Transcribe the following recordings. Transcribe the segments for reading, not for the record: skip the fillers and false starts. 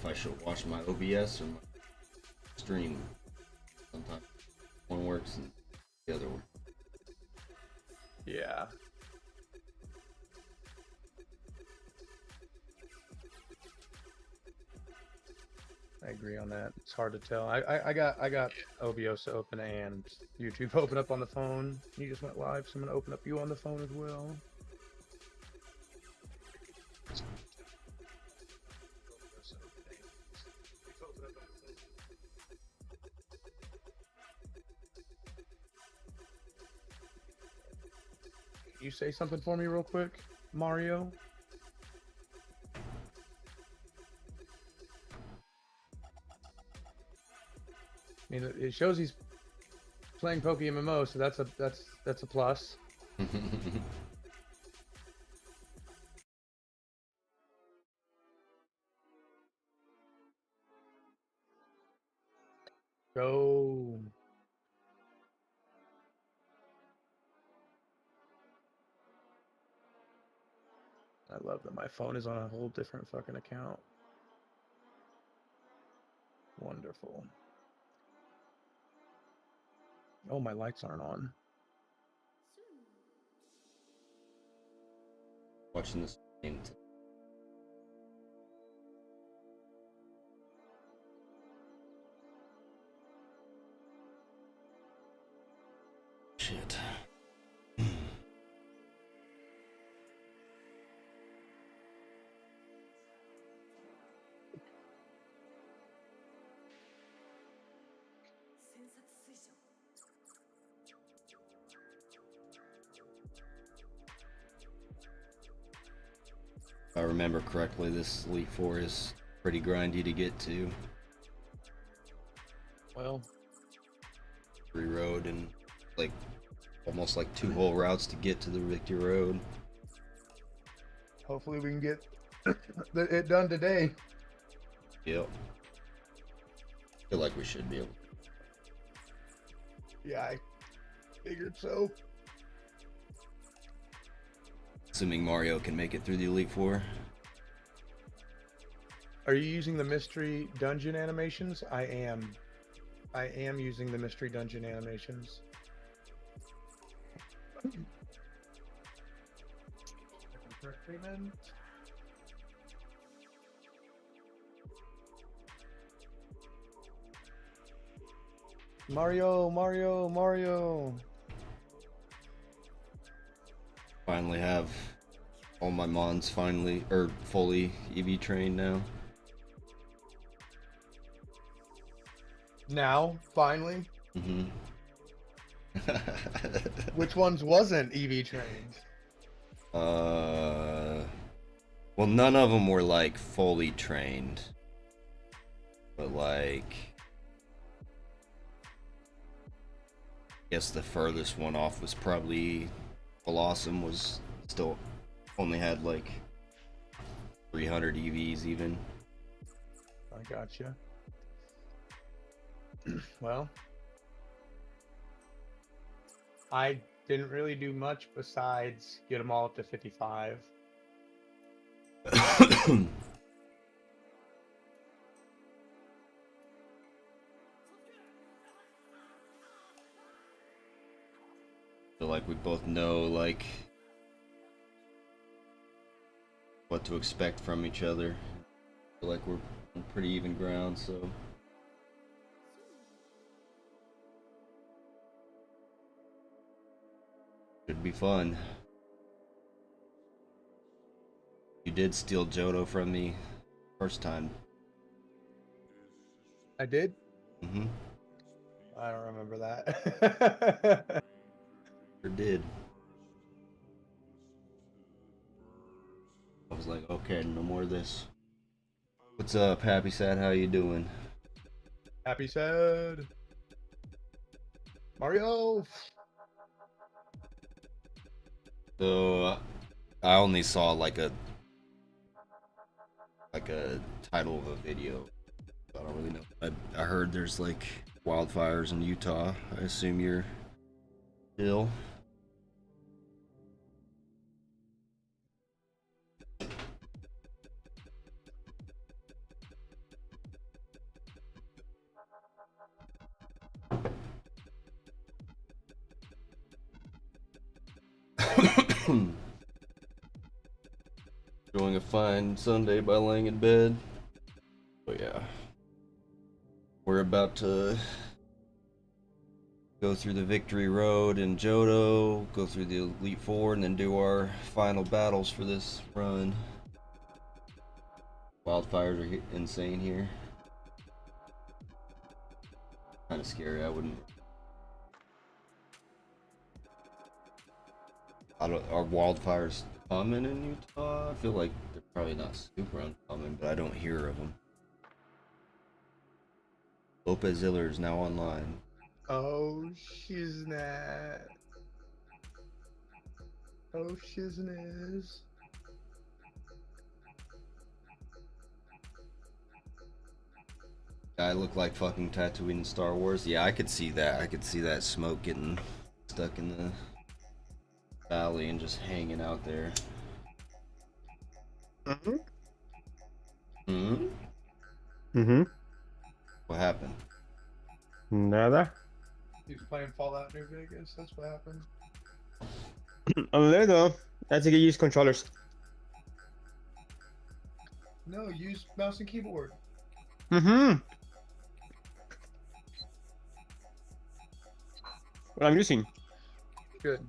if I should watch my OBS or my stream. Sometimes one works and the other one. Yeah. I agree on that. It's hard to tell. I got OBS open and YouTube open up on the phone. You just went live, so I'm gonna open up you on the phone as well. Can you say something for me real quick, Mario? I mean, it shows he's playing Pokemmo, so that's a plus. Go. I love that my phone is on a whole different fucking account. Wonderful. Oh, my lights aren't on. Watching this game. Shit. If I remember correctly, this Elite Four is pretty grindy to get to. Well, Victory Road and like almost like 2 whole routes to get to the Victory Road. hopefully we can get it done today. Yep. Feel like we should be able to. Yeah, I figured so. Assuming Mario can make it through the Elite Four. Are you using the mystery dungeon animations? I am. I am using the mystery dungeon animations. Mario, Mario, Mario. Finally have all my mons fully EV trained now. Now, finally. Mm-hmm. Which ones wasn't EV trained? Well, none of them were like fully trained, but like, I guess the furthest one off was probably Blossom. Was still only had like 300 EVs even. I gotcha. Well, I didn't really do much besides get them all up to 55. Feel like we both know like what to expect from each other. Feel like we're on pretty even ground, so should be fun. You did steal Johto from me first time. I did? Mm-hmm. I don't remember that. Sure did. I was like, okay, no more of this. What's up, Happy Sad? How you doing? Happy sad. Mario. So I only saw like a title of a video. I don't really know. I heard there's like wildfires in Utah. I assume you're ill. Enjoying a fine Sunday by laying in bed. But yeah, we're about to go through the victory road in Johto, go through the Elite Four, and then do our final battles for this run. Wildfires are insane here. Kind of scary. I wouldn't. Are wildfires common in Utah? I feel like they're probably not super uncommon, but I don't hear of them. Lopez Ziller is now online. Oh, shiznit. Oh, shiznit. Guy looked like fucking Tatooine in Star Wars. Yeah, I could see that. I could see that smoke getting stuck in the valley and just hanging out there. Mm-hmm. Hmm? Mm-hmm. What happened? Nada. He's playing Fallout New Vegas. That's what happened. A little. I think you use controllers. No, use mouse and keyboard. Mm-hmm. What I'm using. Good.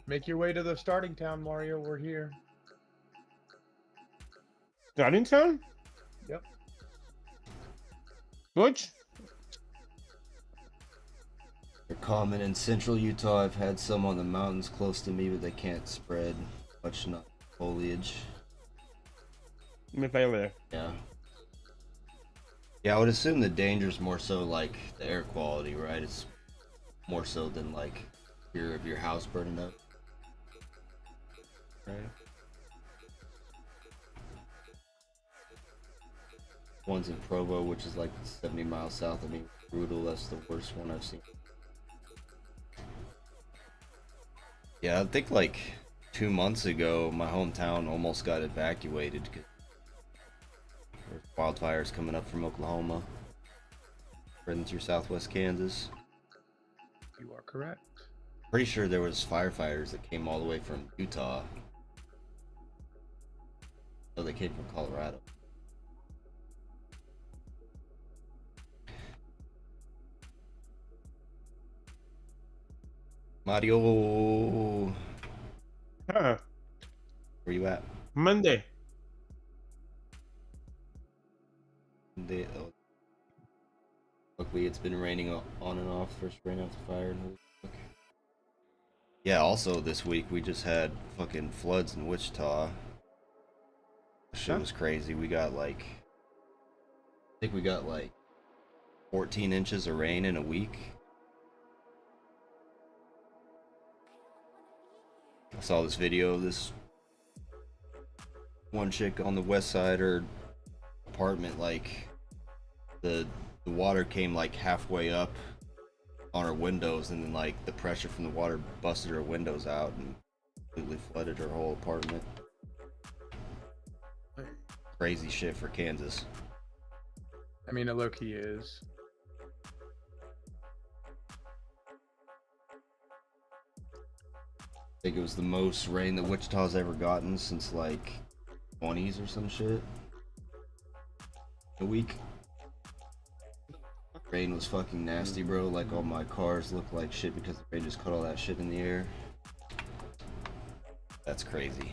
Make your way to the starting town, Mario. We're here. Starting town? Yep. Which? They're common in central Utah. I've had some on the mountains close to me, but they can't spread much foliage. Let me play over there. Yeah. Yeah, I would assume the danger's more so like the air quality, right? It's more so than like fear of your house burning up. Right. One's in Provo, which is like 70 miles south of me. Brutal. That's the worst one I've seen. Yeah, I think like 2 months ago, my hometown almost got evacuated because there's wildfires coming up from Oklahoma, spreading through southwest Kansas. You are correct. Pretty sure there was firefighters that came all the way from Utah. No, they came from Colorado. Mario, Huh. where you at? Monday. Luckily, it's been raining on and off. First rain after fire. Yeah. Also, this week we just had fucking floods in Wichita. Shit was crazy. We got like, I think we got like 14 inches of rain in a week. I saw this video of this one chick on the west side, her apartment, like the water came like halfway up on her windows, and then like the pressure from the water busted her windows out and completely flooded her whole apartment. Crazy shit for Kansas. I mean, it low-key is. I think it was the most rain that Wichita's ever gotten since like 20s or some shit. A week. Rain was fucking nasty, bro. Like all my cars look like shit because the rain just cut all that shit in the air. That's crazy.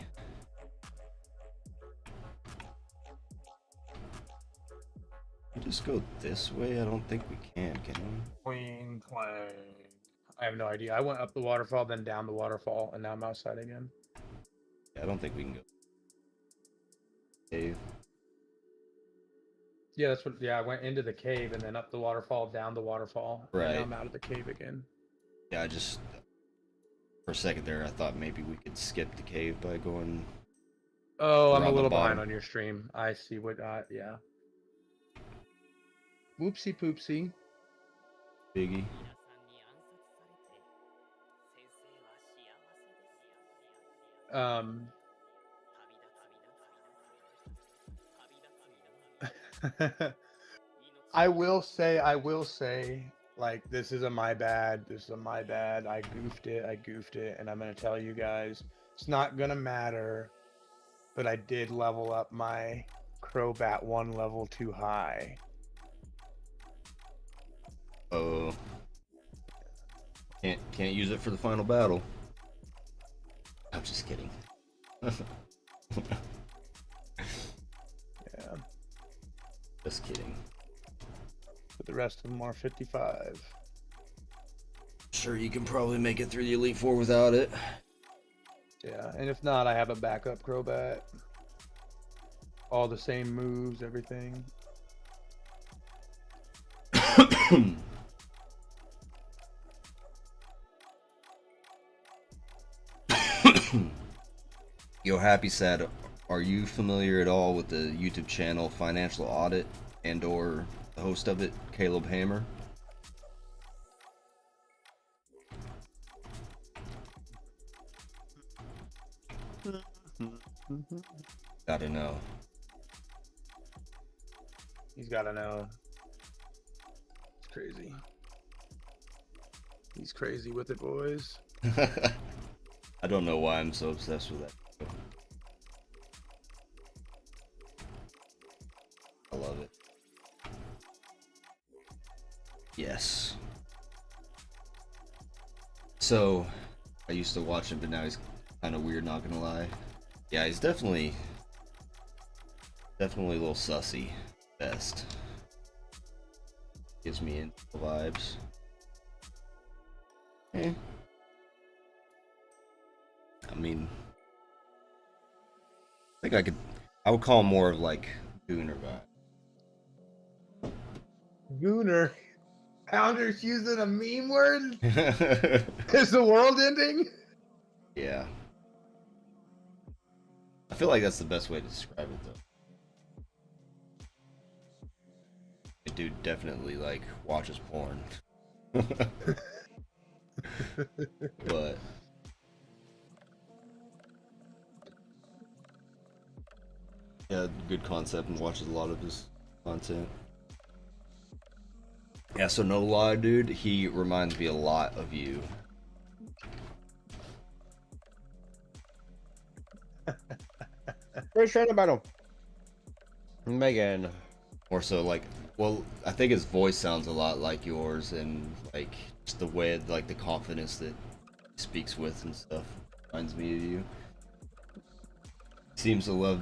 We just go this way? I don't think we can we? Queen Clang. I have no idea. I went up the waterfall, then down the waterfall, and now I'm outside again. Yeah, I don't think we can go. Cave. Yeah, that's what. Yeah, I went into the cave and then up the waterfall, down the waterfall. Right. And now I'm out of the cave again. Yeah, I just for a second there, I thought maybe we could skip the cave by going. Oh, I'm a around the little behind bottom. on your stream. I see what. Yeah. Whoopsie poopsie. Biggie. I will say, Like, this is a my bad. This is a my bad. I goofed it. And I'm going to tell you guys, it's not going to matter. But I did level up my Crobat 1 level too high. Oh. Can't use it for the final battle. I'm just kidding. Yeah. Just kidding. But the rest of them are 55. Sure, you can probably make it through the Elite Four without it. Yeah, and if not, I have a backup Crobat. All the same moves, everything. Yo, Happy Sad, are you familiar at all with the YouTube channel Financial Audit and or the host of it, Caleb Hammer? Gotta know. He's got to know. It's crazy. He's crazy with it, boys. I don't know why I'm so obsessed with that. I love it. Yes. So, I used to watch him, but now he's kind of weird, not gonna lie. Yeah, he's definitely a little sussy. Best. Gives me in the vibes. Eh. I mean, I think I would call him more of like Gooner vibe. Gooner. Pounder's using a meme word? Yeah. Is the world ending? I feel like that's the best way to describe it, though. The dude definitely, like, watches porn. But... yeah, good concept and watches a lot of his content. Yeah, so no lie, dude, he reminds me a lot of you. First round battle. Megan. More so, like, well, I think his voice sounds a lot like yours, and, like, just the way, like, the confidence that he speaks with and stuff reminds me of you. Seems to love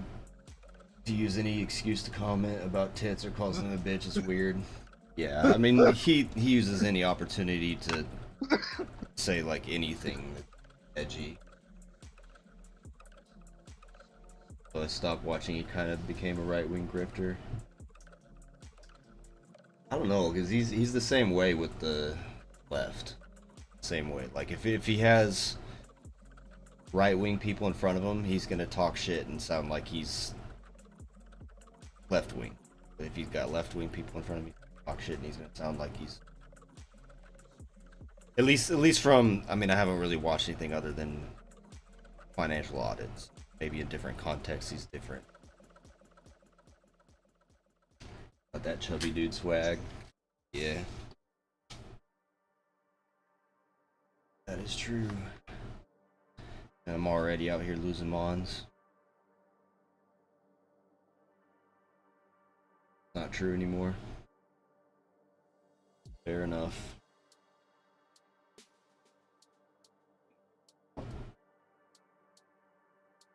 to use any excuse to comment about tits or calls them a bitch. It's weird. Yeah, I mean, he uses any opportunity to say, like, anything edgy. So I stopped watching, he kind of became a right-wing grifter. I don't know, because he's the same way with the left. Same way. Like, if he has right-wing people in front of him, he's gonna talk shit and sound like he's left-wing. But if he's got left-wing people in front of him, he's gonna talk shit and he's gonna sound like he's... At least from... I mean, I haven't really watched anything other than Financial Audits. Maybe in different contexts, he's different. But that chubby dude swag. Yeah. That is true. And I'm already out here losing mons. Not true anymore. Fair enough.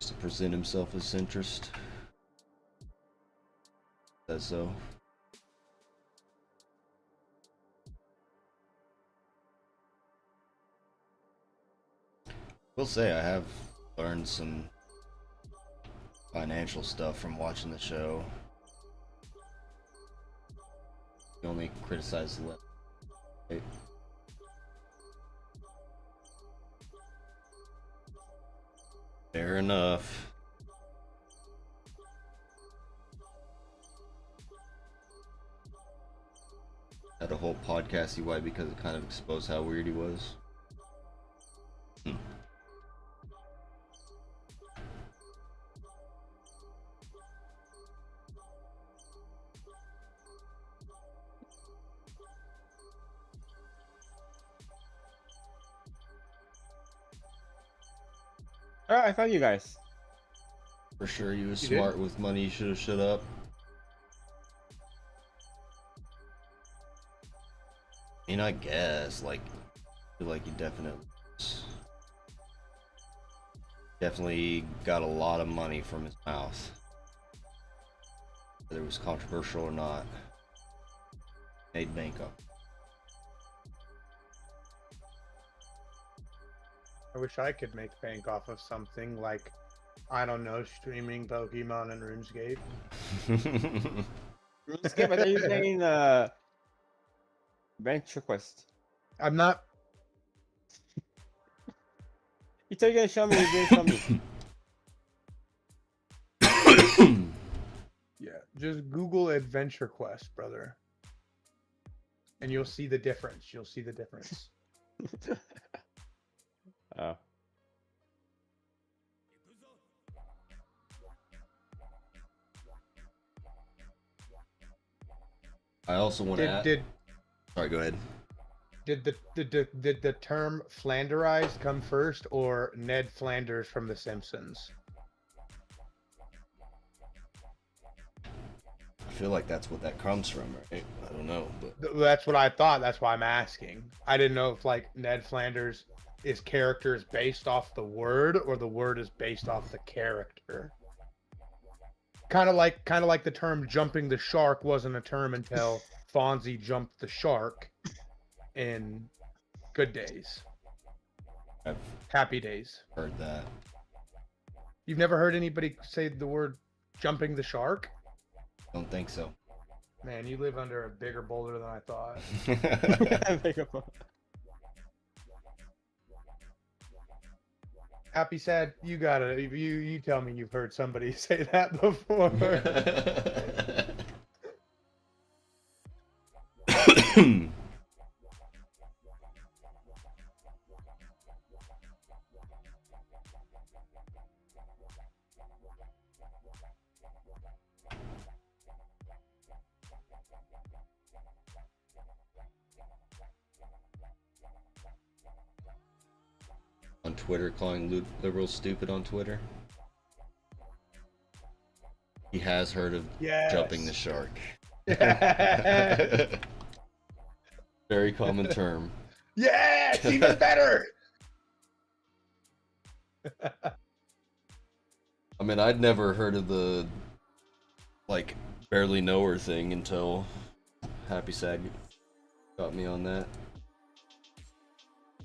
Just to present himself as centrist. Says so. Will say I have learned some financial stuff from watching the show. You only criticize the left. Right? Fair enough. Had a whole podcast why because it kind of exposed how weird he was. Oh, I found you guys. For sure, you was You did? smart with money. You should have shut up. I mean, I guess, like, I feel like you definitely got a lot of money from his mouth. Whether it was controversial or not. Made bank up. I wish I could make bank off of something like, I don't know, streaming Pokemon and RuneScape. RuneScape, I thought you were saying Venture Quest. I'm not. You said you're gonna show me, you didn't show me. Yeah, just Google Adventure Quest, brother. And you'll see the difference. You'll see the difference. Oh. I also want to add. Did Sorry, go ahead. did the term Flanderized come first, or Ned Flanders from The Simpsons? I feel like that's what that comes from, right? I don't know, but That's what I thought. That's why I'm asking. I didn't know if like Ned Flanders is characters based off the word, or the word is based off the character. Kind of like the term "jumping the shark" wasn't a term until Fonzie jumped the shark in Good Days, I've Happy Days. heard that. You've never heard anybody say the word "jumping the shark"? Don't think so. Man, you live under a bigger boulder than I thought. Happy, sad, you gotta, you tell me you've heard somebody say that before. On Twitter, calling liberals stupid on Twitter. He has heard of Yes. jumping the shark. Yes, Very common term. yes, even better. I mean, I'd never heard of the, like, barely know her thing until Happy Sad got me on that.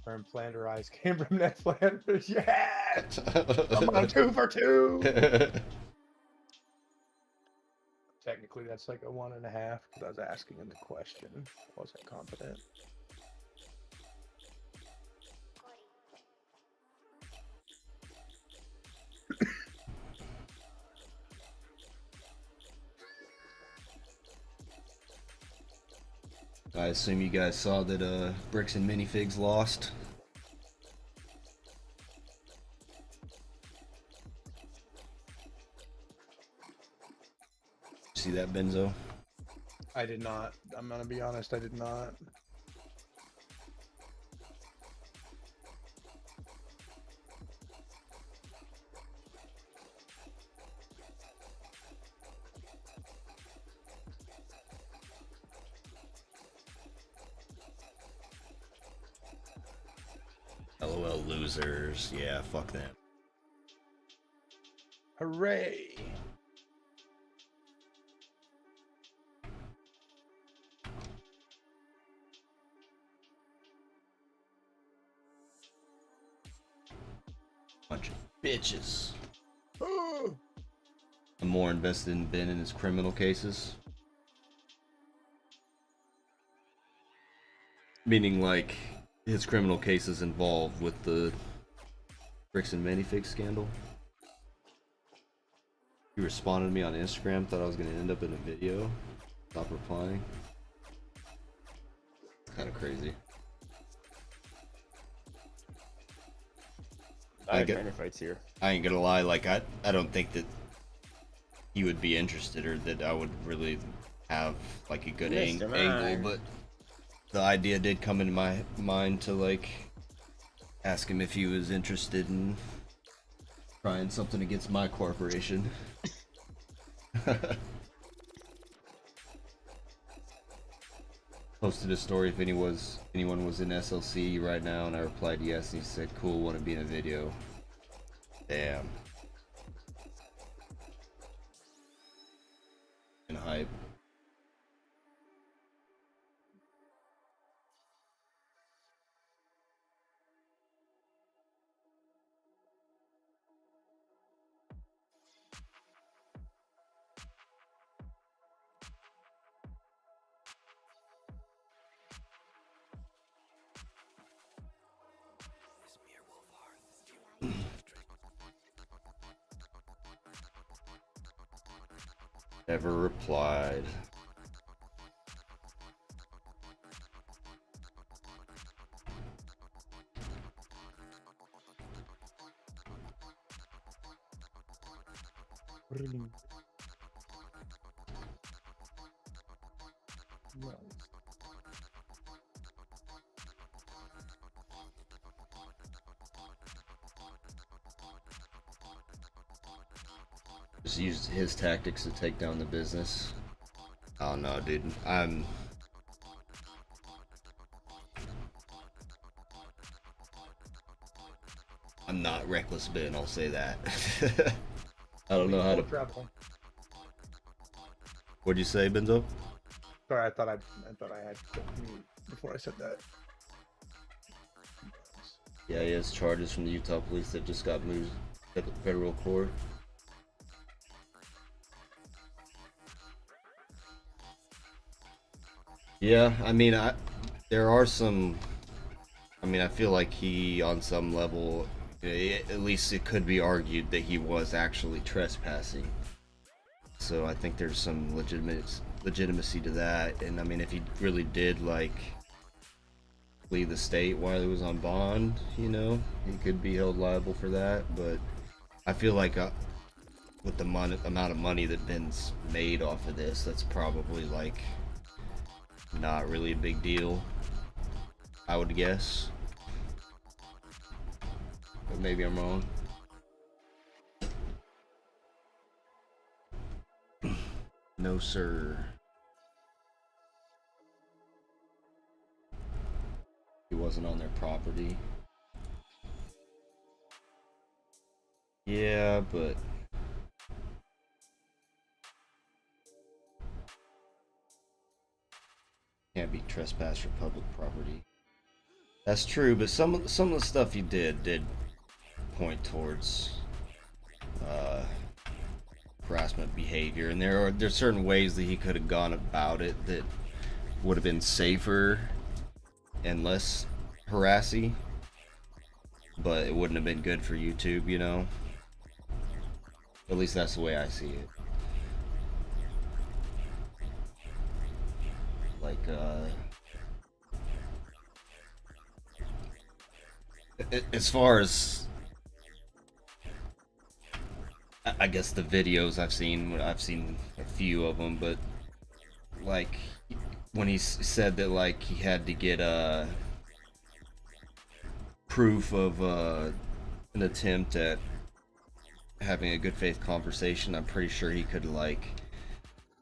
Term Flanderized came from Ned Flanders. Yes, I'm on 2 for 2. Technically, that's like a 1.5 because I was asking him the question. I wasn't confident. I assume you guys saw that Bricks and Minifigs lost. See that, Benzo? I did not. I'm gonna be honest. I did not. LOL losers. Yeah, fuck them. Hooray! Bunch of bitches. I'm more invested in Ben and his criminal cases. Meaning, like, his criminal cases involved with the Bricks and Minifigs scandal. He responded to me on Instagram, thought I was going to end up in a video. Stop replying. It's kind of crazy. I get fights here. I ain't gonna lie, like, I don't think that he would be interested, or that I would really have, like, a good angle, but the idea did come into my mind to, like, ask him if he was interested in Trying something against my corporation. Posted a story if anyone was in SLC right now, and I replied yes, and he said, "Cool, want to be in a video." Damn. And hype. Never replied. Really? No. Just used his tactics to take down the business. Oh no, dude. I'm not reckless Ben, I'll say that. I don't know how to. What'd you say, Benzo? Sorry, I thought I had to mute before I said that. Yeah, he has charges from the Utah police that just got moved to the federal court. Yeah, I mean, there are some. I mean, I feel like he, on some level, at least it could be argued that he was actually trespassing. So I think there's some legitimacy to that. And I mean, if he really did like flee the state while he was on bond, you know, he could be held liable for that. But I feel like with the amount of money that Ben's made off of this, that's probably like not really a big deal, I would guess. But maybe I'm wrong. No, sir. He wasn't on their property. Yeah, but can't be trespassed for public property. That's true, but some of the stuff he did point towards harassment behavior, and there's certain ways that he could have gone about it that would have been safer and less harassy, but it wouldn't have been good for YouTube, you know. At least that's the way I see it. Like as far as I guess the videos I've seen a few of them, but like when he said that like he had to get proof of an attempt at having a good faith conversation, I'm pretty sure he could like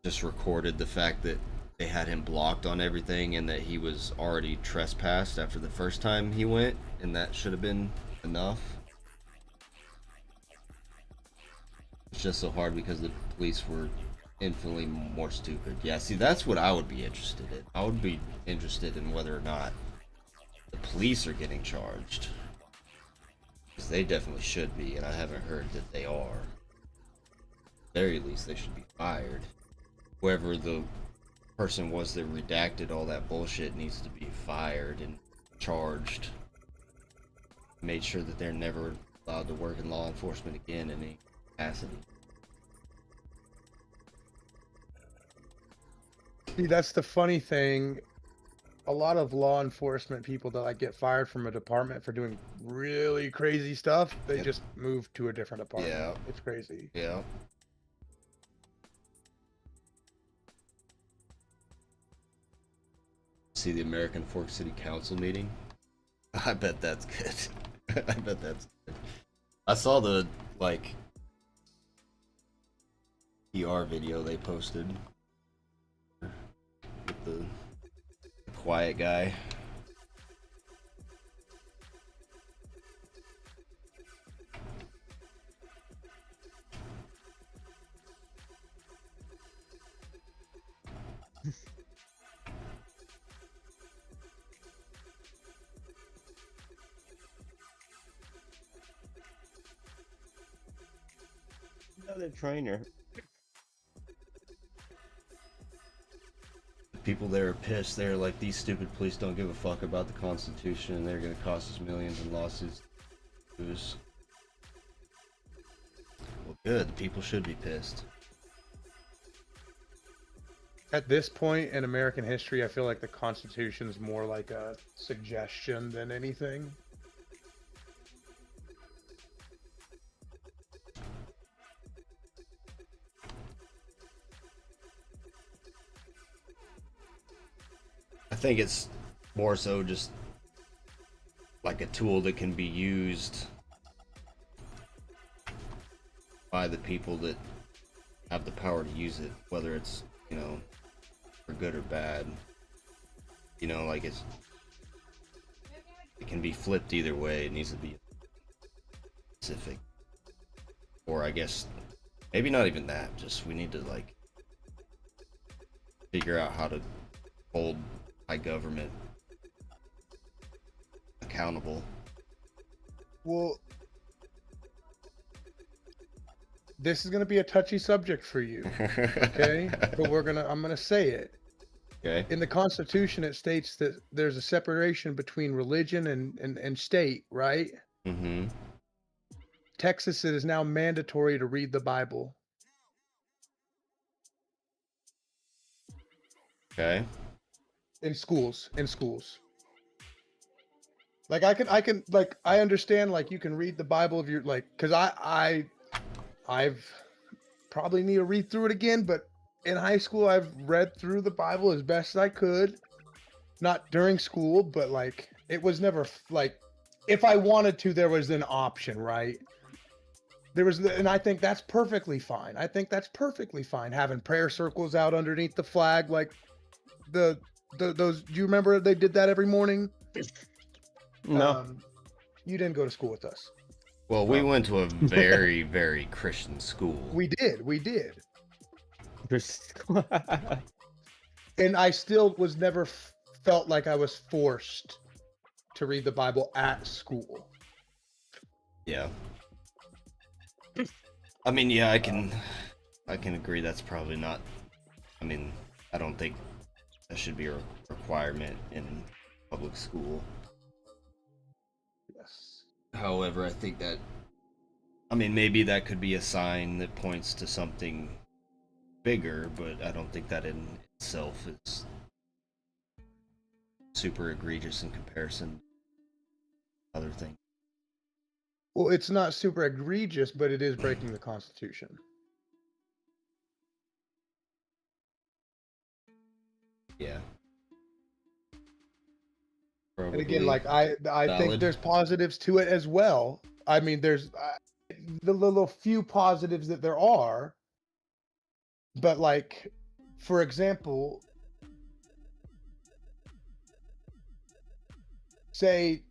just recorded the fact that they had him blocked on everything and that he was already trespassed after the first time he went, and that should have been enough. It's just so hard because the police were infinitely more stupid. Yeah, see, that's what I would be interested in. I would be interested in whether or not the police are getting charged, because they definitely should be, and I haven't heard that they are. At the very least, they should be fired. Whoever the person was that redacted all that bullshit needs to be fired and charged. Made sure that they're never allowed to work in law enforcement again in any capacity. See, that's the funny thing. A lot of law enforcement people that like get fired from a department for doing really crazy stuff, they just move to a different department. Yeah. It's crazy. Yeah. See the American Fork City Council meeting? I bet that's good. I bet that's good. I saw the like PR video they posted with the quiet guy. Another trainer. People there are pissed. They're like, these stupid police don't give a fuck about the Constitution, and they're gonna cost us millions in lawsuits. Well, good. The people should be pissed. At this point in American history, I feel like the Constitution's more like a suggestion than anything. I think it's more so just like a tool that can be used by the people that have the power to use it, whether it's, you know, for good or bad. You know, like it can be flipped either way. It needs to be specific. Or I guess maybe not even that, just we need to like figure out how to hold high government accountable. Well, this is going to be a touchy subject for you, okay? But I'm going to say it. Okay. In the Constitution, it states that there's a separation between religion and state, right? Mm-hmm. Texas, it is now mandatory to read the Bible. Okay. In schools. Like I understand, like, you can read the Bible if you're like, because I've probably need to read through it again, but in high school I've read through the Bible as best I could. Not during school, but like it was never like, if I wanted to, there was an option, right? And I think that's perfectly fine. Having prayer circles out underneath the flag, like those. Do you remember they did that every morning? No. You didn't go to school with us. Well, we went to a very, very Christian school. We did. And I still was never felt like I was forced to read the Bible at school. Yeah. I mean, yeah, I can agree that's probably not. I mean, I don't think that should be a requirement in public school. Yes. However, I think that, I mean, maybe that could be a sign that points to something bigger, but I don't think that in itself is super egregious in comparison to other things. Well, it's not super egregious, but it is breaking the Constitution. Yeah. And Probably again, like I think valid. there's positives to it as well. I mean, there's the little few positives that there are, but like, for example, say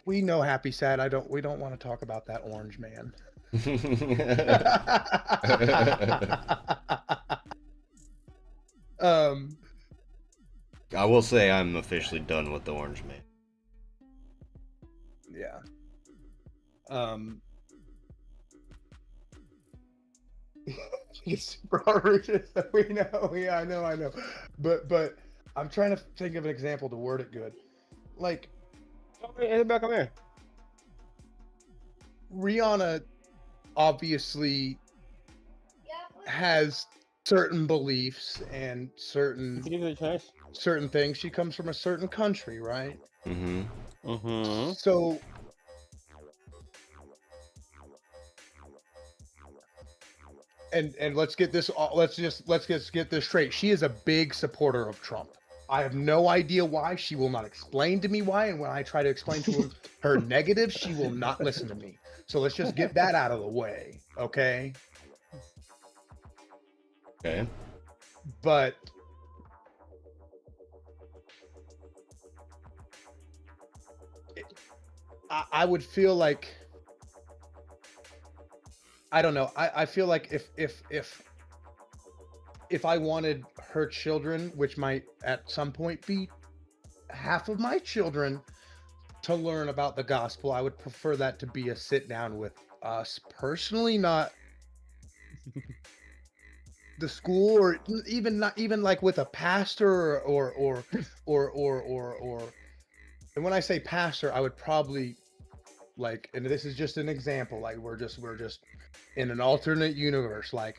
we know Happy Sad. We don't want to talk about that orange man. I will say I'm officially done with the orange man. Yeah. It's super outrageous. We know. Yeah, I know. But I'm trying to think of an example to word it good. Like, Annabelle, come here. Rihanna obviously has certain beliefs and certain Can you give it a chance? certain things. She comes from a certain country, right? Mm-hmm. Mm-hmm. So and let's get this let's just get this straight. She is a big supporter of Trump. I have no idea why. She will not explain to me why. And when I try to explain to her negatives, she will not listen to me. So let's just get that out of the way. Okay. Okay. But I would feel like, I don't know. I feel like if I wanted her children, which might at some point be half of my children, to learn about the gospel, I would prefer that to be a sit down with us personally, not the school, or even not even like with a pastor or and when I say pastor, I would probably like, and this is just an example, like we're just in an alternate universe, like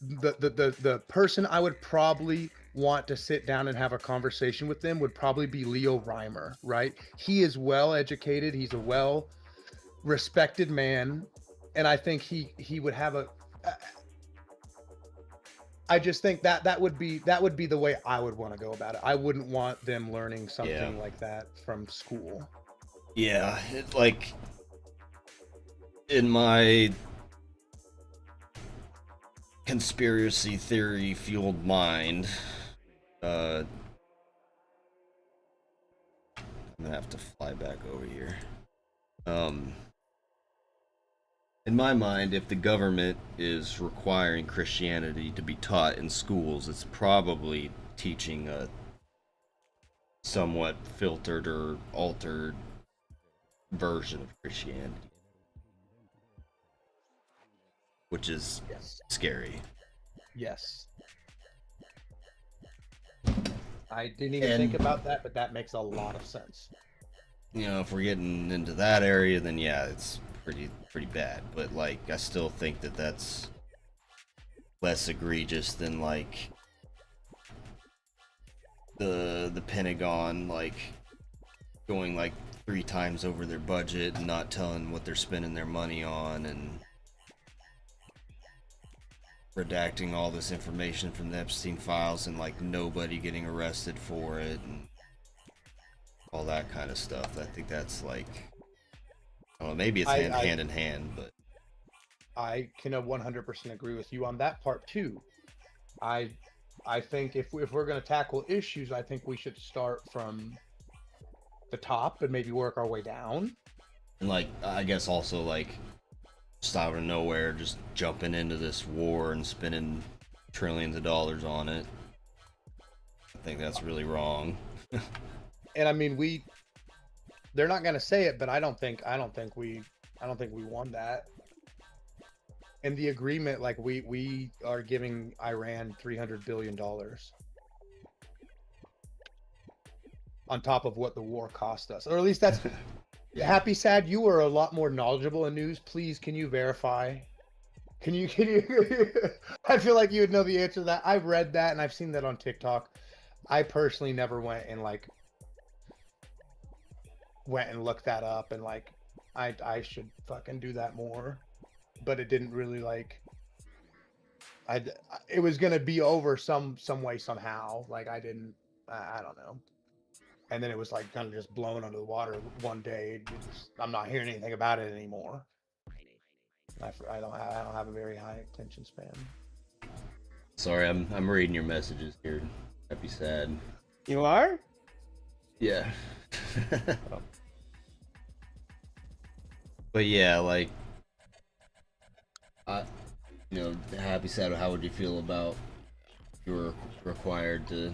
the person I would probably want to sit down and have a conversation with them would probably be Leo Reimer, right? He is well educated, he's a well respected man, and I think he would have a I just think that would be the way I would want to go about it. I wouldn't want them learning something like that from school. Yeah, like in my conspiracy theory fueled mind, I'm gonna have to fly back over here. In my mind, if the government is requiring Christianity to be taught in schools, it's probably teaching a somewhat filtered or altered version of Christianity, which is scary. Yes. I didn't even think about that, but that makes a lot of sense. You know, if we're getting into that area, then yeah, it's pretty bad. But like, I still think that that's less egregious than like the Pentagon like going like 3 times over their budget and not telling what they're spending their money on, and redacting all this information from the Epstein files, and like nobody getting arrested for it and all that kind of stuff. I think that's like, I don't know, maybe it's hand in hand, but I can 100% agree with you on that part too. I think if we're going to tackle issues, I think we should start from the top and maybe work our way down. And like, I guess also like, just out of nowhere, just jumping into this war and spending trillions of dollars on it, I think that's really wrong. And I mean, they're not going to say it, but I don't think we won that. In the agreement, like we are giving Iran $300 billion on top of what the war cost us, or at least that's Happy Sad. You are a lot more knowledgeable in news. Please, can you verify? Can you? I feel like you would know the answer to that. I've read that and I've seen that on TikTok. I personally never went and looked that up, and like I should fucking do that more. But it didn't really like. It was gonna be over some way somehow. Like I don't know. And then it was like kind of just blown under the water one day. I'm not hearing anything about it anymore. I don't have a very high attention span. Sorry, I'm reading your messages here. Happy Sad. You are? Yeah. But yeah, like, Happy Sad, how would you feel about you were required to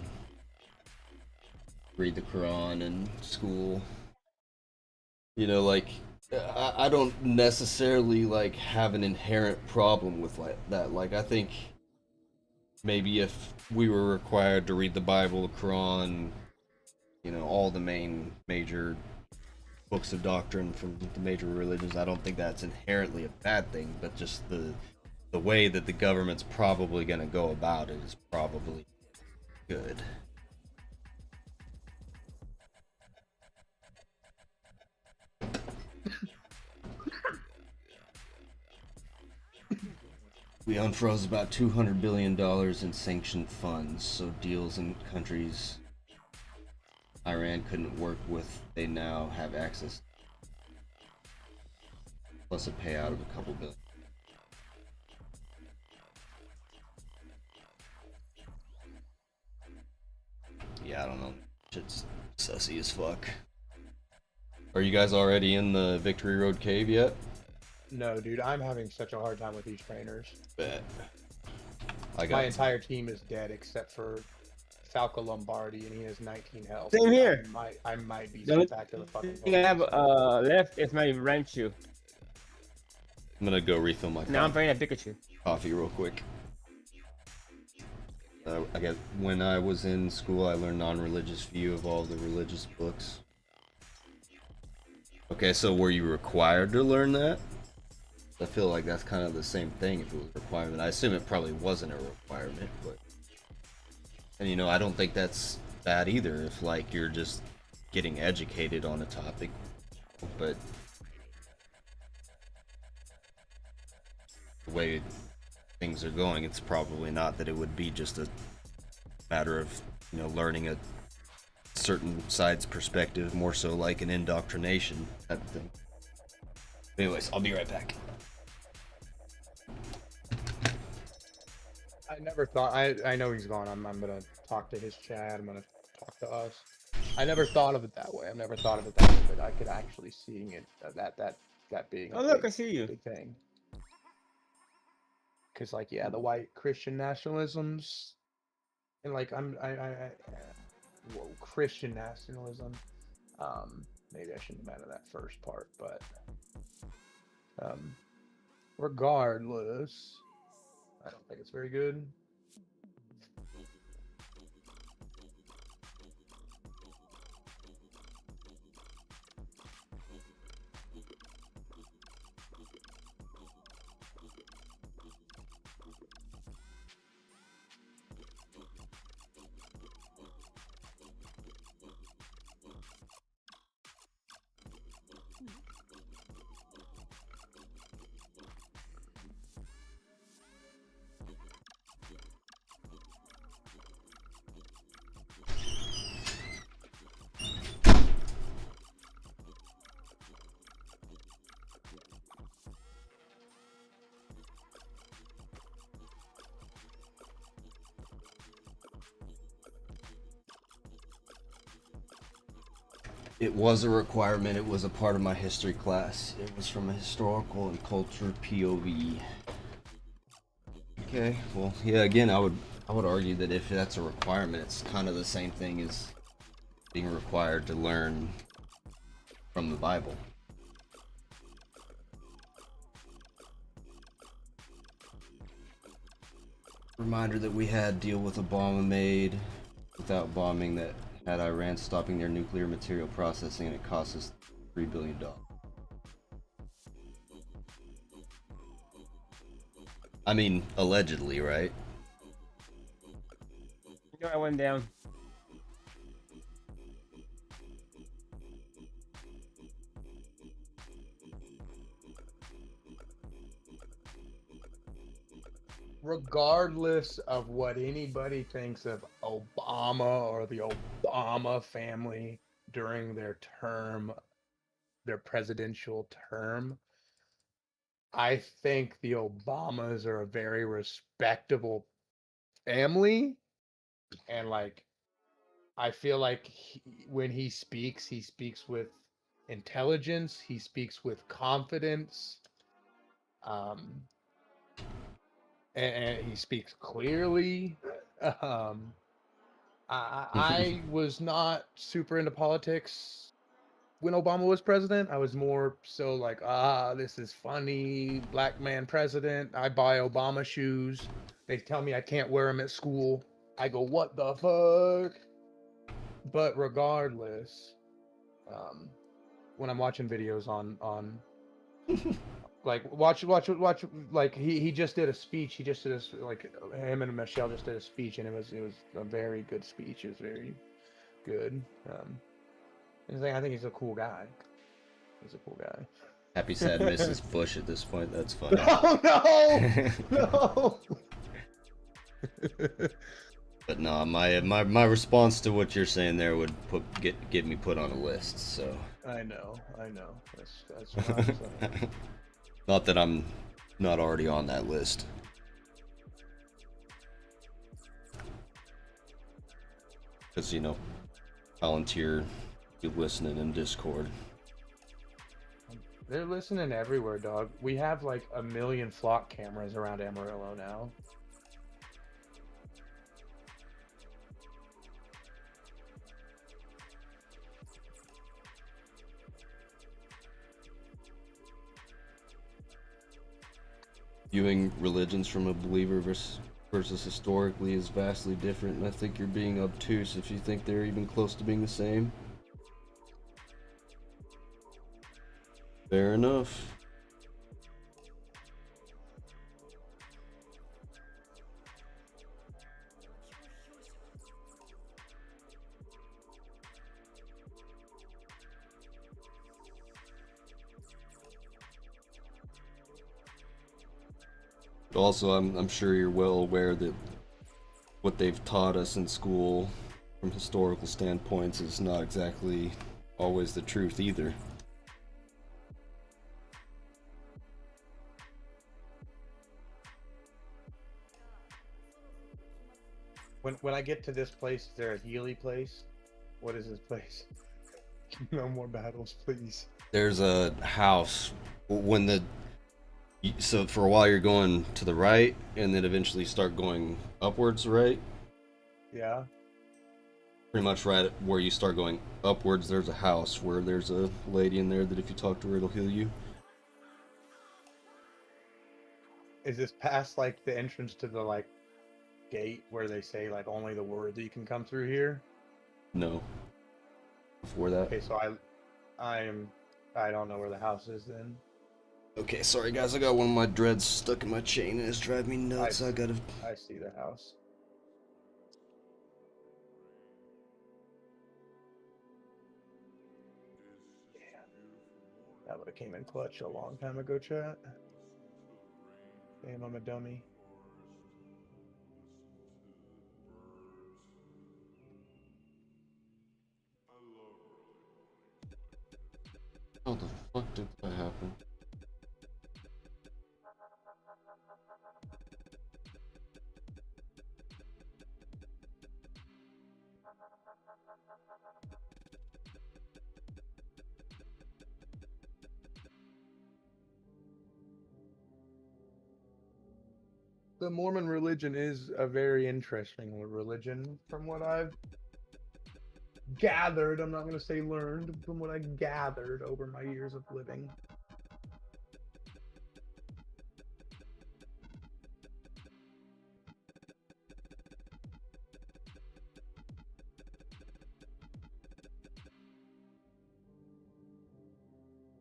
read the Quran in school? You know, like, I don't necessarily like have an inherent problem with that. Like, I think maybe if we were required to read the Bible, the Quran, all the major books of doctrine from the major religions, I don't think that's inherently a bad thing, but just the way that the government's probably going to go about it is probably good. We unfroze about $200 billion in sanctioned funds, so deals in countries Iran couldn't work with, they now have access. Plus a payout of a couple billion. Yeah, I don't know. Shit's sussy as fuck. Are you guys already in the Victory Road Cave yet? No, dude, I'm having such a hard time with these trainers. Bet. My entire team is dead except for Falco Lombardi, and he has 19 health. Same here. I might be The sent back to the fucking. thing I have left is my Ranchu. I'm gonna go refill my Now I'm playing a Pikachu. coffee real quick. When I was in school, I learned non-religious view of all the religious books. Okay, so were you required to learn that? I feel like that's kind of the same thing if it was a requirement. I assume it probably wasn't a requirement, but... And you know, I don't think that's bad either if like you're just getting educated on a topic, but... The way things are going, it's probably not that it would be just a matter of, you know, learning a certain side's perspective, more so like an indoctrination type of thing. Anyways, I'll be right back. I never thought. I know he's gone. I'm gonna talk to his chat. I'm gonna talk to us. I never thought of it that way. I've never thought of it that way, but I could actually seeing it that being. Oh look, I see you. Big thing. Because like yeah, the white Christian nationalisms, and like Christian nationalism. Maybe I shouldn't have added that first part, but regardless, I don't think it's very good. It was a requirement. It was a part of my history class. It was from a historical and culture POV. Okay, well, yeah. Again, I would argue that if that's a requirement, it's kind of the same thing as being required to learn from the Bible. Reminder that we had deal with a bomb made without bombing that had Iran stopping their nuclear material processing, and it cost us $3 billion. I mean, allegedly, right? You know, I went down. Regardless of what anybody thinks of Obama or the Obama family during their term, their presidential term, I think the Obamas are a very respectable family. And like, I feel like when he speaks with intelligence, he speaks with confidence. And he speaks clearly. I was not super into politics when Obama was president. I was more so like, this is funny, black man president. I buy Obama shoes. They tell me I can't wear them at school. I go, what the fuck? But regardless, when I'm watching videos on like watch like he just did a speech. He just did a, like him and Michelle just did a speech, and it was a very good speech. It was very good. I think he's a cool guy. He's a cool guy. Happy sad Mrs. Bush at this point. That's funny. Oh no! No! But no, my response to what you're saying there would get me put on a list. So I know. That's what I'm saying. not that I'm not already on that list. Because Palantir be listening in Discord. They're listening everywhere, dog. We have like 1 million flock cameras around Amarillo now. Viewing religions from a believer versus historically is vastly different, and I think you're being obtuse if you think they're even close to being the same. Fair enough. But also, I'm sure you're well aware that what they've taught us in school from historical standpoints is not exactly always the truth either. When I get to this place, is there a Healy place? What is this place? No more battles, please. There's a house so for a while you're going to the right, and then eventually start going upwards, right? Yeah. Pretty much right where you start going upwards, there's a house where there's a lady in there that if you talk to her, it'll heal you. Is this past like the entrance to the like gate where they say like only the worthy can come through here? No. Before that. Okay, so I don't know where the house is then. Okay, sorry guys, I got one of my dreads stuck in my chain and it's driving me nuts. I gotta. I see the house. Yeah. That would have came in clutch a long time ago, chat. Damn, I'm a dummy. How the fuck did that happen? The Mormon religion is a very interesting religion from what I've gathered. I'm not going to say learned, from what I gathered over my years of living.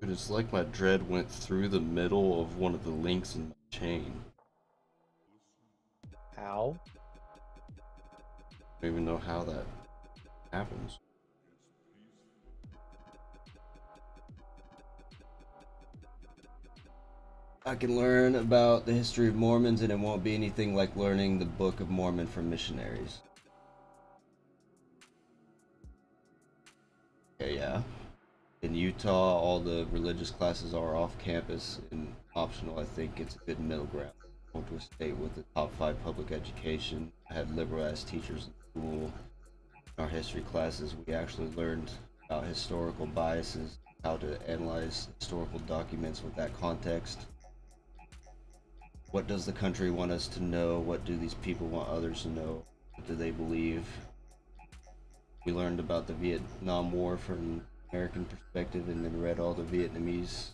Dude, it's like my dread went through the middle of one of the links in my chain. How? I don't even know how that happens. I can learn about the history of Mormons and it won't be anything like learning the Book of Mormon from missionaries. Okay, yeah. In Utah, all the religious classes are off campus and optional. I think it's a good middle ground. I went to a state with the top 5 public education. I had liberal ass teachers in school. In our history classes, we actually learned about historical biases, how to analyze historical documents with that context. What does the country want us to know? What do these people want others to know? What do they believe? We learned about the Vietnam War from American perspective and then read all the Vietnamese,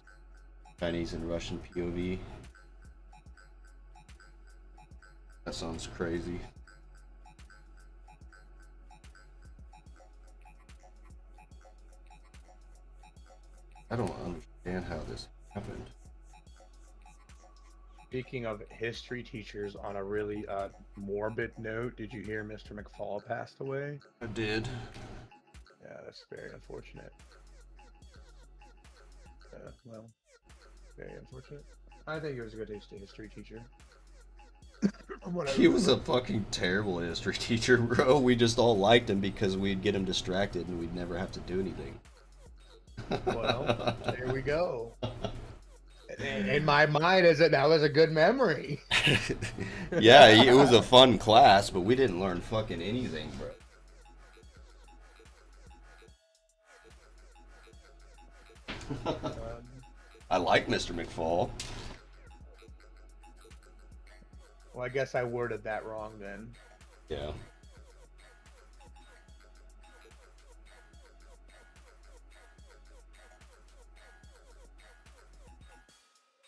Chinese, and Russian POV. That sounds crazy. I don't understand how this happened. Speaking of history teachers, on a really morbid note, did you hear Mr. McFall passed away? I did. Yeah, that's very unfortunate. Well, very unfortunate. I think he was a good history teacher. He was a fucking terrible history teacher, bro. We just all liked him because we'd get him distracted and we'd never have to do anything. Well, there we go. In my mind, that was a good memory. Yeah, it was a fun class, but we didn't learn fucking anything, bro. I like Mr. McFall. Well, I guess I worded that wrong then. Yeah.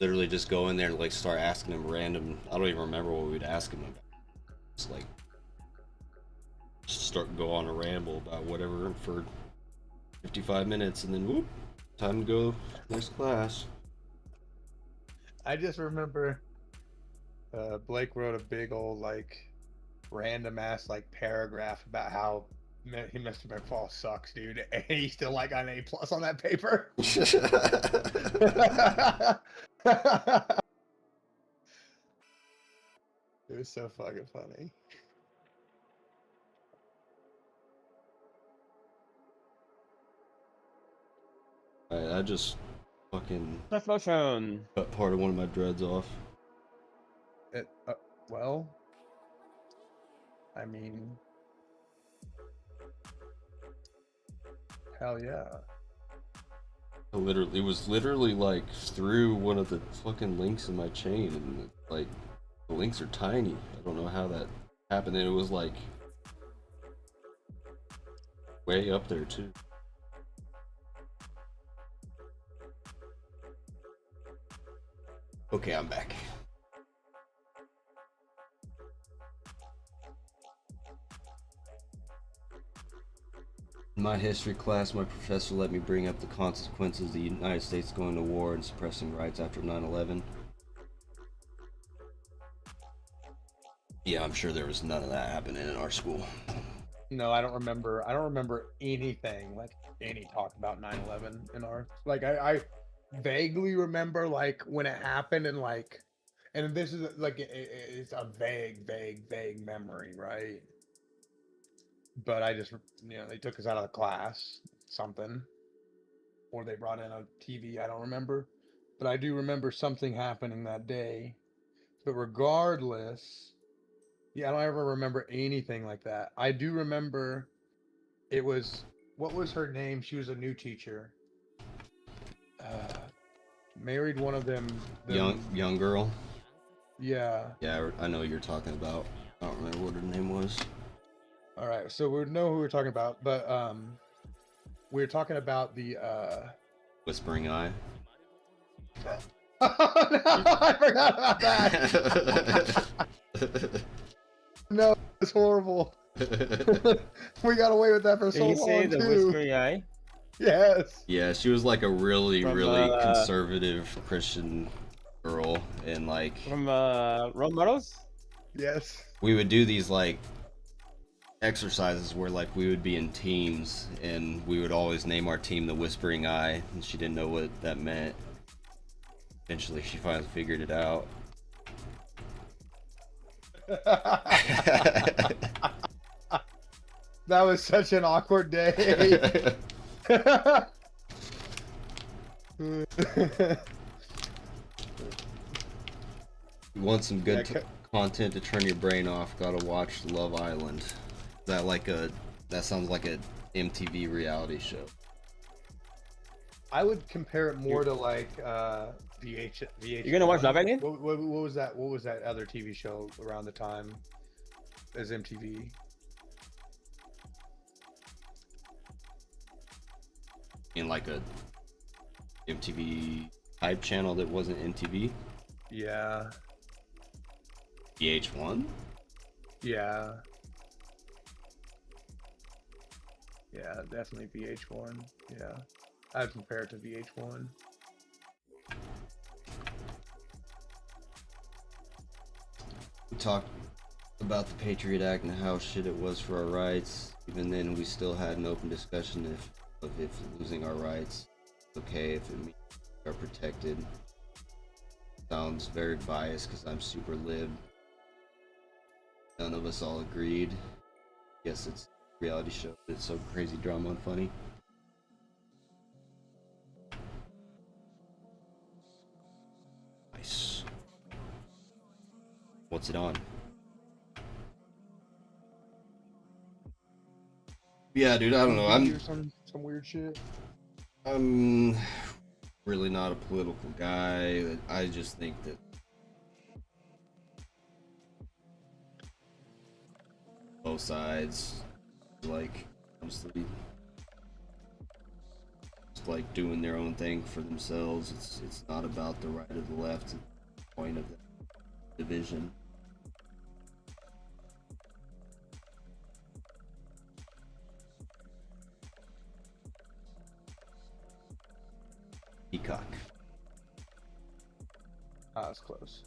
Literally just go in there and like start asking him random. I don't even remember what we'd ask him about. Just like go on a ramble about whatever for 55 minutes, and then whoop, time to go next class. I just remember Blake wrote a big old like random ass like paragraph about how Mr. McFall sucks, dude, and he's still like got an A+ on that paper. It was so fucking funny. I just fucking Explosion. cut part of one of my dreads off. Well, I mean, hell yeah. It was literally like through one of the fucking links in my chain, and like the links are tiny. I don't know how that happened, and it was like way up there too. Okay, I'm back. In my history class, my professor let me bring up the consequences of the United States going to war and suppressing rights after 9/11. Yeah, I'm sure there was none of that happening in our school. No, I don't remember. I don't remember anything like any talk about 9/11 in our like. I vaguely remember like when it happened and like, and this is like it's a vague memory, right? But I just they took us out of the class, something, or they brought in a TV. I don't remember, but I do remember something happening that day. But regardless. Yeah, I don't ever remember anything like that. I do remember it was, what was her name? She was a new teacher. Married one of them. Young girl. Yeah. Yeah, I know what you're talking about. I don't remember what her name was. All right, so we know who we're talking about, but we were talking about the Whispering Eye. Oh no, I forgot about that. No, it's horrible. We got away with that for Did so you say long the too. whispering eye? Yes. Yeah, she was like a really From, conservative Christian girl, and like From role models? Yes. we would do these like exercises where like we would be in teams, and we would always name our team the Whispering Eye, and she didn't know what that meant. Eventually, she finally figured it out. That was such an awkward day. You want some good content to turn your brain off? Gotta watch Love Island. That sounds like a MTV reality show. I would compare it more to like VH. You're gonna watch Love Island? What was that? What was that other TV show around the time as MTV? In like a MTV type channel that wasn't MTV. Yeah. VH1. Yeah. Yeah, definitely VH1. Yeah, I'd compare it to VH1. We talked about the Patriot Act and how shit it was for our rights. Even then, we still had an open discussion of if losing our rights is okay, if it means we are protected. Sounds very biased because I'm super lib. None of us all agreed. Guess it's a reality show. It's so crazy drama and funny. Nice. What's it on? Yeah, dude, I don't know. I'm some weird shit. I'm really not a political guy. I just think that both sides, like, honestly, just like doing their own thing for themselves. It's not about the right or the left. It's the point of the division. Peacock. Ah, it's close.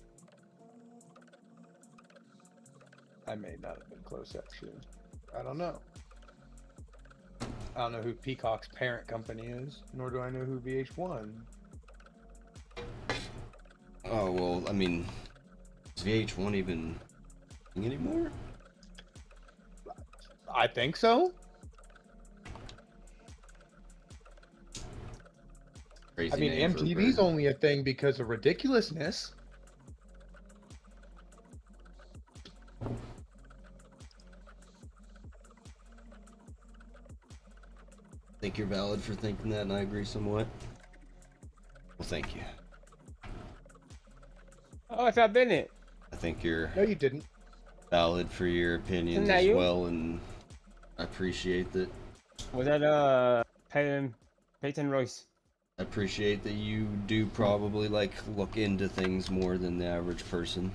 I may not have been close, actually. I don't know. I don't know who Peacock's parent company is, nor do I know who VH1. Oh well, I mean, is VH1 even anymore? I think so. Crazy I mean, name for a MTV's bird. only a thing because of ridiculousness. I think you're valid for thinking that, and I agree somewhat. Well, thank you. Oh, it's not Bennett. I think you're No, you didn't. valid for your opinions Isn't that as you? well, and I appreciate that. Was that Peyton Royce? I appreciate that you do probably like look into things more than the average person.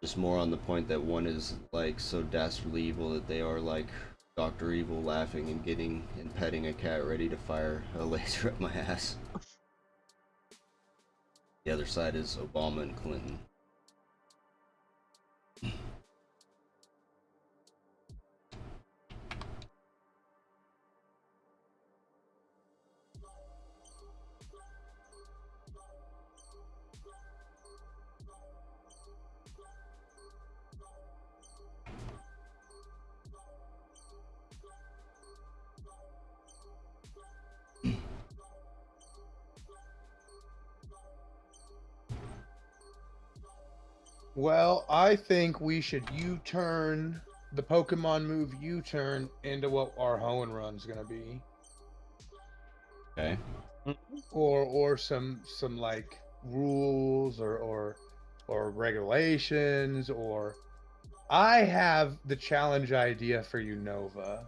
Just more on the point that one is like so dastardly evil that they are like Dr. Evil laughing and getting and petting a cat ready to fire a laser at my ass. The other side is Obama and Clinton. Well, I think we should U-turn the Pokemon move U-turn into what our Hoenn run's gonna be, Okay. or some like rules or regulations, or I have the challenge idea for Unova.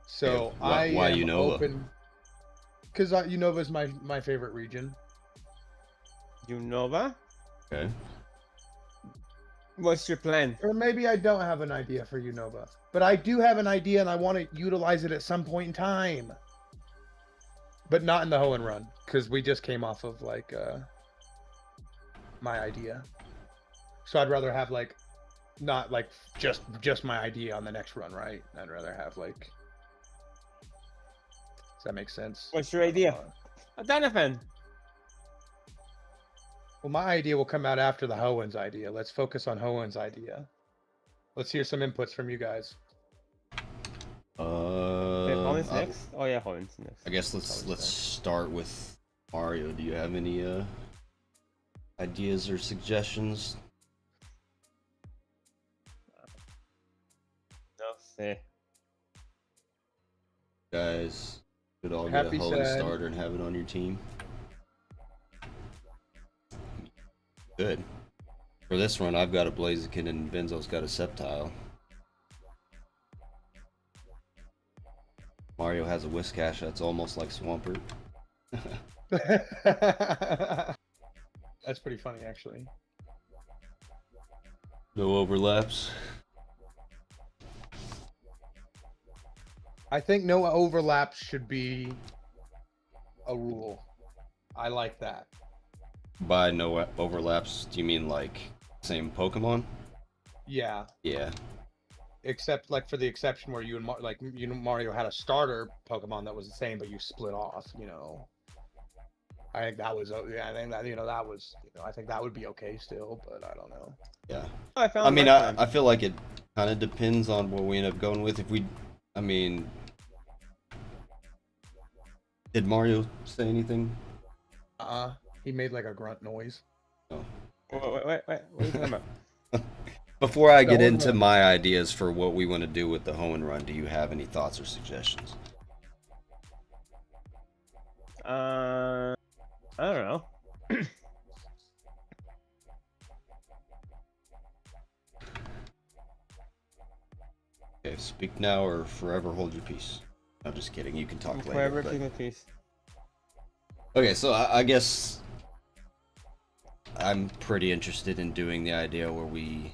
So Yeah, I why am Unova? open because Unova is my favorite region. Unova? Okay. What's your plan? Or maybe I don't have an idea for Unova, but I do have an idea and I want to utilize it at some point in time. But not in the Hoenn run, because we just came off of like my idea. So I'd rather have like not like just my idea on the next run, right? I'd rather have like, does that make sense? What's your idea? A Doniphan. Well, my idea will come out after the Hoenn's idea. Let's focus on Hoenn's idea. Let's hear some inputs from you guys. Hoenn's next? Oh yeah, Hoenn's next. I guess let's start with Mario. Do you have any ideas or suggestions? No, say. Guys should all get a Happy Hoenn sad. starter and have it on your team. Good. For this run, I've got a Blaziken and Benzo's got a Sceptile. Mario has a Whiscash that's almost like Swampert. That's pretty funny, actually. No overlaps. I think no overlaps should be a rule. I like that. By no overlaps, do you mean like same Pokemon? Yeah. Yeah. except like for the exception where you and Mario had a starter Pokemon that was the same, but you split off. I think that was I think that that was I think that would be okay still, but I don't know. Yeah. I found I mean, my time. I feel like it kind of depends on what we end up going with. I mean, did Mario say anything? He made like a grunt noise. Wait, what are you talking about? Before I get The into home my ideas for what we want to do with the home and run, do you have any thoughts or suggestions? I don't know. Okay, speak now or forever hold your peace. I'm just kidding. You can talk later. Forever but- keep the peace. Okay, so I guess I'm pretty interested in doing the idea where we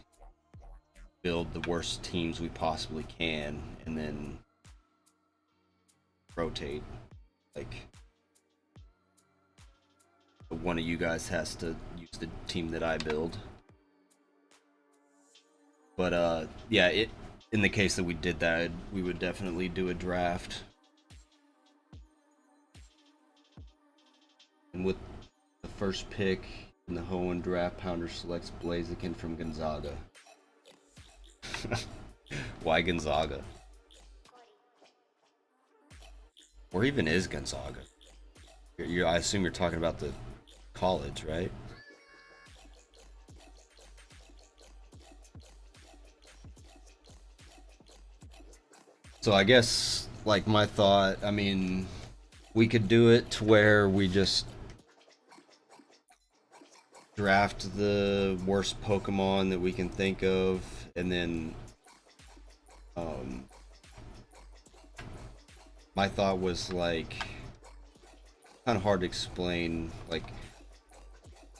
build the worst teams we possibly can and then rotate. Like, one of you guys has to use the team that I build. But yeah, in the case that we did that, we would definitely do a draft. And with the first pick in the Hoenn draft, Pounder selects Blaziken from Gonzaga. Why Gonzaga? Where even is Gonzaga? I assume you're talking about the college, right? So I guess, like, my thought, I mean, we could do it to where we just draft the worst Pokemon that we can think of, and then my thought was like kind of hard to explain. Like,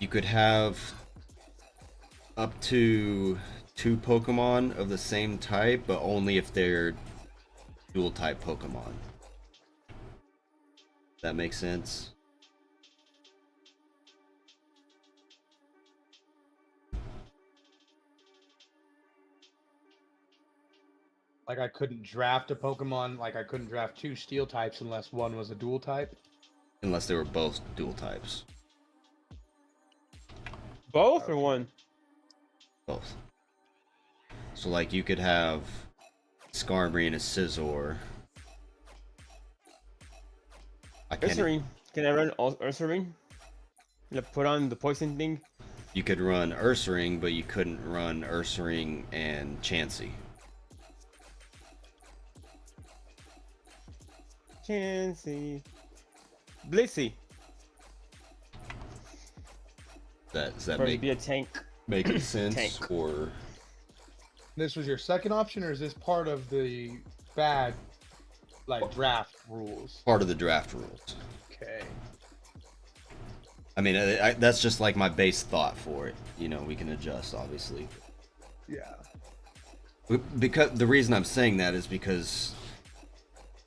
you could have up to 2 Pokemon of the same type, but only if they're dual type Pokemon. That makes sense? Like I couldn't draft a Pokemon. Like I couldn't draft 2 Steel types unless one was a dual type. Unless they were both dual types. Both or one? Both. So, like, you could have Skarmory and a Scizor. I can't. Ursaring. Can I run Ursaring? Like put on the poison thing? You could run Ursaring, but you couldn't run Ursaring and Chansey. Chansey. Blissey. Does that Or make be a tank. sense? Tank. Or This was your second option, or is this part of the bad, like draft rules? part of the draft rules? Okay. I mean, that's just like my base thought for it. You know, we can adjust, obviously. Yeah. Because the reason I'm saying that is because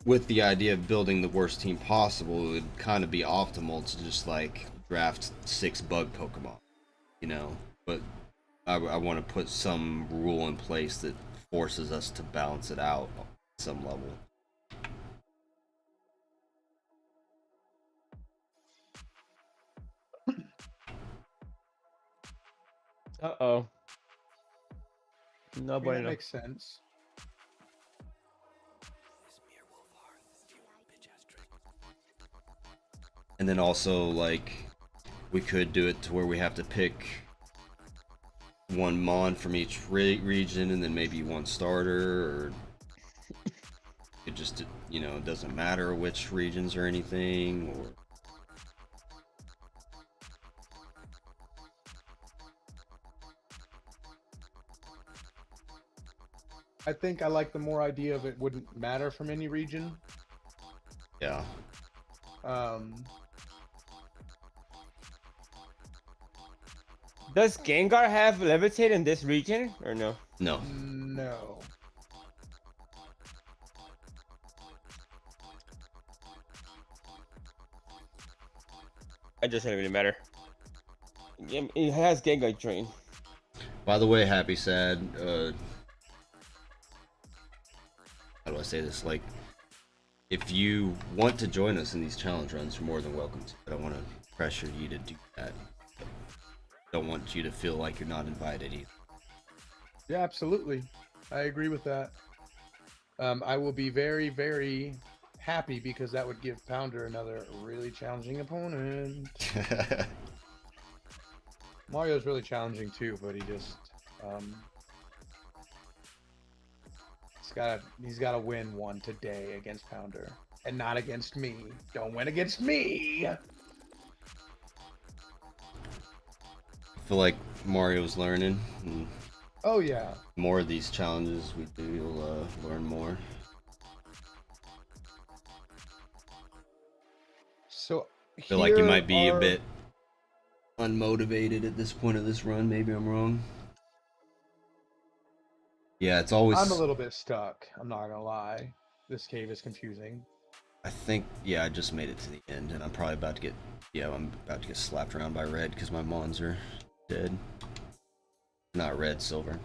with the idea of building the worst team possible, it would kind of be optimal to just like draft 6 bug Pokemon, you know. But I want to put some rule in place that forces us to balance it out at some level. Uh-oh. No I mean, that bueno. makes sense. And then also, like, we could do it to where we have to pick one Mon from each region and then maybe one starter, or it just, you know, it doesn't matter which regions or anything, or I think I like the more idea of it wouldn't matter from any region. yeah. Does Gengar have Levitate in this region or no? No. No. It doesn't really matter. It has Gengar train. By the way, Happy Sad, how do I say this? Like, if you want to join us in these challenge runs, you're more than welcome to. But I want to pressure you to do that. Don't want you to feel like you're not invited either. Yeah, absolutely. I agree with that. I will be very, very happy because that would give Pounder another really challenging opponent. Mario's really challenging too, but he just he's gotta win one today against Pounder. And not against me. Don't win against me. I feel like Mario's learning. And Oh yeah. more of these challenges we do, you'll learn more. So I feel like you might be a bit unmotivated at this point of this run. Maybe I'm wrong. Yeah, it's always. I'm a little bit stuck. I'm not gonna lie. This cave is confusing. I think, yeah, I just made it to the end, and I'm probably about to get, yeah, I'm about to get slapped around by red because my mons are dead. Not red, silver.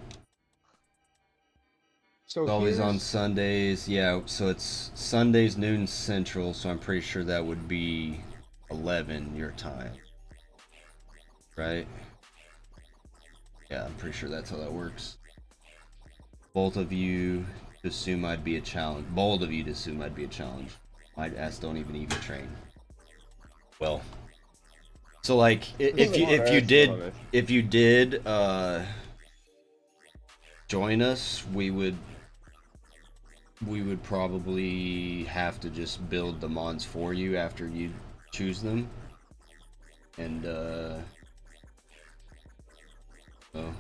So It's always on here's- Sundays, yeah, so it's Sundays noon central, so I'm pretty sure that would be 11 your time. Right? Yeah, I'm pretty sure that's how that works. Both of you assume I'd be a challenge. Bold of you to assume I'd be a challenge. My ass don't even EV train. Well, so like if you did join us, we would probably have to just build the mons for you after you choose them, and well,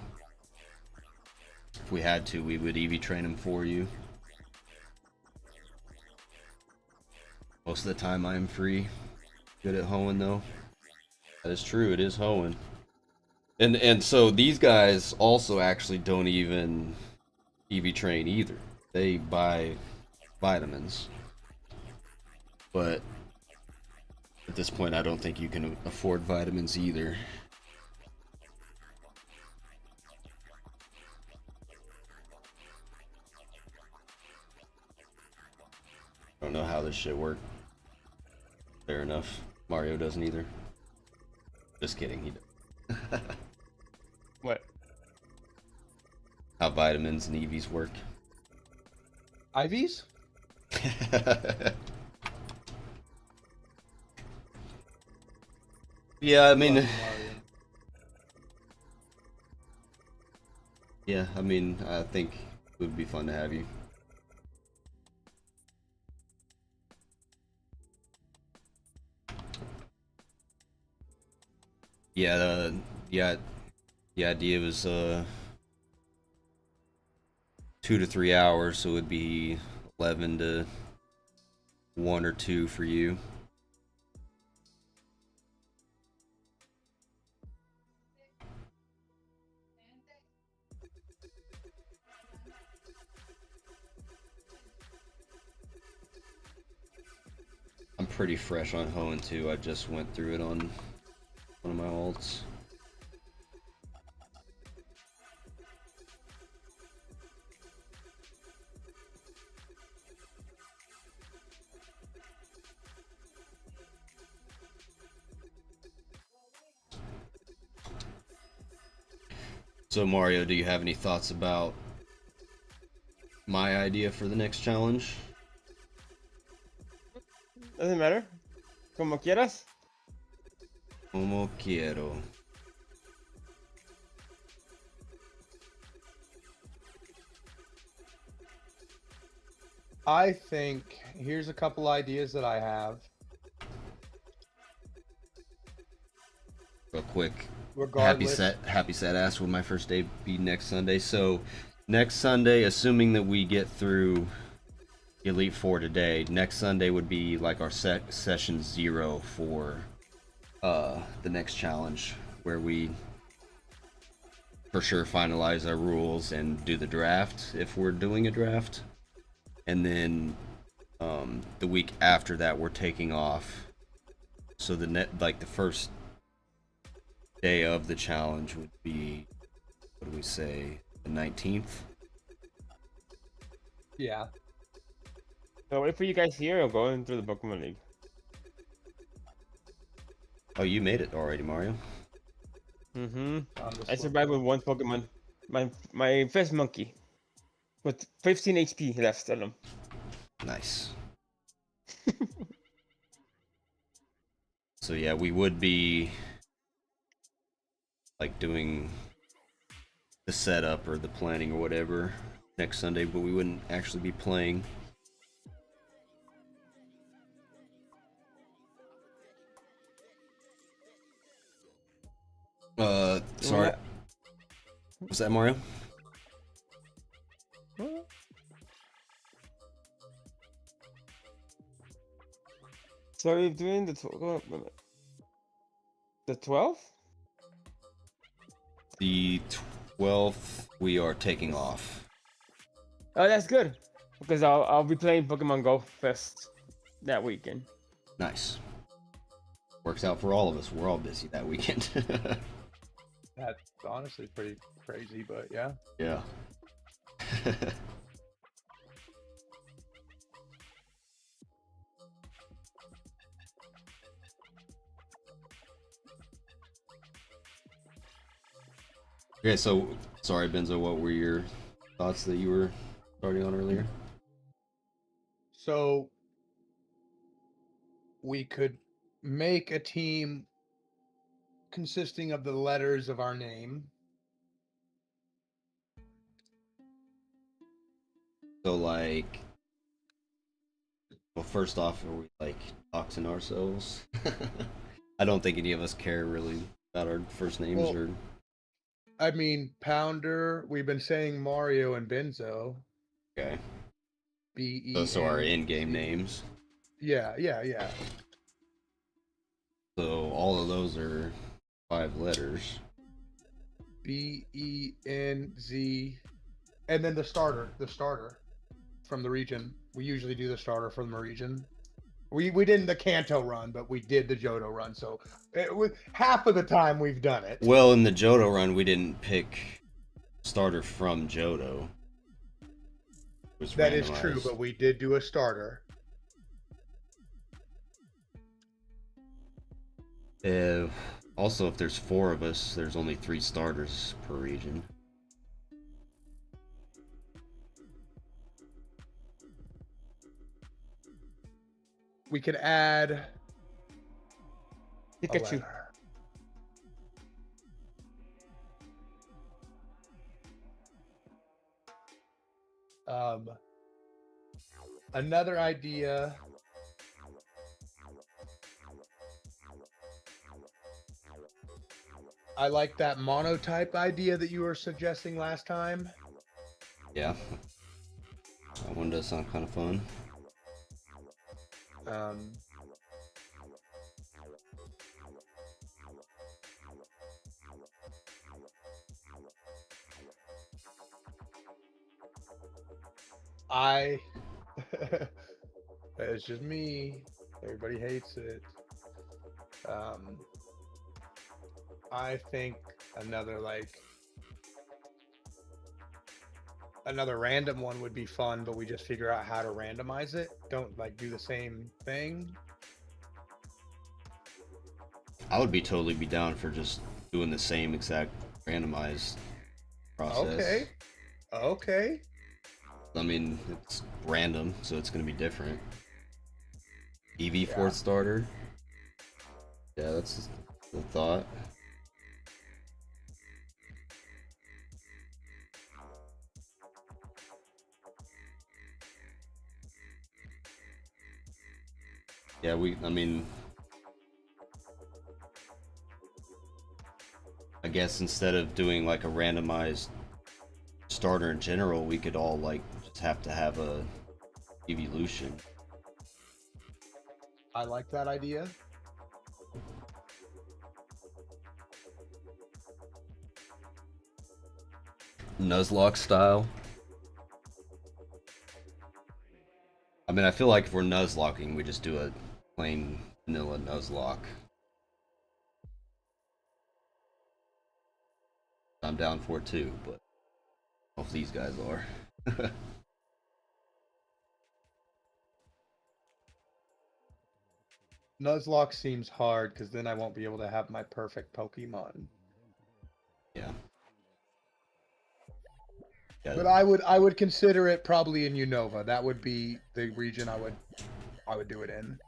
if we had to, we would EV train them for you. Most of the time I am free. Good at hoeing though. That is true, it is hoeing. And so these guys also actually don't even EV train either. They buy vitamins. But at this point I don't think you can afford vitamins either. I don't know how this shit works. Fair enough. Mario doesn't either. Just kidding, he does. What? How vitamins and EVs work. IVs? Yeah, I mean, Love you, Mario. yeah, I mean, I think it would be fun to have you. Yeah, yeah, the idea was 2 to 3 hours, so it would be 11 to 1 or 2 for you. I'm pretty fresh on hoeing too. I just went through it on one of my alts. So Mario, do you have any thoughts about my idea for the next challenge? Doesn't matter. Como quieras. Como quiero. I think here's a couple ideas that I have. Real quick. Regardless, Happy sad ass will my first day be next Sunday. So next Sunday, assuming that we get through Elite Four today, next Sunday would be like our session 0 for the next challenge, where we for sure finalize our rules and do the draft if we're doing a draft. And then the week after that we're taking off. So the first day of the challenge would be, what do we say, the 19th? yeah. So wait for you guys here or going through the Pokemon League. Oh, you made it already, Mario. Mm-hmm. On the I survived with one Pokemon. My first monkey. With 15 HP left on him. Nice. So yeah, we would be like doing the setup or the planning or whatever next Sunday, but we wouldn't actually be playing. Sorry. Was that Mario? So we're doing the 12th? The 12th, we are taking off. Oh, that's good. Because I'll be playing Pokemon Go first that weekend. Nice. Works out for all of us. We're all busy that weekend. That's honestly pretty crazy, but yeah. Yeah. Okay, so sorry, Benzo, what were your thoughts that you were starting on earlier? So we could make a team consisting of the letters of our name. So like, well, first off, are we like doxing ourselves? I don't think any of us care really about our first names Well, or. I mean, Pounder, we've been saying Mario and Benzo. Okay. B-E-N. So our in-game names. Yeah, yeah, yeah. So all of those are 5 letters. B-E-N-Z. And then the starter from the region. We usually do the starter from the region. We didn't the Kanto run, but we did the Johto run. So half of the time we've done it. Well, in the Johto run, we didn't pick starter from Johto. That is true, but we did do a starter. Also, if there's 4 of us, there's only 3 starters per region. We could add Pikachu. Another idea. I like that monotype idea that you were suggesting last time. Yeah. That one does sound kind of fun. It's just me. Everybody hates it. I think another random one would be fun, but we just figure out how to randomize it. Don't do the same thing. I would be totally down for just doing the same exact randomized process. Okay. I mean, it's random, so it's going to be different. EV fourth starter. Yeah, that's the thought. Yeah, I mean, I guess instead of doing like a randomized starter in general, we could all just have to have a evolution. I like that idea. Nuzlocke style. I mean, I feel like if we're Nuzlocking, we just do a plain vanilla Nuzlocke. I'm down for it too, but I don't know if these guys are. Nuzlocke seems hard because then I won't be able to have my perfect Pokemon. Yeah. Yeah. But I would consider it probably in Unova. That would be the region I would do it in.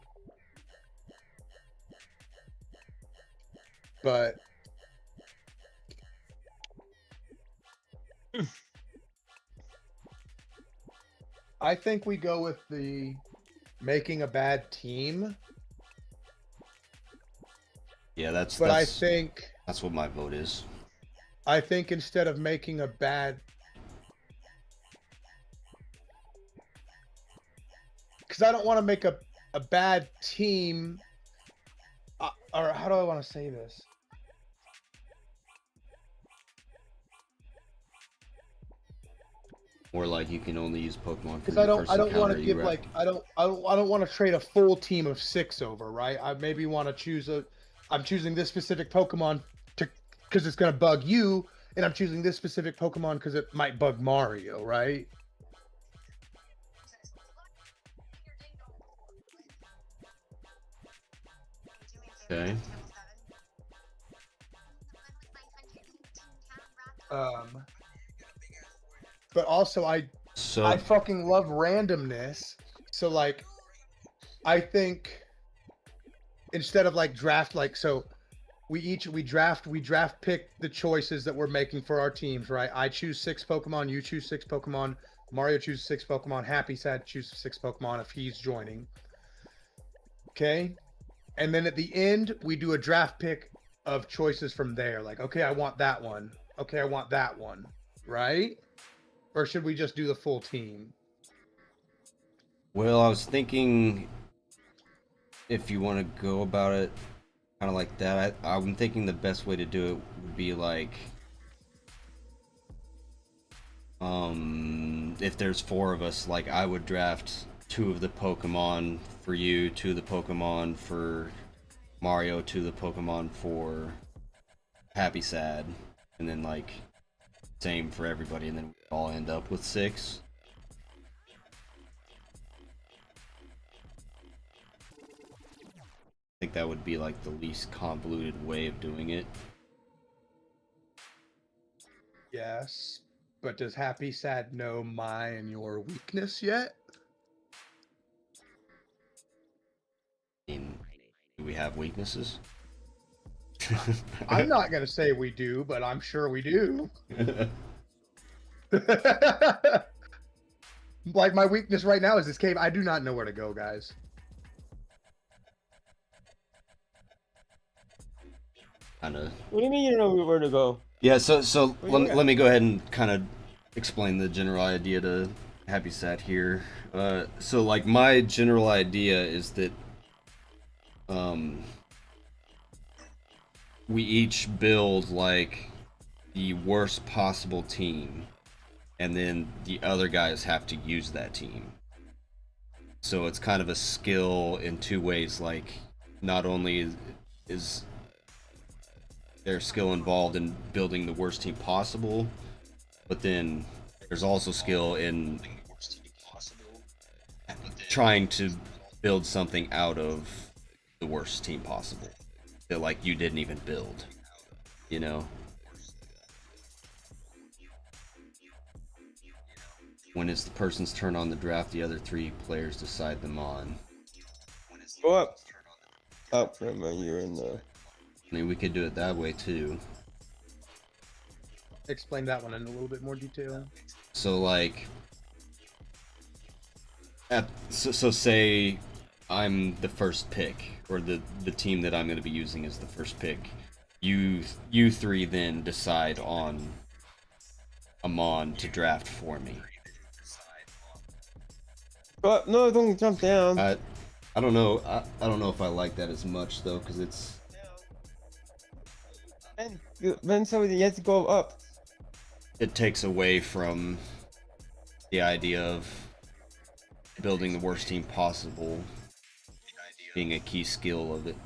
But I think we go with the making a bad team. Yeah, that's But that's what my vote is. I think instead of making a bad, because I don't want to make a bad team, or how do I want to say this? Or like you can only use Pokemon from Because your first I don't want encounter. to give like I don't want to trade a full team of 6 over, right? I maybe want to choose I'm choosing this specific Pokemon to because it's gonna bug you, and I'm choosing this specific Pokemon because it might bug Mario, right? Okay. But also I fucking love randomness. So like I think instead of like draft like so we draft pick the choices that we're making for our teams, right? I choose 6 Pokemon, you choose 6 Pokemon, Mario chooses 6 Pokemon, Happy Sad chooses 6 Pokemon if he's joining. Okay? And then at the end, we do a draft pick of choices from there. Like, okay, I want that one. Okay, I want that one. Right? Or should we just do the full team? Well, I was thinking if you want to go about it kind of like that, I'm thinking the best way to do it would be like, if there's 4 of us, like I would draft 2 of the Pokemon for you, 2 of the Pokemon for Mario, 2 of the Pokemon for Happy Sad, and then like same for everybody, and then we all end up with 6. I think that would be like the least convoluted way of doing it. Yes. But does Happy Sad know my and your weakness yet? I mean, do we have weaknesses? I'm not going to say we do, but I'm sure we do. Like, my weakness right now is this cave. I do not know where to go, guys. Kind of. What do you mean you don't know where to go? Yeah, so Where let me go ahead and kind of explain the general idea to Happy Sat here. So like my general idea is that we each build like the worst possible team, and then the other guys have to use that team. So it's kind of a skill in 2 ways. Like, not only is their skill involved in building the worst team possible, but then there's also skill in trying to build something out of the worst team possible that like you didn't even build, you know? When it's the person's turn on the draft, the other 3 players decide them on. Go up. Up, remember, you're in the... I mean, we could do it that way too. Explain that one in a little bit more detail. So like, so say I'm the first pick, or the team that I'm going to be using is the first pick. You 3 then decide on a mon to draft for me. Go up. No, don't jump down. I don't know. I don't know if I like that as much though, because it's... Then somebody has to go up. It takes away from the idea of building the worst team possible being a key skill of it.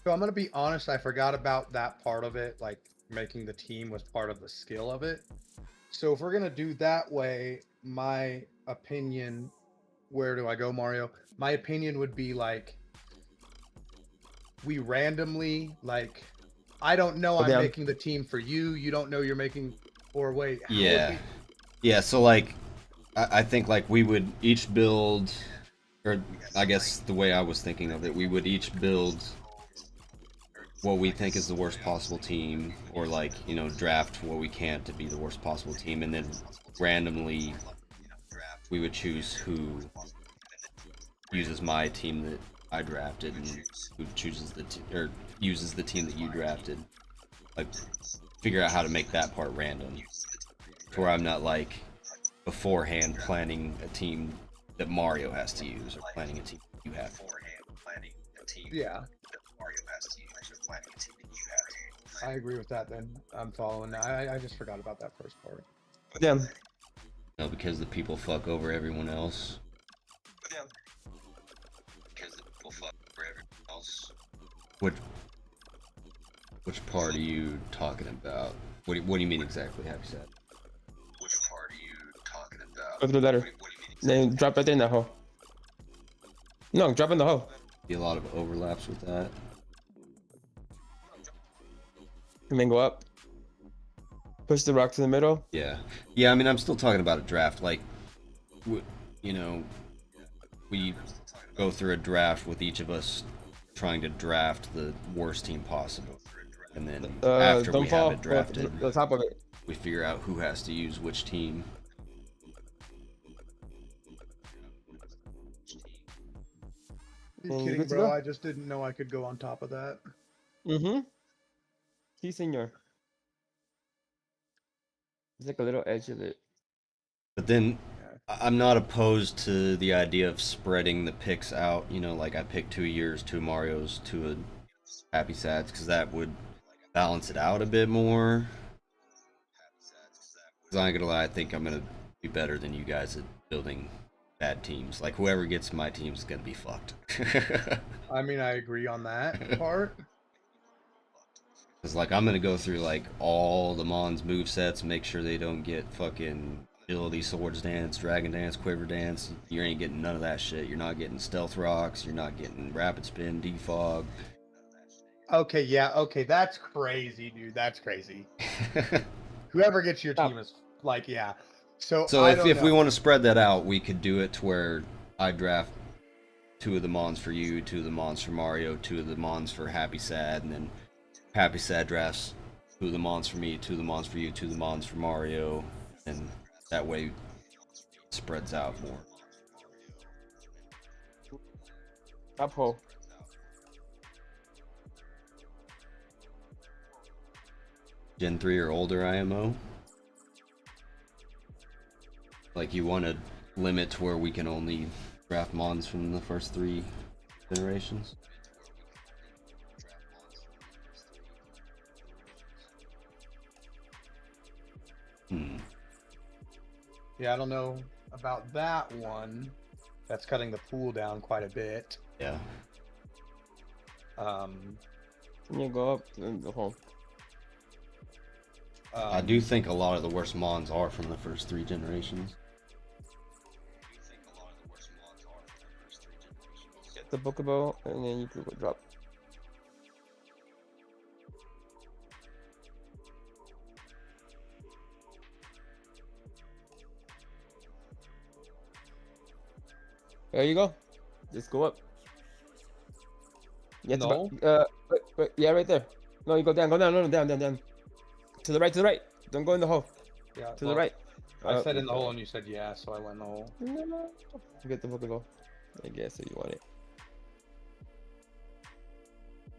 So I'm gonna be honest, I forgot about that part of it, like making the team was part of the skill of it. So if we're gonna do that way, my opinion, where do I go, Mario? My opinion would be like we randomly like I don't know Go I'm down. making the team for you. You don't know you're making or wait, how would Yeah. we Yeah, so like I think like we would each build, or I guess the way I was thinking of it, we would each build what we think is the worst possible team, or like, you know, draft what we can to be the worst possible team, and then randomly we would choose who uses my team that I drafted and who chooses or uses the team that you drafted. Like, figure out how to make that part random, to where I'm not like beforehand planning a team that Mario has to use, or planning a team you have. Yeah. I agree with that then. I'm following. I just forgot about that first part. Go down. No, because the people fuck over everyone else. Which part are you talking about? What do you mean exactly? Have you said? Go through the ladder. Then drop right there in that hole. No, drop in the hole. See a lot of overlaps with that. And then go up. Push the rock to the middle. Yeah, yeah. I mean, I'm still talking about a draft. Like, you know, we go through a draft with each of us trying to draft the worst team possible, and then after don't we fall. have it drafted, The top of it. we figure out who has to use which team. You You kidding, good to bro? go? I just didn't know I could go on top of that. Mm-hmm. See, senor. It's like a little edge of it. But then Yeah. I'm not opposed to the idea of spreading the picks out. You know, like I picked 2 years, 2 Marios, 2 Happy Sads, because that would balance it out a bit more. Because I ain't gonna lie, I think I'm gonna be better than you guys at building bad teams. Like, whoever gets my team is gonna be fucked. I mean, I agree on that part. Because, like, I'm gonna go through, like, all the Mon's movesets, make sure they don't get fucking Agility, Swords Dance, Dragon Dance, Quiver Dance. You ain't getting none of that shit. You're not getting Stealth Rocks, you're not getting Rapid Spin, Defog. Okay, yeah, okay, that's crazy, dude. That's crazy. Whoever gets your team is like, yeah. So I don't if we know. want to spread that out, we could do it to where I draft 2 of the Mons for you, 2 of the Mons for Mario, 2 of the Mons for Happy Sad, and then Happy Sad drafts 2 of the Mons for me, 2 of the Mons for you, 2 of the Mons for Mario, and that way it spreads out more. Top hole. Gen 3 or older IMO. Like, you want to limit to where we can only draft Mons from the first 3 generations? Yeah, I don't know about that one. That's cutting the pool down quite a bit. Yeah. You go up in the hole. I do think a lot of the worst Mons are from the first 3 generations. Get the Pokemmo, and then you can go drop. There you go. Just go up. You have No. wait, yeah, right there. No, you go down, no, down. To the right. Don't go in the hole. Yeah, To the right. I said in the hole and you said yeah, so I went in the hole. No. Get the Pokeball. I guess if you want it.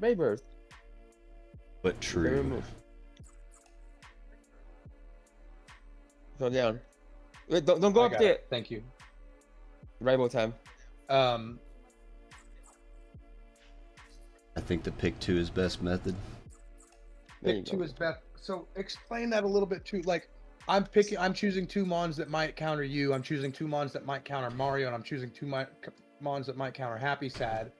Baybird. But true. Move. Go down. Wait, don't go I up got there. it. Thank you. Rival time. I think the pick 2 is best method. There you Pick 2 go. is best. So explain that a little bit too. Like I'm choosing 2 Mons that might counter you. I'm choosing 2 Mons that might counter Mario, and I'm choosing 2 Mons that might counter Happy Sad.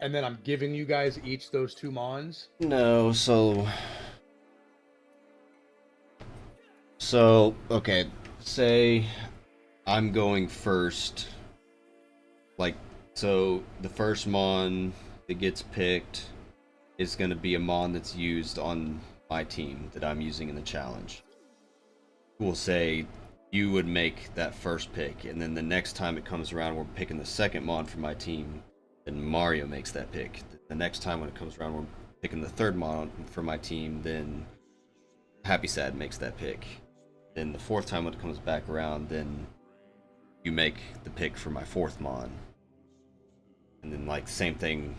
And then I'm giving you guys each those 2 Mons? No, so okay, say I'm going first. Like, so the first Mon that gets picked is going to be a Mon that's used on my team that I'm using in the challenge. We'll say you would make that first pick, and then the next time it comes around, we're picking the second Mon for my team, then Mario makes that pick. The next time when it comes around, we're picking the third Mon for my team, then Happy Sad makes that pick. Then the fourth time when it comes back around, then you make the pick for my fourth Mon. And then, like, same thing,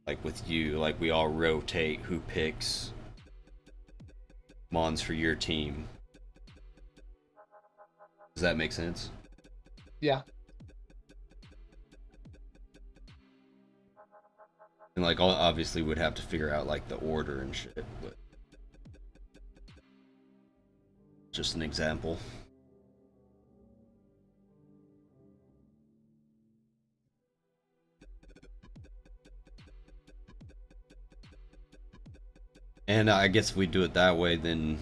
like with you, like we all rotate who picks Mons for your team. Does that make sense? Yeah. And like, obviously would have to figure out like the order and shit, but just an example. And I guess if we do it that way, then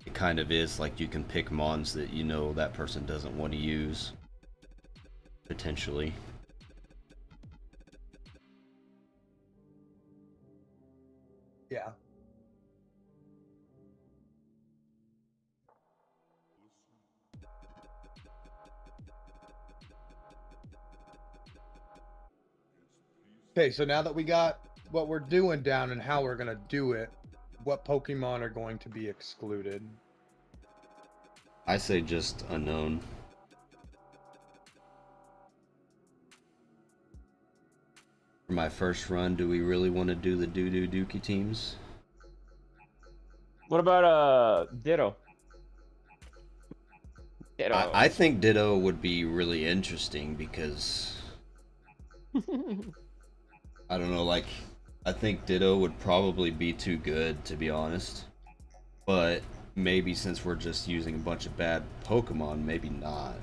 it kind of is like you can pick Mons that you know that person doesn't want to use, potentially. Yeah. Okay, so now that we got what we're doing down and how we're gonna do it, what Pokemon are going to be excluded? I say just unknown. For my first run, do we really want to do the Dookie teams? What about Ditto? Ditto. I think Ditto would be really interesting because I don't know, like, I think Ditto would probably be too good, to be honest. But maybe since we're just using a bunch of bad Pokemon, maybe not.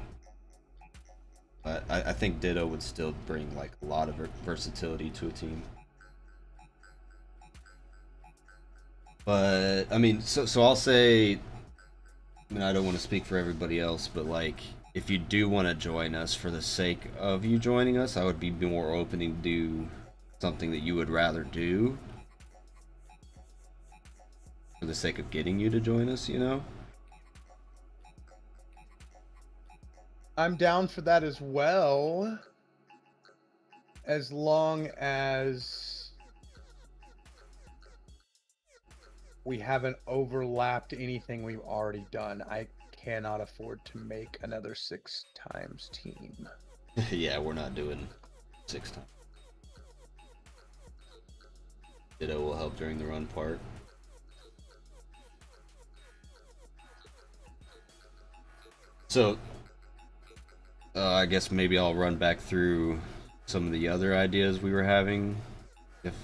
But I think Ditto would still bring like a lot of versatility to a team. But I mean, so I'll say, I mean, I don't want to speak for everybody else, but like, if you do want to join us for the sake of you joining us, I would be more open to do something that you would rather do for the sake of getting you to join us, you know? I'm down for that as well. As long as we haven't overlapped anything we've already done. I cannot afford to make another 6 times team. Yeah, we're not doing 6 times. Ditto will help during the run part. So, I guess maybe I'll run back through some of the other ideas we were having. If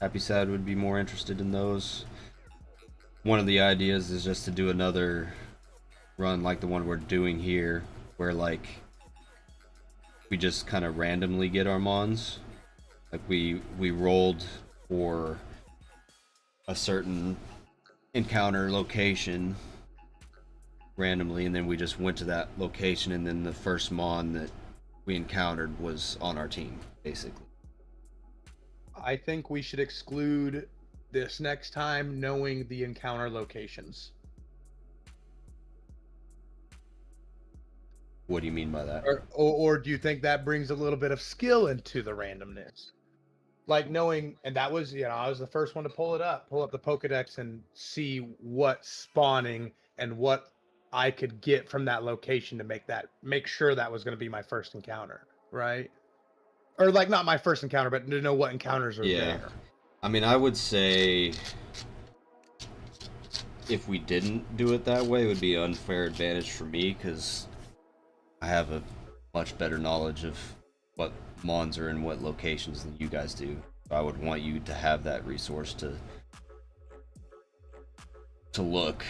Happy Sad would be more interested in those. One of the ideas is just to do another run like the one we're doing here, where like we just kind of randomly get our Mons. Like we rolled for a certain encounter location randomly, and then we just went to that location, and then the first Mon that we encountered was on our team, basically. I think we should exclude this next time, knowing the encounter locations. What do you mean by that? Or do you think that brings a little bit of skill into the randomness? Like knowing, and that was, you know, I was the first one to pull up the Pokedex and see what spawning and what I could get from that location to make sure that was going to be my first encounter, right? Or like not my first encounter, but to know what encounters are there. I mean, I would say if we didn't do it that way, it would be an unfair advantage for me because I have a much better knowledge of what Mons are in what locations than you guys do. So I would want you to have that resource to look.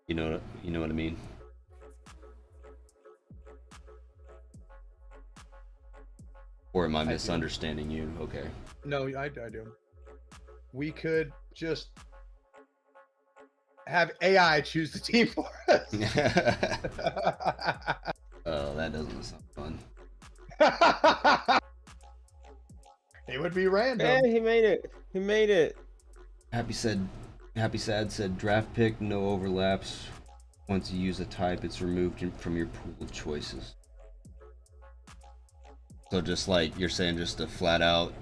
You know what I mean? Or am I I do. misunderstanding you? Okay. No, I do. We could just have AI choose the team for us. Oh, that doesn't sound fun. It would be random. Yeah, he made it. He made it. Happy Sad said draft pick, no overlaps. Once you use a type, it's removed from your pool of choices. So just like you're saying, just a flat out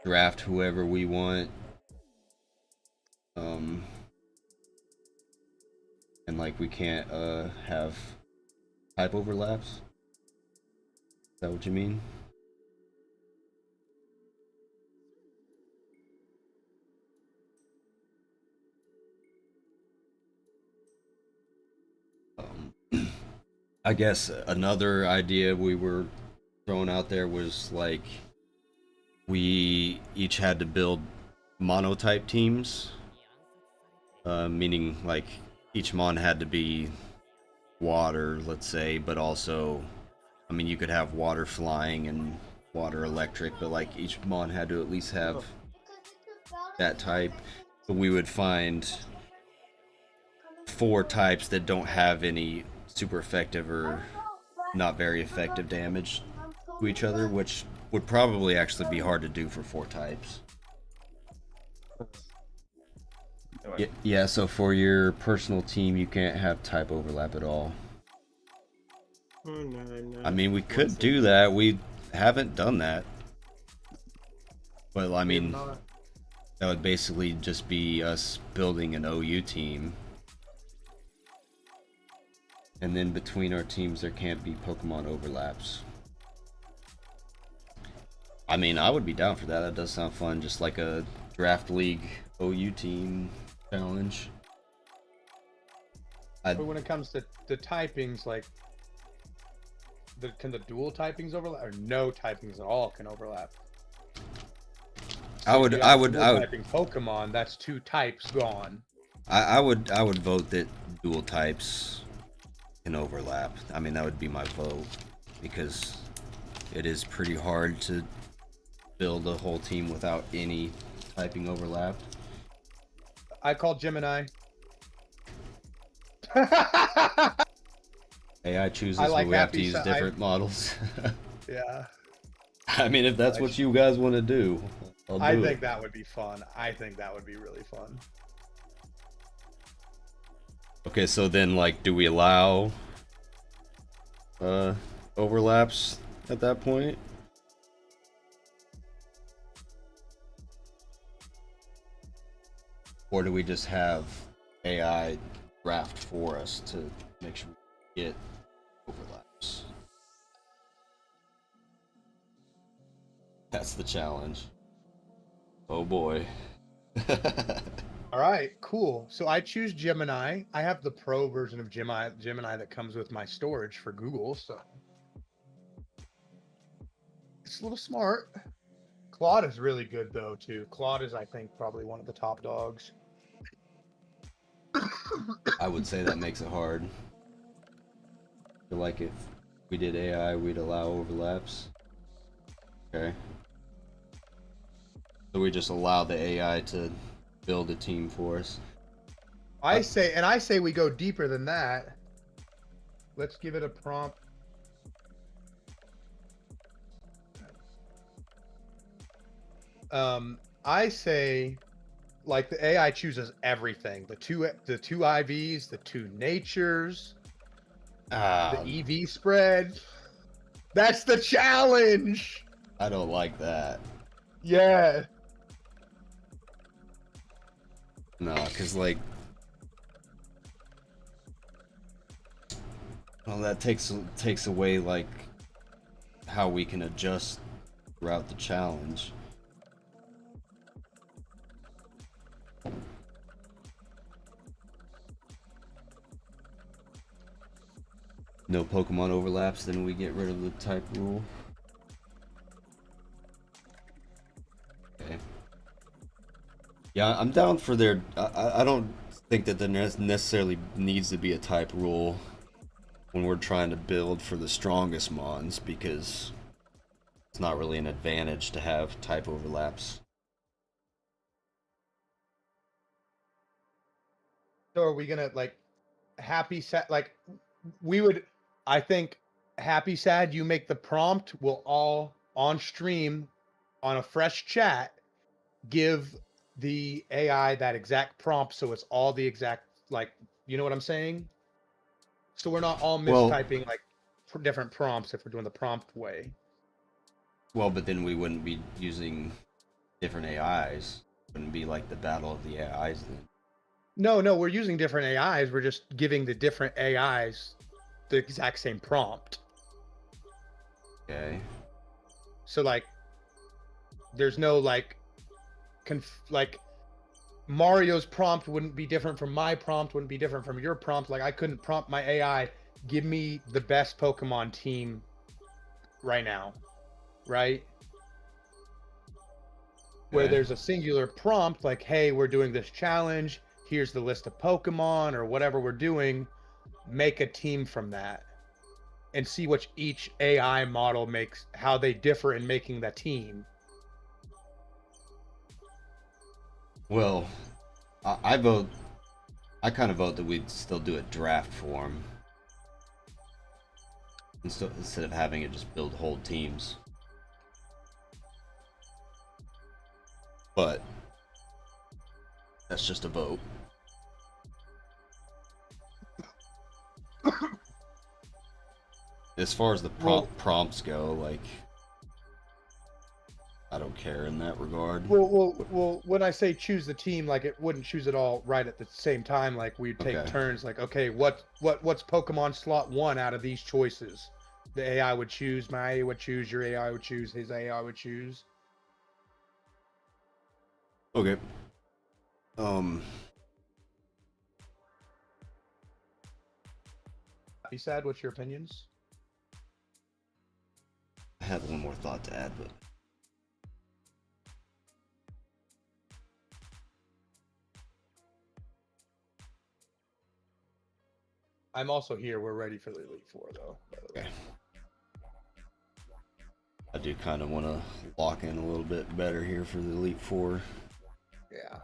draft whoever we want. And like we can't have type overlaps. Is that what you mean? I guess another idea we were throwing out there was like we each had to build monotype teams, meaning like each mon had to be water, let's say, but also, I mean, you could have water flying and water electric, but like each mon had to at least have that type. So we would find 4 types that don't have any super effective or not very effective damage to each other, which would probably actually be hard to do for 4 types. Yeah, so for your personal team, you can't have type overlap at all. Oh, no. I mean, we could do that. We haven't done that. But, I mean, that would basically just be us building an OU team. And then between our teams, there can't be Pokemon overlaps. I mean, I would be down for that. That does sound fun. Just like a draft league OU team challenge. But when it comes to the typings, like, can the dual typings overlap, or no typings at all can overlap? I would typing Pokemon. That's 2 types gone. I would vote that dual types can overlap. I mean, that would be my vote because it is pretty hard to build a whole team without any typing overlap. I call Gemini. AI chooses, I like but we have to Happy use Sa- different models. Yeah. I mean, if that's what you guys want to do, I'll do I it. think that would be fun. I think that would be really fun. Okay, so then, like, do we allow overlaps at that point? Or do we just have AI draft for us to make sure we get overlaps? That's the challenge. Oh boy. All right, cool. So I choose Gemini. I have the pro version of Gemini that comes with my storage for Google, so it's a little smart. Claude is really good though too. Claude is, I think, probably one of the top dogs. I would say that makes it hard. I feel like if we did AI, we'd allow overlaps. Okay. So we just allow the AI to build a team for us. I say we go deeper than that. Let's give it a prompt. I say, like, the AI chooses everything. The two IVs, the 2 natures, the EV spread. That's the challenge. I don't like that. Yeah. No, cause like, well, that takes away like how we can adjust throughout the challenge. No Pokemon overlaps, then we get rid of the type rule. Okay. Yeah, I'm down for their. I don't think that there necessarily needs to be a type rule when we're trying to build for the strongest mons, because it's not really an advantage to have type overlaps. So are we gonna like happy sad? Like we would, I think happy sad. You make the prompt. We'll all on stream, on a fresh chat, give the AI that exact prompt, so it's all the exact like. You know what I'm saying? So we're not all Well, mistyping like different prompts if we're doing the prompt way. well, but then we wouldn't be using different AIs. Wouldn't be like the battle of the AIs then. No, no, we're using different AIs. We're just giving the different AIs the exact same prompt. Okay. So like, there's no like, like Mario's prompt wouldn't be different from my prompt, wouldn't be different from your prompt. Like I couldn't prompt my AI, give me the best Pokemon team right now, right? Where Okay. there's a singular prompt like, hey, we're doing this challenge. Here's the list of Pokemon or whatever we're doing. Make a team from that and see which each AI model makes, how they differ in making that team. Well, I vote. I kind of vote that we'd still do it draft form instead of having it just build whole teams. But that's just a vote. As far as the prompts go, like I don't care in that regard. Well, when I say choose the team, like it wouldn't choose it all right at the same time. Like we'd take Okay. turns. Like, okay, what's Pokemon slot 1 out of these choices? The AI would choose. My AI would choose. Your AI would choose. His AI would choose. Okay. You said, what's your opinions? I had one more thought to add, but I'm also here. We're ready for the Elite Four, though. By the way. okay. I do kind of want to lock in a little bit better here for the Elite Four. Yeah.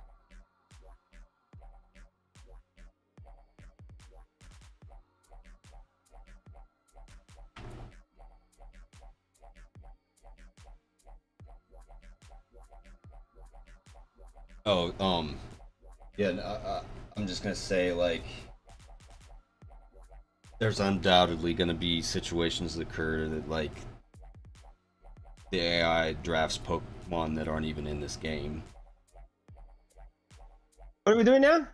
Oh, yeah. I'm just gonna say like, there's undoubtedly gonna be situations that occur that like the AI drafts Pokemon that aren't even in this game. What are we doing now?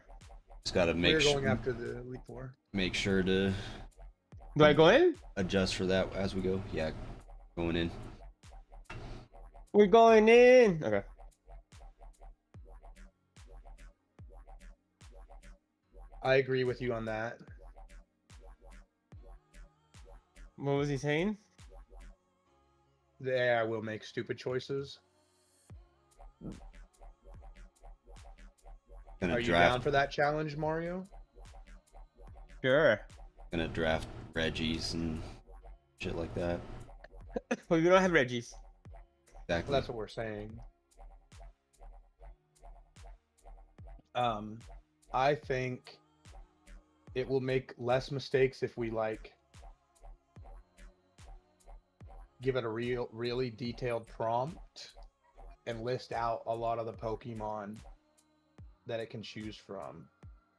Just gotta make We're sure going after the Elite Four. make sure to Do I go in? adjust for that as we go. Yeah, going in. We're going in. Okay. I agree with you on that. What was he saying? The AI will make stupid choices. Are you down for that challenge, Mario? Sure. Gonna draft Reggies and shit like that. But we don't have Reggie's. Exactly. Well, that's what we're saying. I think it will make less mistakes if we like give it a really detailed prompt and list out a lot of the Pokemon that it can choose from.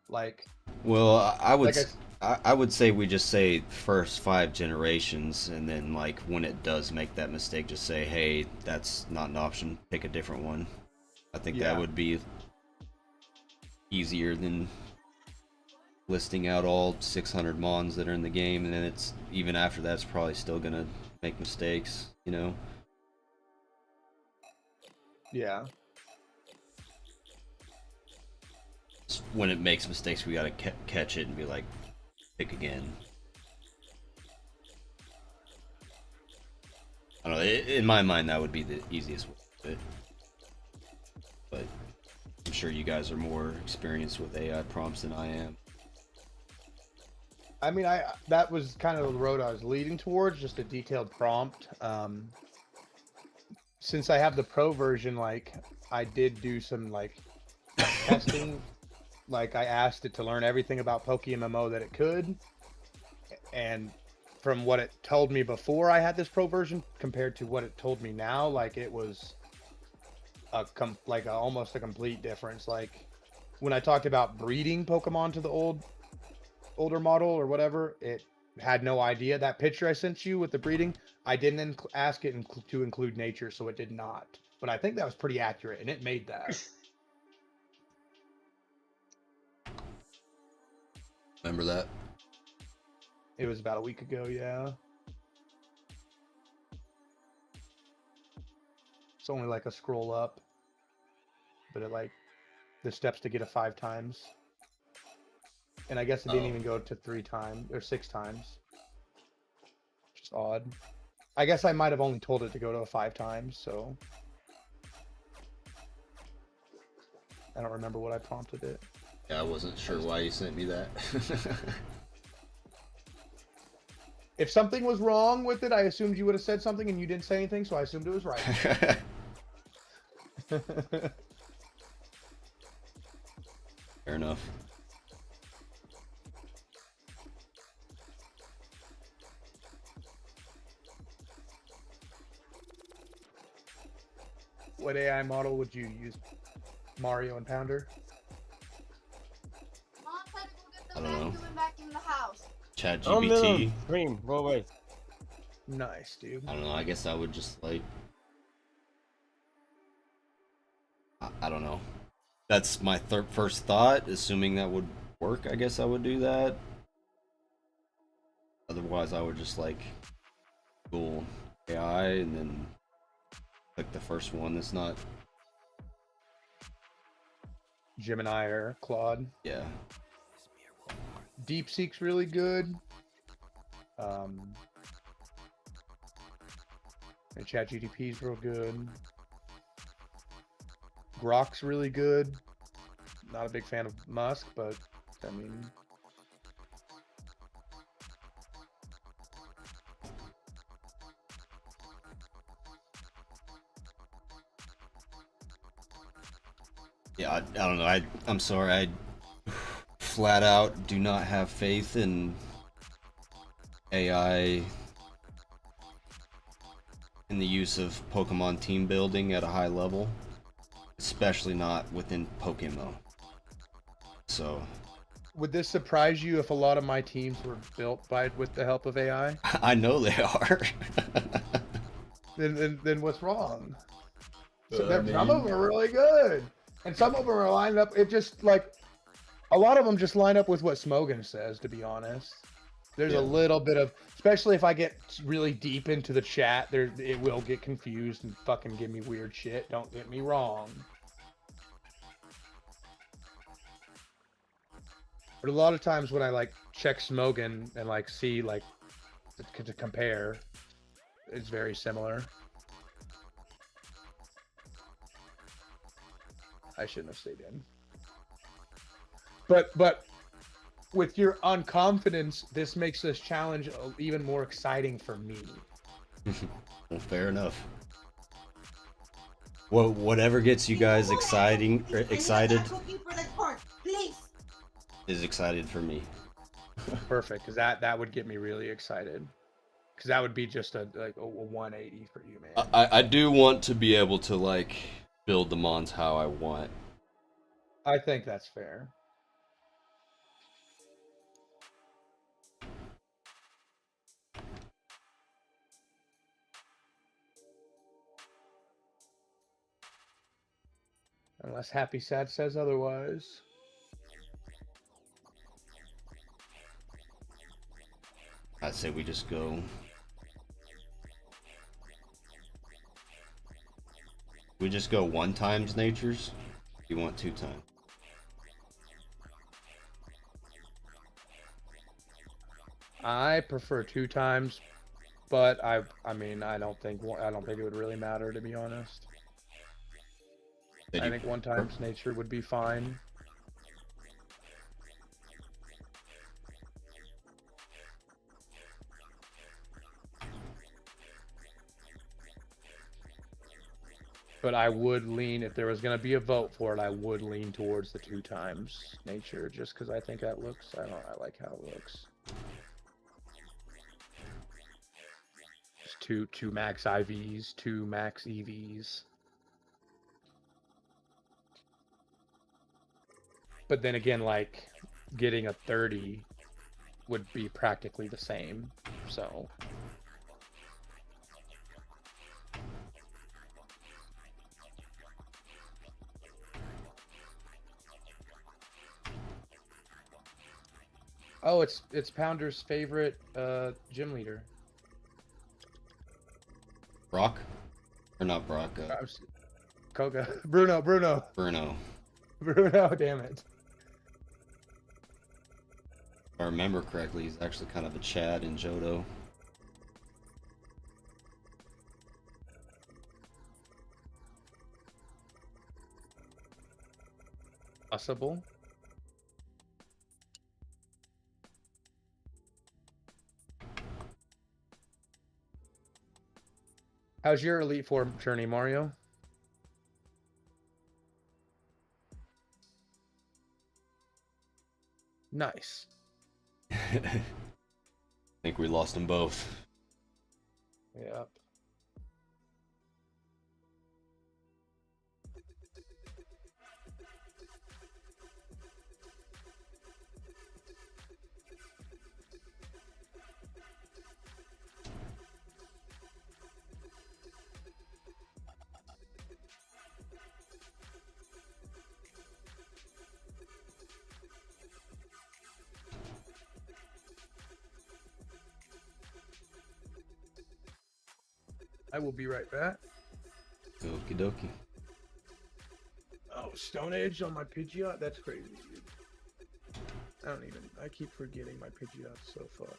Like, Well, I would like I would say we just say first 5 generations, and then like when it does make that mistake, just say, hey, that's not an option. Pick a different one. I think Yeah. that would be easier than listing out all 600 Mons that are in the game, and then it's even after that, it's probably still gonna make mistakes, you know. yeah. When it makes mistakes, we gotta catch it and be like, pick again. I don't know. In my mind, that would be the easiest way to do it. But I'm sure you guys are more experienced with AI prompts than I am. I mean, that was kind of the road I was leading towards, just a detailed prompt. since I have the pro version, like I did do some like testing. Like I asked it to learn everything about Pokemmo that it could, and from what it told me before I had this pro version compared to what it told me now, like it was almost a complete difference. Like when I talked about breeding Pokemon to the older model or whatever, it had no idea. That picture I sent you with the breeding, I didn't ask it to include nature, so it did not. But I think that was pretty accurate, and it made that. Remember that? It was about a week ago, yeah. It's only like a scroll up, but it like the steps to get it 5 times. And I guess it didn't even go to 3 times or 6 times. Just odd. I guess I might have only told it to go to 5 times, so I don't remember what I prompted it. Yeah, I wasn't sure why you sent me that. If something was wrong with it, I assumed you would have said something, and you didn't say anything, so I assumed it was right. Fair enough. What AI model would you use? Mario and Pounder? Mom said to go get the I don't know. vacuum and back in the house. Chat Oh no, GPT. Green, go away. Nice, dude. I don't know. I guess I would just like. I don't know. That's my first thought. Assuming that would work, I guess I would do that. Otherwise, I would just like Google AI and then click the first one that's not. Gemini or Claude. Yeah. DeepSeek's really good. And ChatGPT's real good. Grok's really good. Not a big fan of Musk, but I mean, Yeah, I don't know. I'm sorry. I flat out do not have faith in AI in the use of Pokemon team building at a high level, especially not within Pokemmo. So, would this surprise you if a lot of my teams were built with the help of AI? I know they are. Then what's wrong? So some of them are really good, and some of them are lined up. It just like a lot of them just line up with what Smogan says. To be honest, there's a little bit of, especially if I get really deep into the chat, it will get confused and fucking give me weird shit. Don't get me wrong. But a lot of times when I like check Smogan and like see like to compare, it's very similar. I shouldn't have stayed in. But with your unconfidence, this makes this challenge even more exciting for me. Well, fair enough. Well, whatever gets you guys excited is excited for me. Perfect, because that would get me really excited. Because that would be just a 180 for you, man. I do want to be able to like build the mons how I want. I think that's fair. Unless Happy Sad says otherwise. I'd say we just go. We just go 1 times natures. You want 2 times? I prefer 2 times, but I mean I don't think it would really matter, to be honest. I think 1 times nature would be fine. But I would lean, if there was going to be a vote for it, I would lean towards the 2 times nature, just because I think that looks, I like how it looks. Just two max IVs, 2 max EVs. But then again, like, getting a 30 would be practically the same, so... Oh, it's Pounder's favorite gym leader. Brock? Or not Brock, Koga. Bruno. Bruno. Bruno, damn it. If I remember correctly, he's actually kind of a Chad in Johto. Possible. How's your Elite Four journey, Mario? Nice. I think we lost them both. Yep. I will be right back. Okie dokie. Oh, Stone Age on my Pidgeot? That's crazy, dude. I keep forgetting my Pidgeot's so fucked.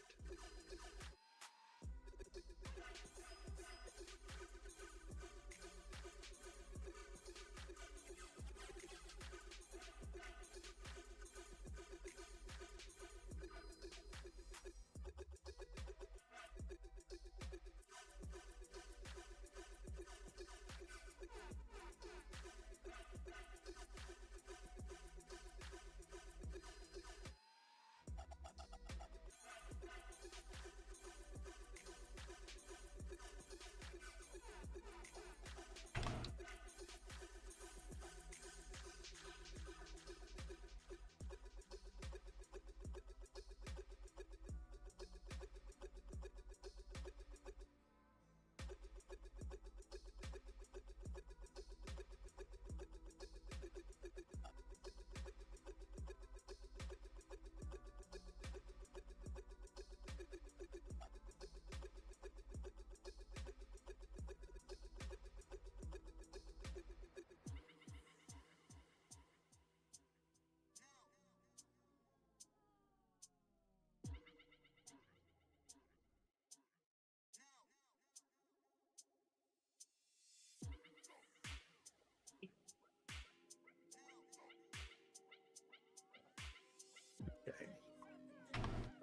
Okay.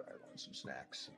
I want some snacks.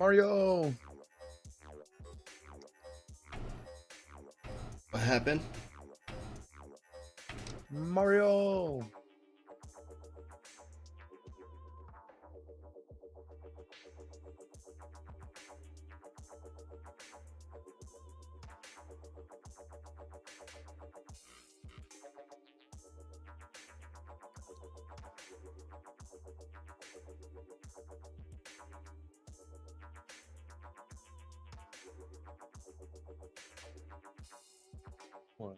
Mario. What happened? Mario. What?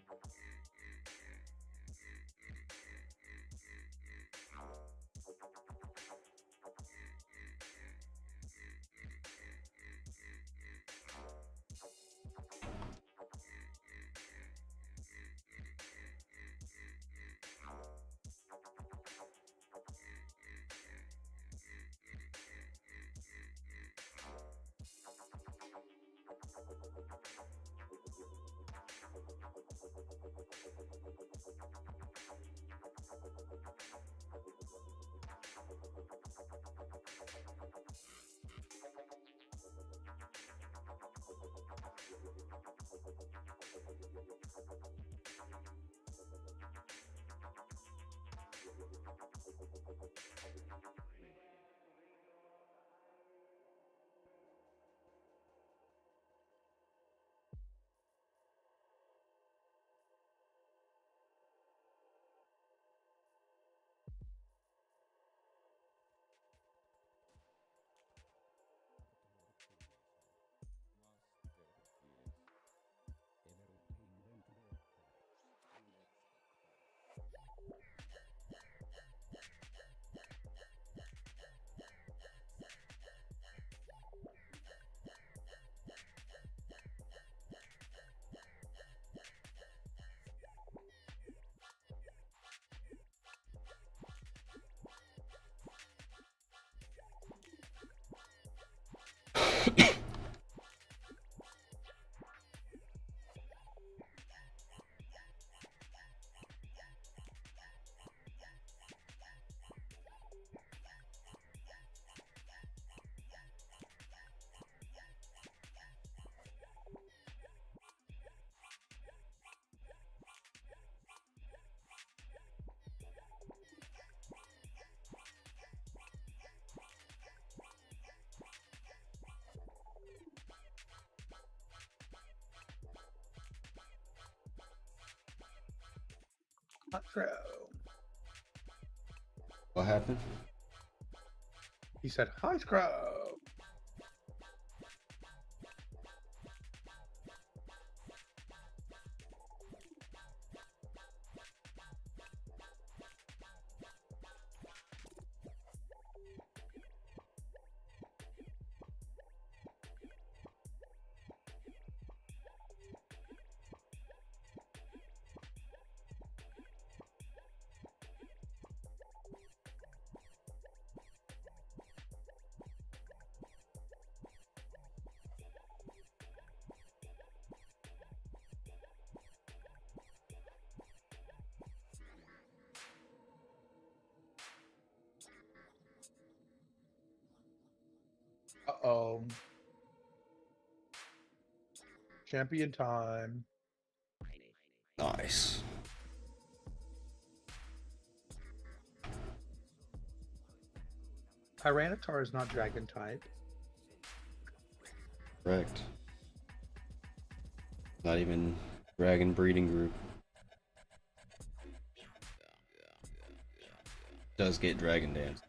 Crow. What happened? He said, "Hi, Crow." Uh-oh. Champion time. Nice. Tyranitar is not dragon type. Correct. Not even dragon breeding group. Does get dragon dance.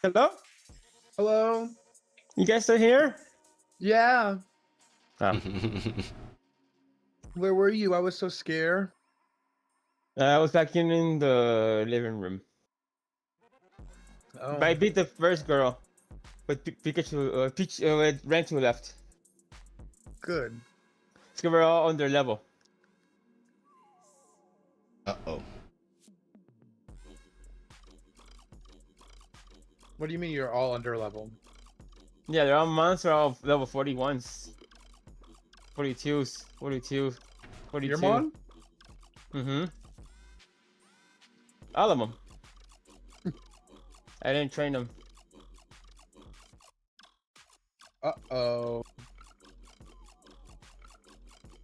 Hello? Hello. You guys still here? Yeah. Oh. Where were you? I was so scared. I was back in the living room. Oh, But I beat the first girl. But Pikachu, with Ranchu left. good. So we're all on their level. Uh-oh. What do you mean you're all under level? Yeah, they're all monster, all level 41s. 42s, 42, 42. Your mom? Mm-hmm. All of them. I didn't train them. Uh-oh.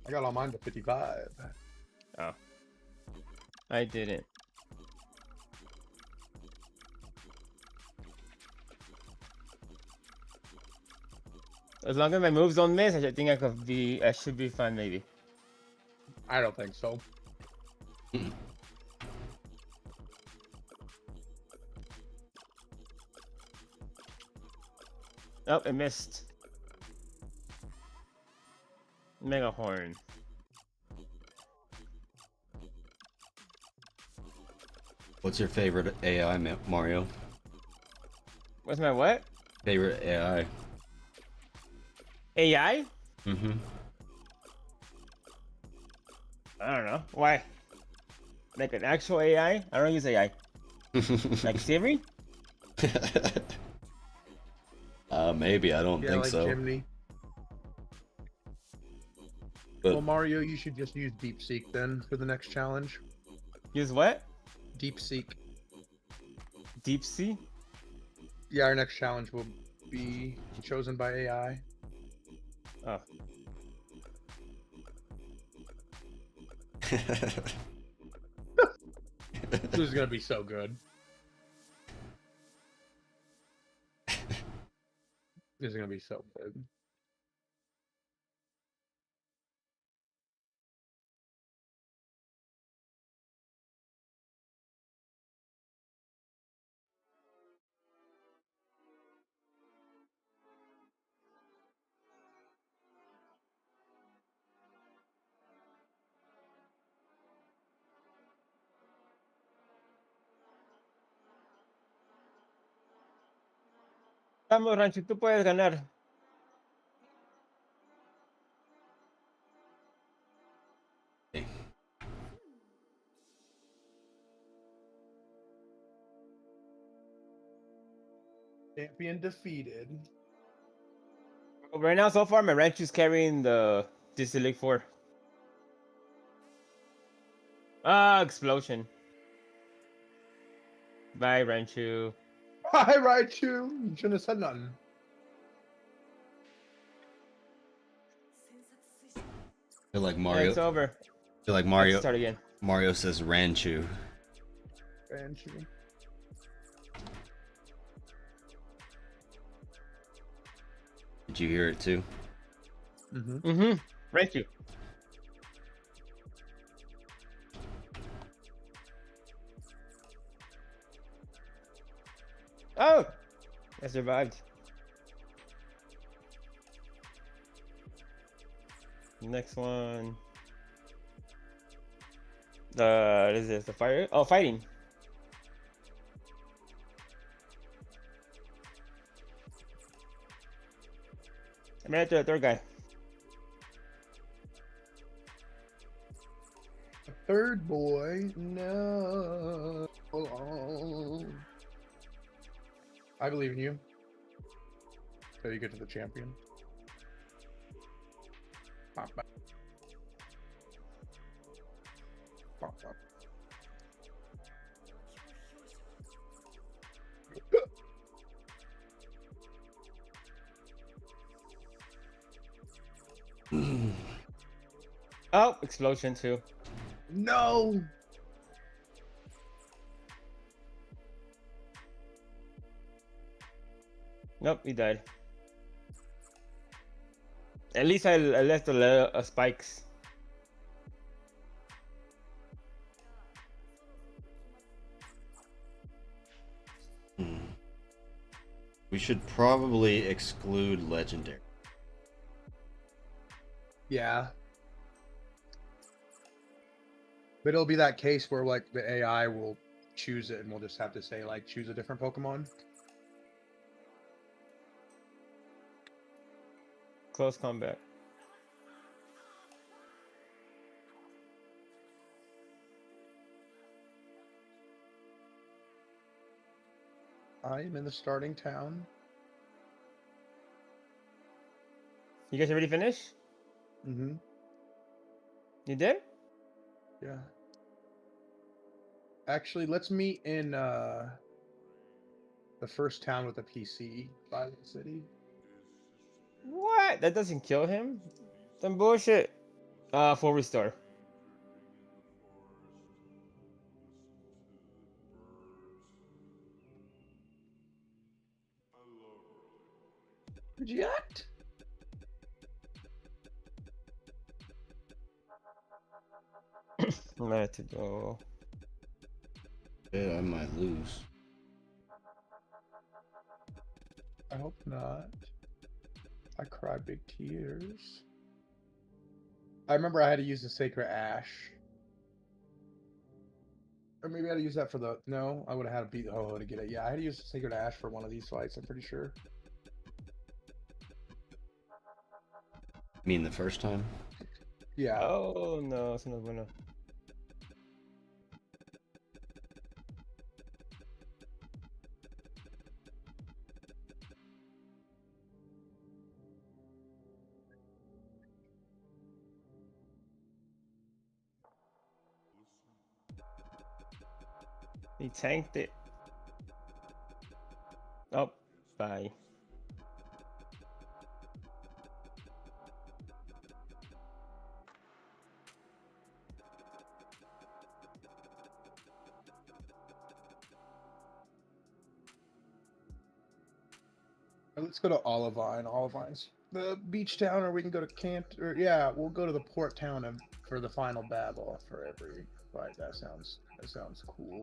I got all mine to 55. Oh. I didn't. As long as my moves don't miss, I think I should be fine maybe. I don't think so. Oh, it missed. Mega Horn. What's your favorite AI, Mario? What's my what? Favorite AI? AI? Mm-hmm. I don't know. Why? Like an actual AI? I don't use AI. Like Siri? Maybe. I don't Yeah, think like so. Jimny. But Well, Mario, you should just use DeepSeek then for the next challenge. Use what? DeepSeek. Deep Sea? Yeah, our next challenge will be chosen by AI. Oh. This is gonna be so good. This is gonna be so good. Vamos, Rancho, tú puedes ganar. Champion defeated. Right now, so far, my Rancho's carrying the DC League 4. Ah, explosion. Bye, Rancho. Hi, Raichu. You shouldn't have said nothing. feel like Yeah, Mario. it's over. feel like Let's Mario. start again. Mario says Ranchu. Raichu. Did you hear it too? Mm-hmm. Mm-hmm. Thank you. Oh! I survived. Next one. What is this? The fire? Oh, fighting. I'm at the third guy. Third boy, no. I believe in you. So you get to the champion. Pop, pop. Pop, pop. Oh, explosion too. No! Nope, he died. At least I left a little spikes. We should probably exclude legendary. Yeah. But it'll be that case where like the AI will choose it and we'll just have to say like choose a different Pokemon. Close combat. I am in the starting town. You guys already finished? Mm-hmm. You did? Yeah. Actually, let's meet in the first town with a PC by the city. What? That doesn't kill him? Some bullshit. Full restore. Reject? I'm gonna have to go. Yeah, I might lose. I hope not. I cry big tears. I remember I had to use the Sacred Ash. Or maybe I had to use that for the... No, I would have had to beat the Ho-Oh to get it. Yeah, I had to use the Sacred Ash for one of these fights, I'm pretty sure. You mean the first time? Yeah. Oh no, it's not bueno. He tanked it. Oh, bye. Let's go to Olivine. Olivine's the beach town, or we can go to Cant. Or yeah, we'll go to the port town for the final battle for every fight. That sounds cool.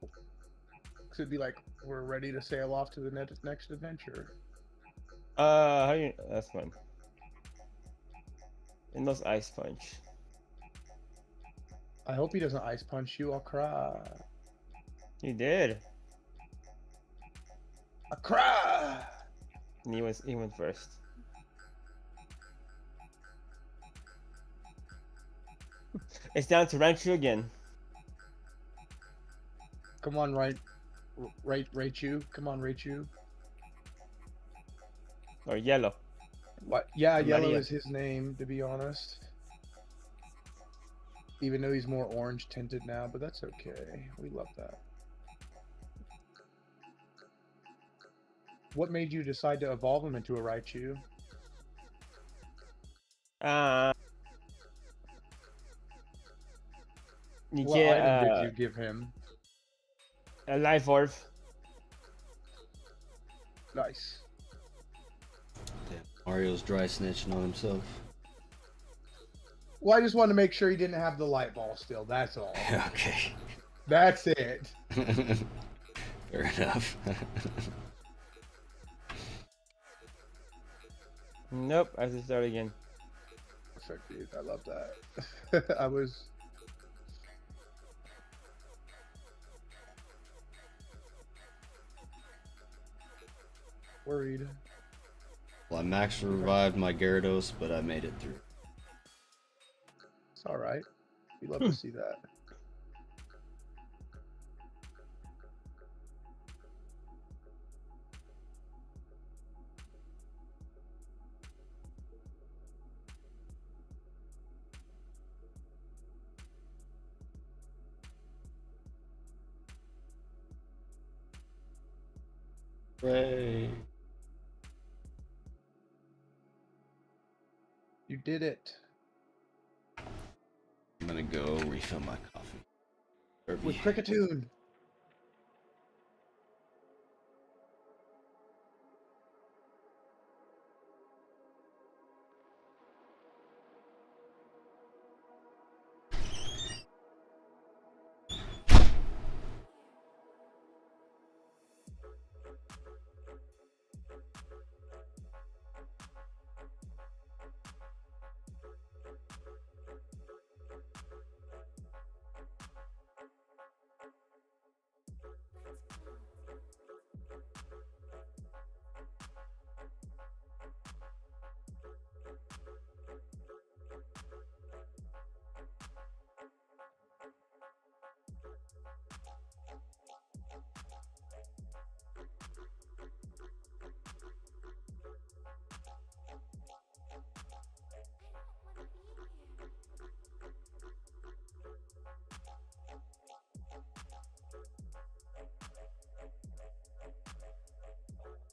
Cause it'd be like we're ready to sail off to the next adventure. How you? That's fine. And those ice punch. I hope he doesn't ice punch you. I'll cry. He did. I cry. And he went first. It's down to Ranchu again. Come on, Raichu. Come on, Raichu. Or yellow. What? Yeah, Yellow Maria. is his name, to be honest. Even though he's more orange tinted now, but that's okay. We love that. What made you decide to evolve him into a Raichu? You What get item did you give him? a life orb. Nice. Damn, Mario's dry snitching on himself. Well, I just wanted to make sure he didn't have the light ball still. That's all. Okay. That's it. Fair enough. Nope, I have to start again. Perfect, dude. I love that. I was. Worried. Well, I max revived my Gyarados, but I made it through. It's all right. We love to see that. Hooray. You did it. I'm gonna go refill my coffee. With Cricketune.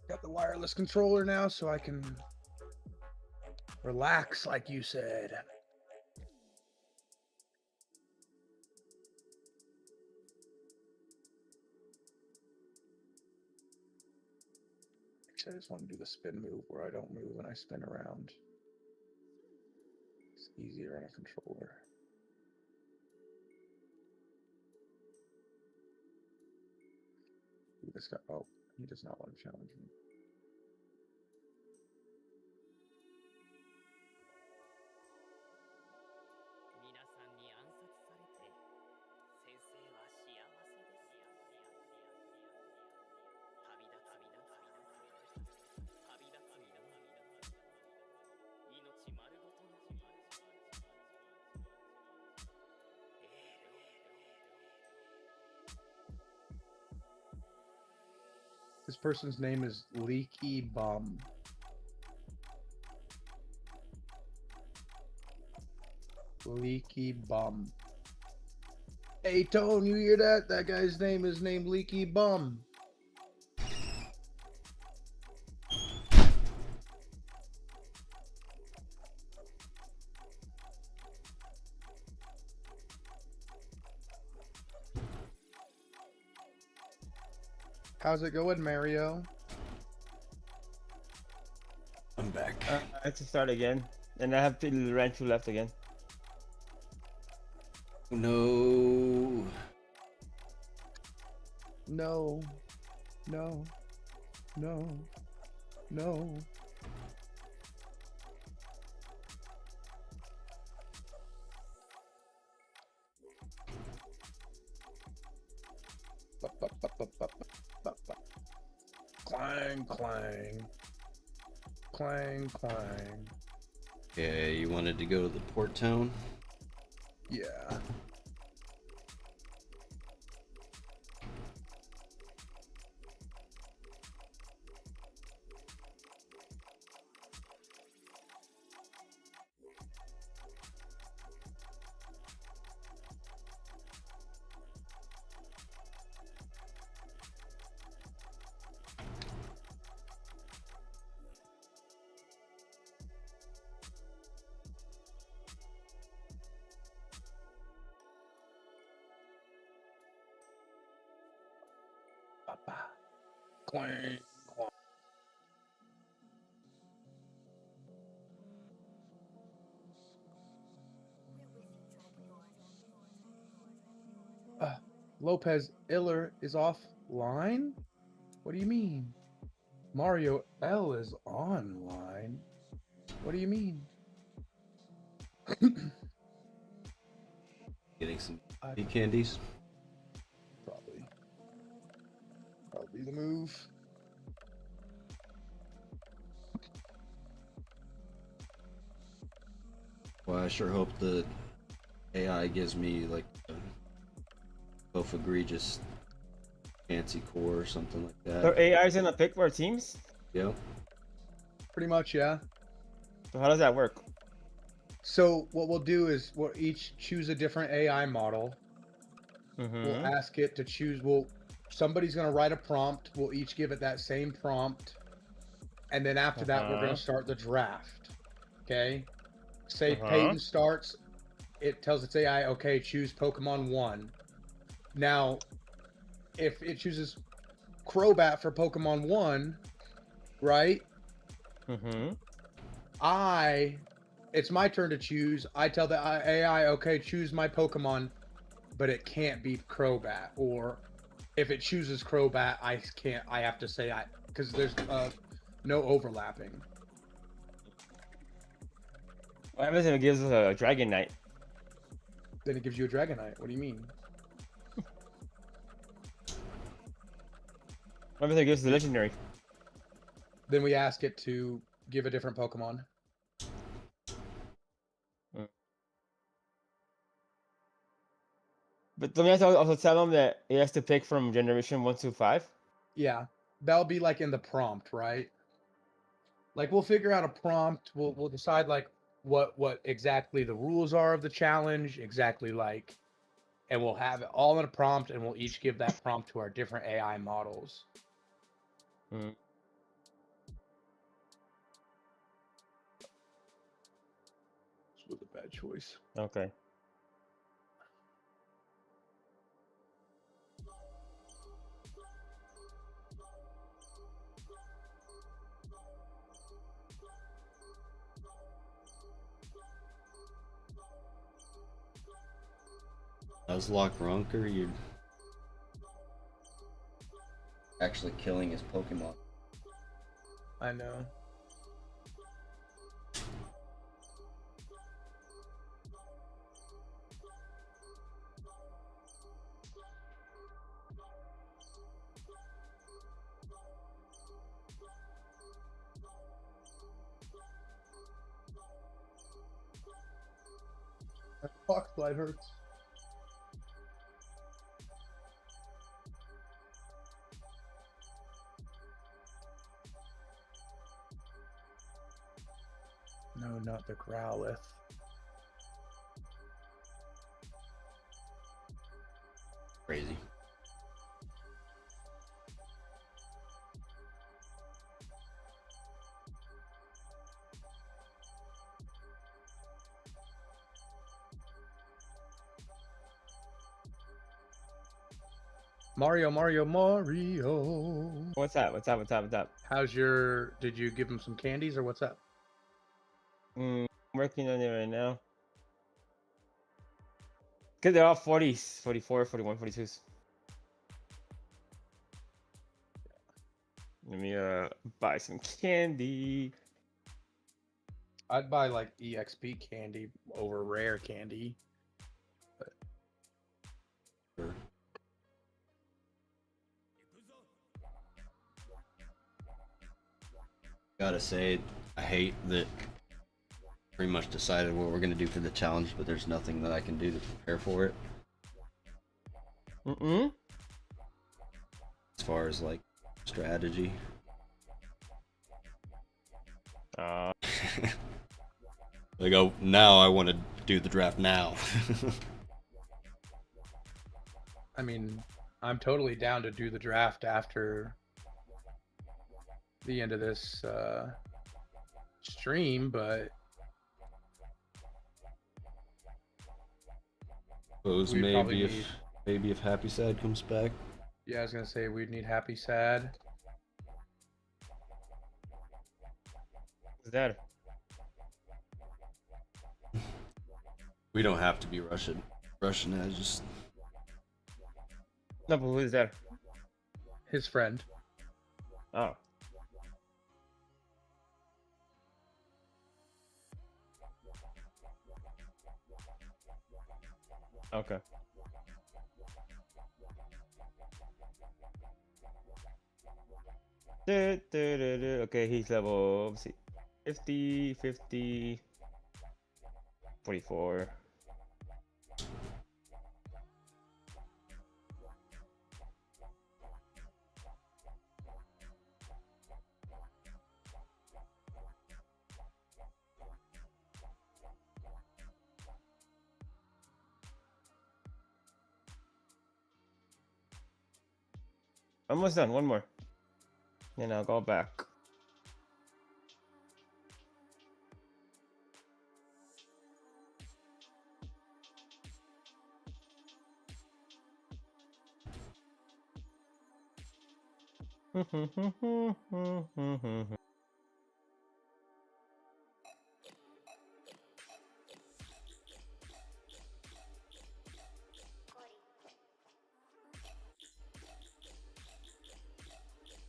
Got the wireless controller now, so I can relax, like you said. Actually, I just want to do the spin move where I don't move and I spin around. It's easier on a controller. Ooh, this guy, oh, he does not want to challenge me. This person's name is Leaky Bum. Leaky Bum. Hey, Tone, you hear that? That guy's name is named Leaky Bum. How's it going, Mario? I'm back. I have to start again, and I have to rank 2 left again. No. No. No. No. No. Clang, clang. Clang, clang. Okay, you wanted to go to the port town? Yeah. Clang, clang. Lopez Iller is offline? What do you mean? Mario L is online? What do you mean? Getting some I- candies. Probably the move. Well, I sure hope the AI gives me like both egregious fancy core or something like that. So AI is gonna pick for teams. Yep. Pretty much, yeah. So how does that work? So what we'll do is we'll each choose a different AI model. We'll ask it to choose. Somebody's gonna write a prompt. We'll each give it that same prompt, and then after that, we're gonna start the draft. Okay. Say Peyton starts. It tells its AI, okay, choose Pokemon 1. Now, if it chooses Crobat for Pokemon 1, right? It's my turn to choose. I tell the AI, okay, choose my Pokemon, but it can't be Crobat. Or if it chooses Crobat, I have to say because there's no overlapping. What happens if it gives us a Dragonite? Then it gives you a Dragonite. What do you mean? What happens if it gives us a legendary? Then we ask it to give a different Pokemon. But don't we have to also tell them that it has to pick from generation 1 to 5? Yeah, that'll be like in the prompt, right? Like we'll figure out a prompt. We'll decide like what exactly the rules are of the challenge, exactly like, and we'll have it all in a prompt, and we'll each give that prompt to our different AI models. Mm. This was a bad choice. Okay. Nuzlocke Runker, you're actually killing his Pokemon. I know. That fox slide hurts. No, not the Growlithe. Crazy. Mario. What's up? How's did you give him some candies or what's up? I'm working on it right now. Because they're all 40s, 44, 41, 42s. Let me buy some candy. I'd buy like EXP candy over rare candy. But... Sure. Gotta say, I hate that pretty much decided what we're gonna do for the challenge, but there's nothing that I can do to prepare for it. As far as like strategy. Like, oh, now I want to do the draft now. I mean, I'm totally down to do the draft after the end of this stream, but Suppose we'd probably maybe if Happy Sad comes back. yeah, I was gonna say we'd need Happy Sad. What's that? We don't have to be rushing. Rushing it. No, but who is that? His friend. Oh. Okay. Okay, he's level, let's see, 50, 50, 44. Almost done, one more. Then I'll go back.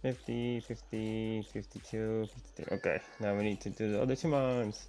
Fifty, 50, 52, 53. Okay, now we need to do the other two months.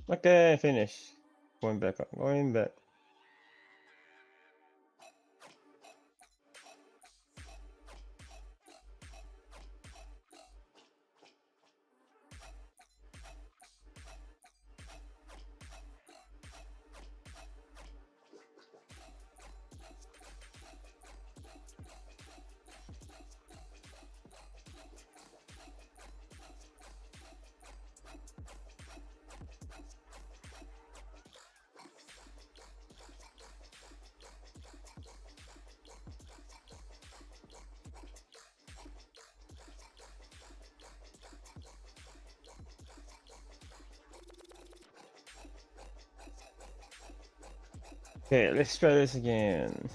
Okay, finish. Going back up, going back. Okay, let's try this again.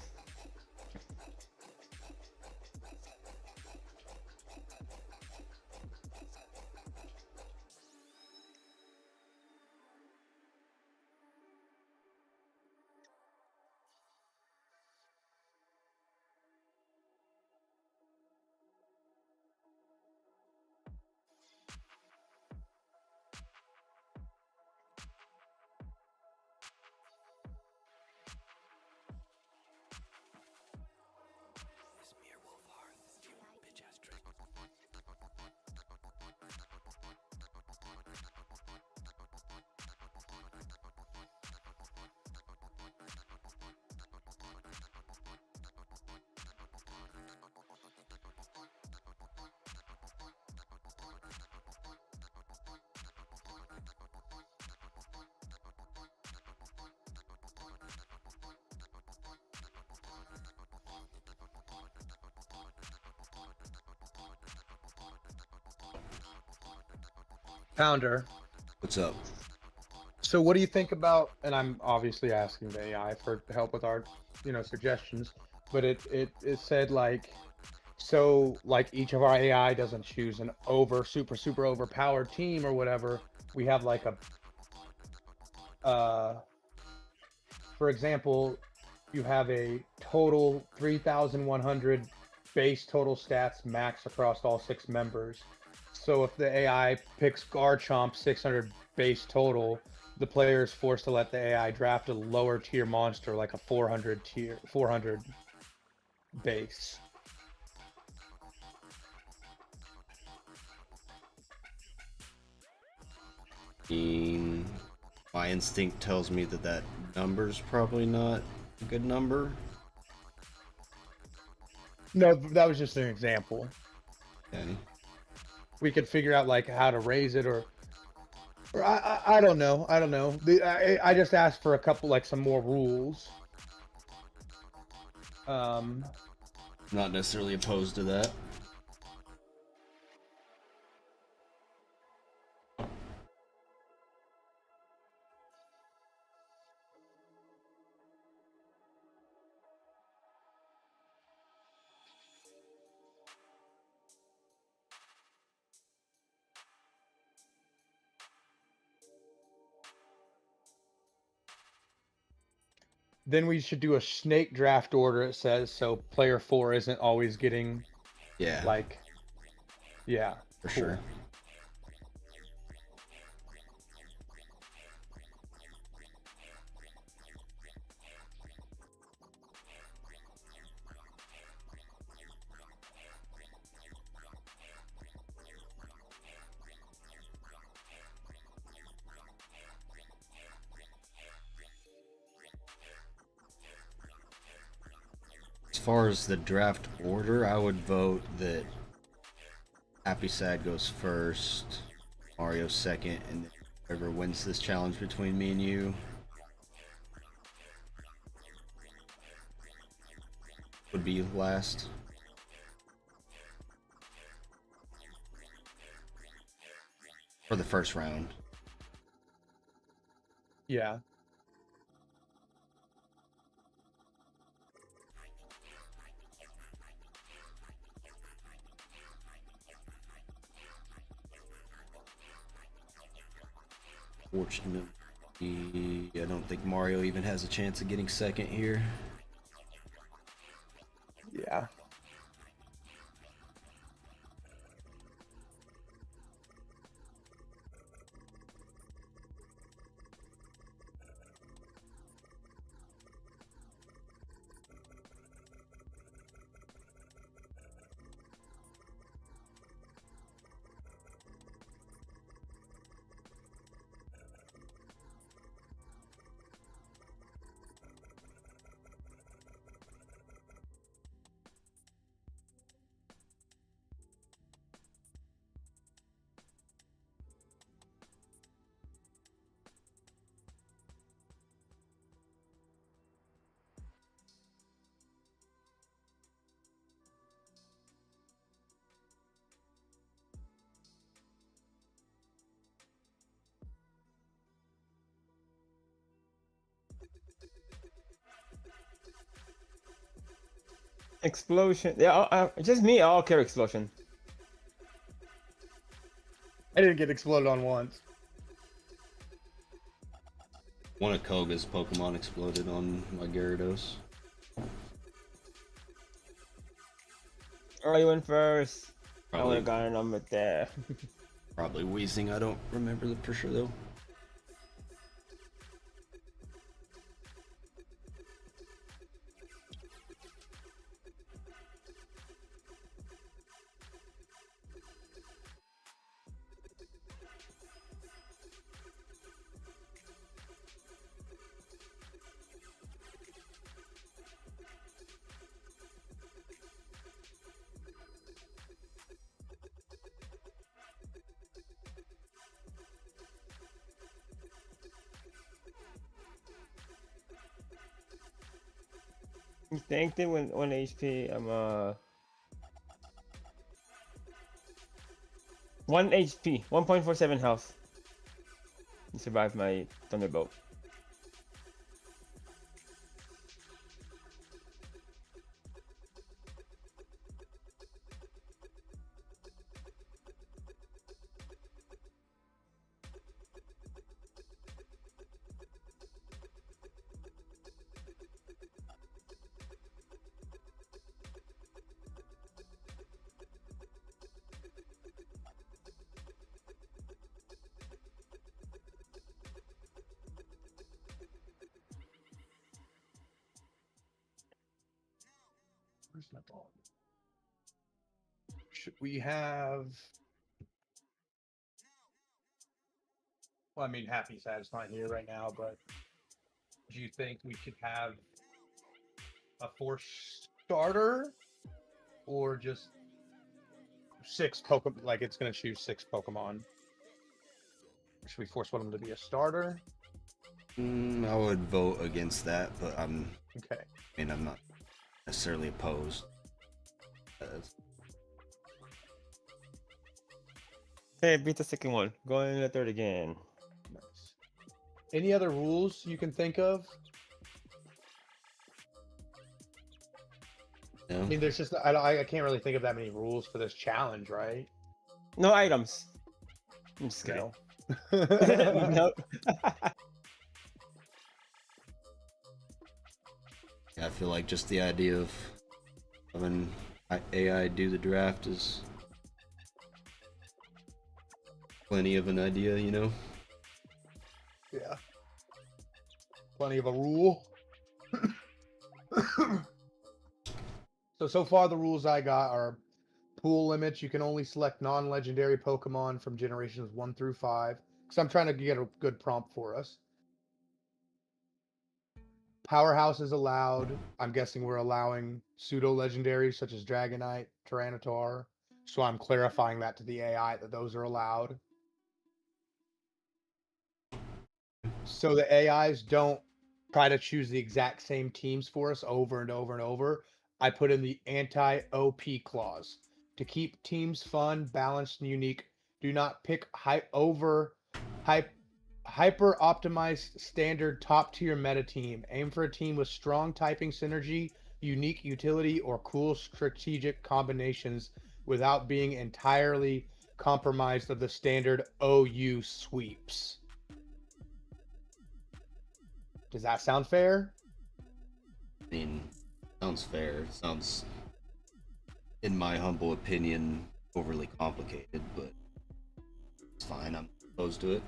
Pounder. What's up? So what do you think about, and I'm obviously asking the AI for help with our, suggestions, but it said like, so like each of our AI doesn't choose an super overpowered team or whatever. We have like for example, you have a total 3,100 base total stats max across all 6 members. So if the AI picks Garchomp 600 base total, the player is forced to let the AI draft a lower tier monster like a 400 base. mean, my instinct tells me that that number's probably not a good number. No, that was just an example. Okay. We could figure out like how to raise it, or I don't know. I don't know. I just asked for a couple, like some more rules. Not necessarily opposed to that. Then we should do a snake draft order, it says, so player 4 isn't always getting, Yeah, like, yeah, for cool. sure. As far as the draft order, I would vote that Happy Sad goes first, Mario second, and then whoever wins this challenge between me and you would be last. For the first round. Yeah. Fortunately, I don't think Mario even has a chance of getting second here. Yeah. Explosion. Yeah, just me. I'll carry explosion. I didn't get exploded on once. One of Koga's Pokemon exploded on my Gyarados. Oh, you went first. I would Probably, have got a number there. probably Weezing. I don't remember the for sure though. You think they win 1 HP? I'm 1 HP, 1.47 health. You survived my Thunderbolt. Where's my ball? Should we have... Well, I mean, happy, sad, it's not here right now, but do you think we should have a force starter or just 6 Pokemon? Like, it's going to choose 6 Pokemon. Should we force one of them to be a starter? I would vote against that, but I'm Okay. not necessarily opposed. Hey, beat the second one. Go in the third again. Nice. Any other rules you can think of? No? I mean, there's just I can't really think of that many rules for this challenge, right? No items. I'm just kidding. No. No. I feel like just the idea of having AI do the draft is plenty of an idea, you know? Yeah. Plenty of a rule. So far the rules I got are pool limits. You can only select non-legendary Pokemon from generations 1 through 5. Because I'm trying to get a good prompt for us. Powerhouse is allowed. I'm guessing we're allowing pseudo-legendaries such as Dragonite, Tyranitar. So I'm clarifying that to the AI that those are allowed. So the AIs don't try to choose the exact same teams for us over and over and over. I put in the anti-OP clause. To keep teams fun, balanced, and unique, do not pick hyper-optimized standard top-tier meta team. Aim for a team with strong typing synergy, unique utility, or cool strategic combinations without being entirely compromised of the standard OU sweeps. Does that sound fair? I mean, sounds fair. It sounds, in my humble opinion, overly complicated, but it's fine. I'm opposed to it.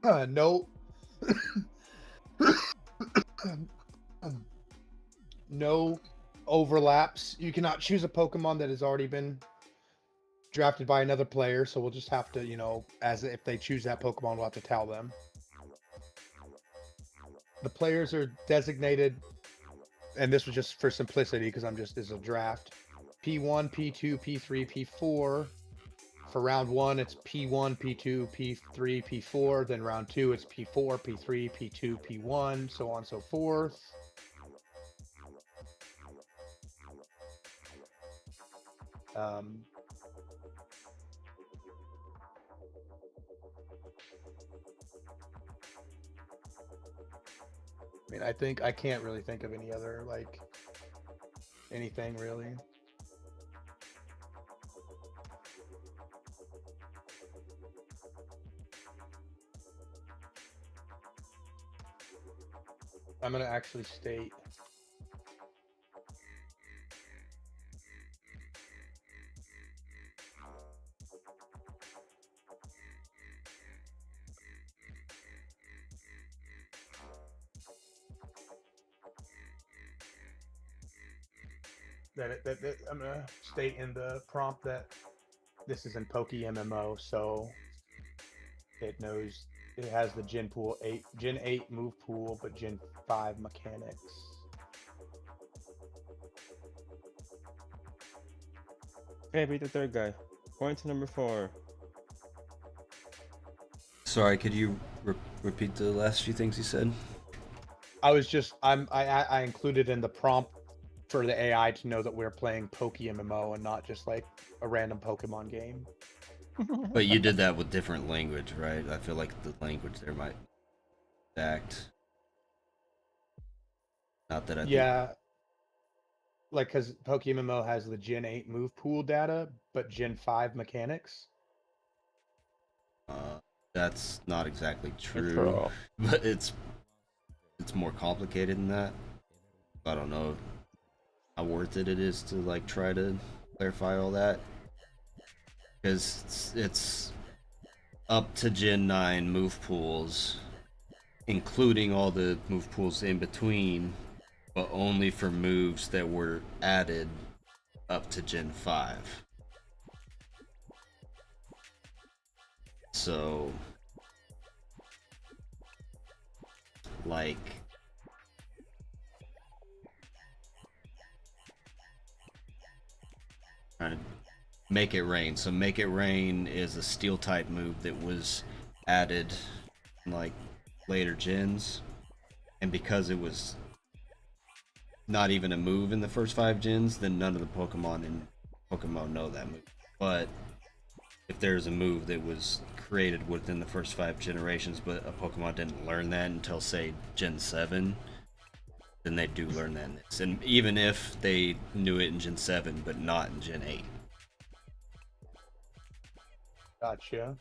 No. No overlaps. You cannot choose a Pokemon that has already been drafted by another player, so we'll just have to, you know, as if they choose that Pokemon, we'll have to tell them. The players are designated, and this was just for simplicity because this is a draft. P1, P2, P3, P4. For round 1, it's P1, P2, P3, P4. Then round 2, it's P4, P3, P2, P1, so on and so forth. I mean, I can't really think of any other, like, anything really. I'm gonna actually state that I'm gonna state in the prompt that this is in PokeMMO, so it knows it has the Gen 8 move pool, but Gen 5 mechanics. Okay, beat the third guy. Point to number 4. Sorry, could you repeat the last few things you said? I included in the prompt for the AI to know that we're playing PokeMMO and not just like a random Pokemon game. But you did that with different language, right? I feel like the language there might act. Not that I Yeah. Like, because PokeMMO has the Gen 8 move pool data, but Gen 5 mechanics. that's not exactly true, True. but it's more complicated than that. I don't know how worth it is to like try to clarify all that, because it's up to Gen 9 move pools, including all the move pools in between, but only for moves that were added up to Gen 5. So, like, trying to make it rain. So, make it rain is a steel type move that was added in like later gens, and because it was not even a move in the first 5 gens, then none of the Pokemon in Pokemon know that move. But if there's a move that was created within the first 5 generations, but a Pokemon didn't learn that until, say, Gen 7, then they do learn that in this. And even if they knew it in Gen 7, but not in Gen 8. Gotcha.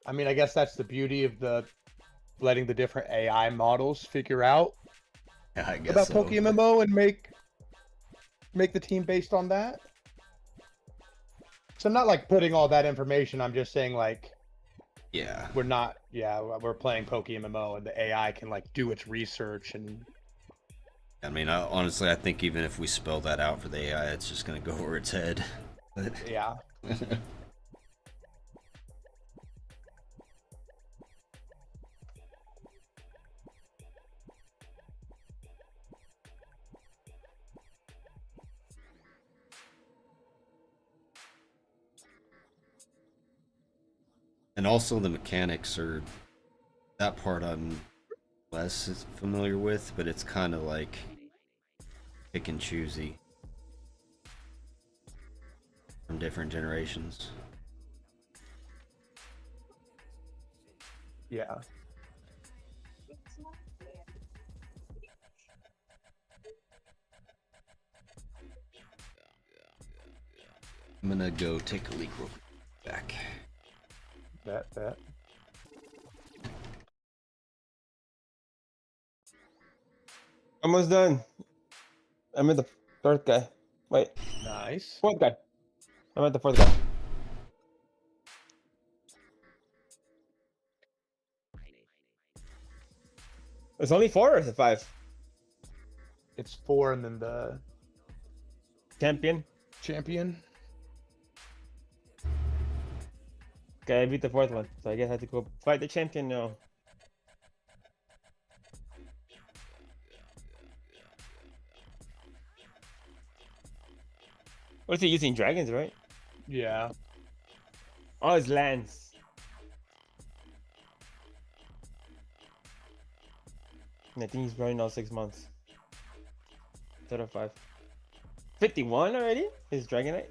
I mean, I guess that's the beauty of the letting the different AI models figure out Yeah, I guess about so. Pokemmo and make the team based on that. So I'm not like putting all that information. I'm just saying like Yeah. we're playing Pokemmo and the AI can like do its research and. I mean, honestly, I think even if we spell that out for the AI, it's just going to go over its head. But Yeah. and also the mechanics are that part I'm less familiar with, but it's kind of like pick and choosy from different generations. Yeah. I'm gonna go take a leak real quick. Back. That. Almost done. I'm at the third guy. Wait, Nice. fourth guy. I'm at the fourth guy. It's only 4 or is it 5? It's 4 and then the Champion. champion. Okay, I beat the 4th one, so I guess I have to go fight the champion now. What's he using? Dragons, right? Yeah. Oh, it's lands. And I think he's running all 6 months. Instead of 5. 51 already? His Dragonite?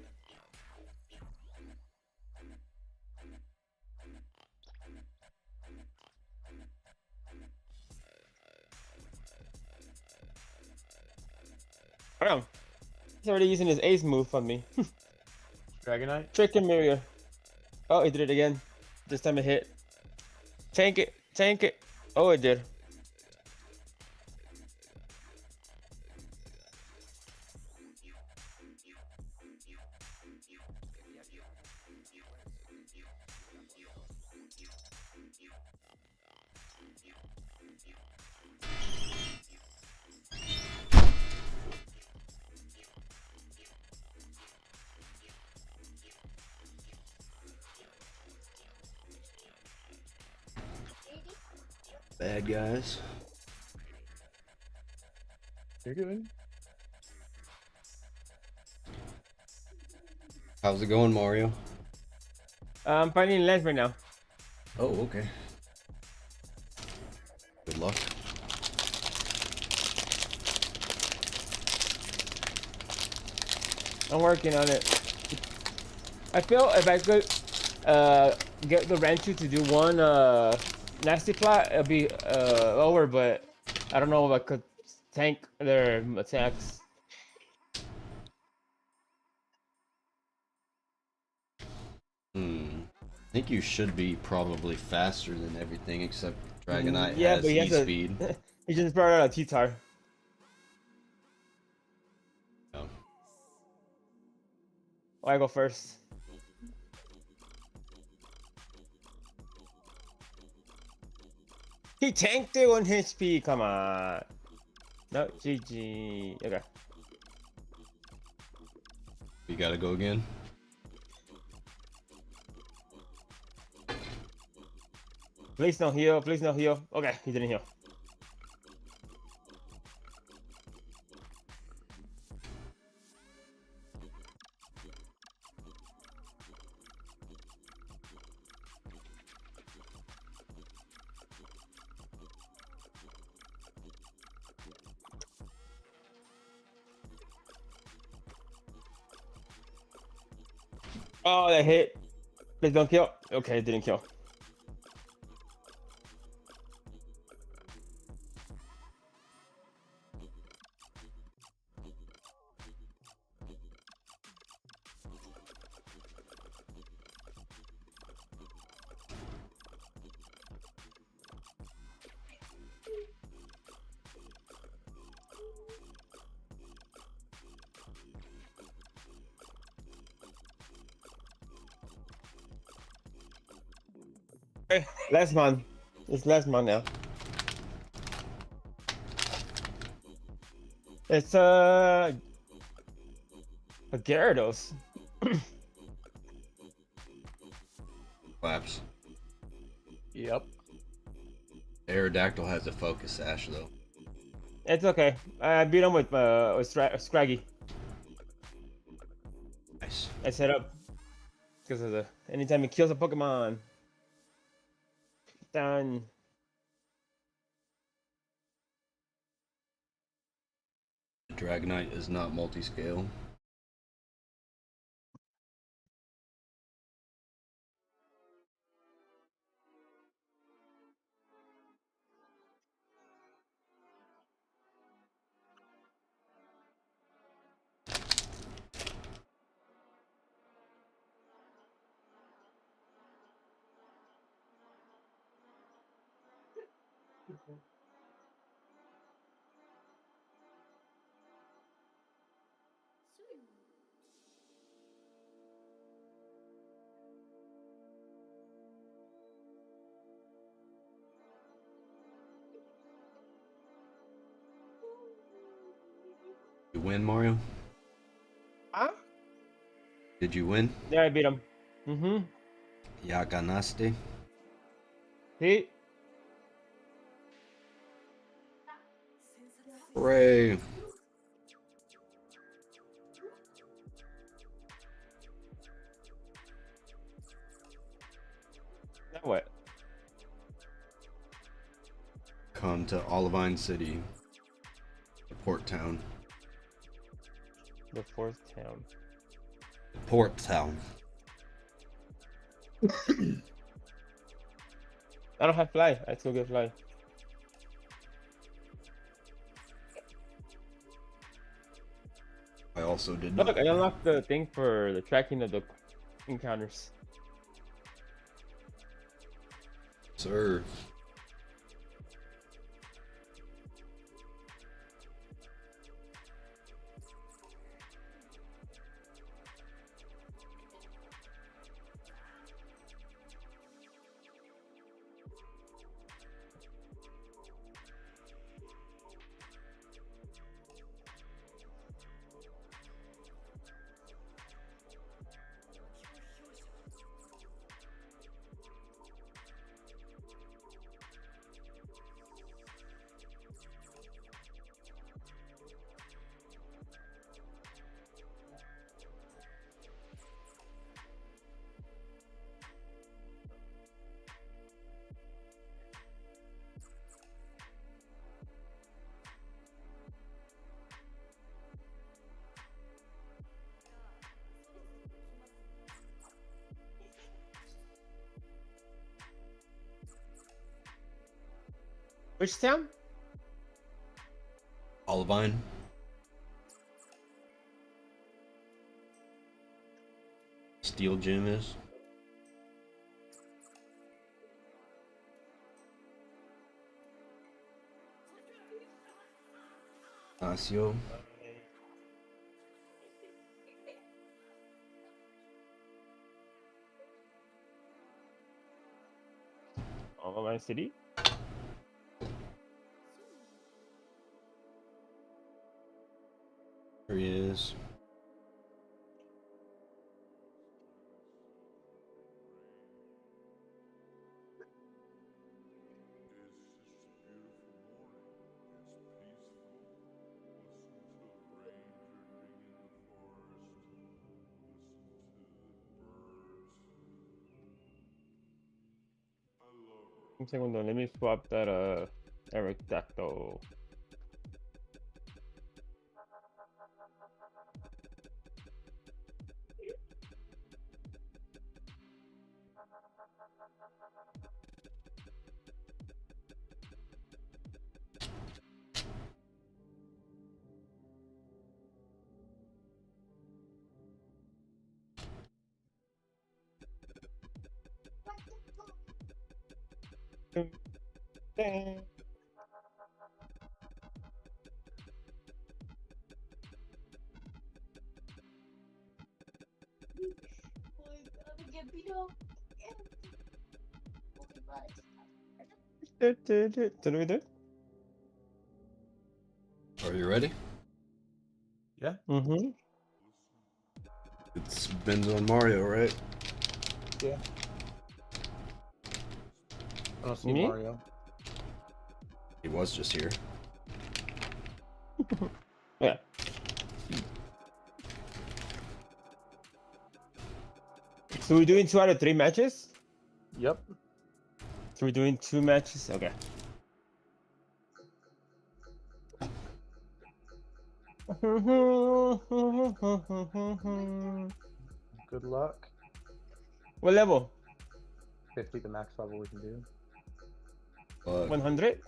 Oh, he's already using his ace move on me. Dragonite. Trick and Mario. Oh, he did it again. This time it hit. Tank it. Tank it. Oh, it did. Bad guys. You're good. How's it going, Mario? I'm fighting lands right now. Oh, okay. Good luck. I'm working on it. I feel if I could get the Ranchu to do one nasty plot, it'd be lower, but I don't know if I could tank their attacks. I think you should be probably faster than everything except Dragonite Yeah, has but he has a E-speed. he just brought out a T-Tar. Oh. Oh, I go first. He tanked it 1 HP. Come on. No, GG. Okay. You gotta go again. Please no heal. Please no heal. Okay, he didn't heal. Oh, that hit. Please don't kill. Okay, it didn't kill. Okay, last one. It's last one now. It's a Gyarados. Claps. Yep. Aerodactyl has a focus sash though. It's okay. I beat him with Scraggy. Nice. I set up because of the anytime he kills a Pokemon. Done. Dragonite is not multi-scale. You win, Mario? Huh? Did you win? Yeah, I beat him. Ya ganaste. See? Hooray! Now what? Come to Olivine City, the port town. The fourth town. Port town. I don't have fly. I still get fly. I also did Look, not. I unlocked the thing for the tracking of the encounters. Sir. Which town? Olivine. Steel Gym is. Asio. Olivine City. is. Un segundo, let me swap that Aerodactyl. Get beat up. Are you ready? Yeah. Mm-hmm. It's Benzo and Mario, right? Yeah. I don't see Me? Mario. He was just here. Yeah. So we're doing 2 out of 3 matches? Yep. So we're doing 2 matches? Okay. Good luck. What level? 50, the max level we can do. 100?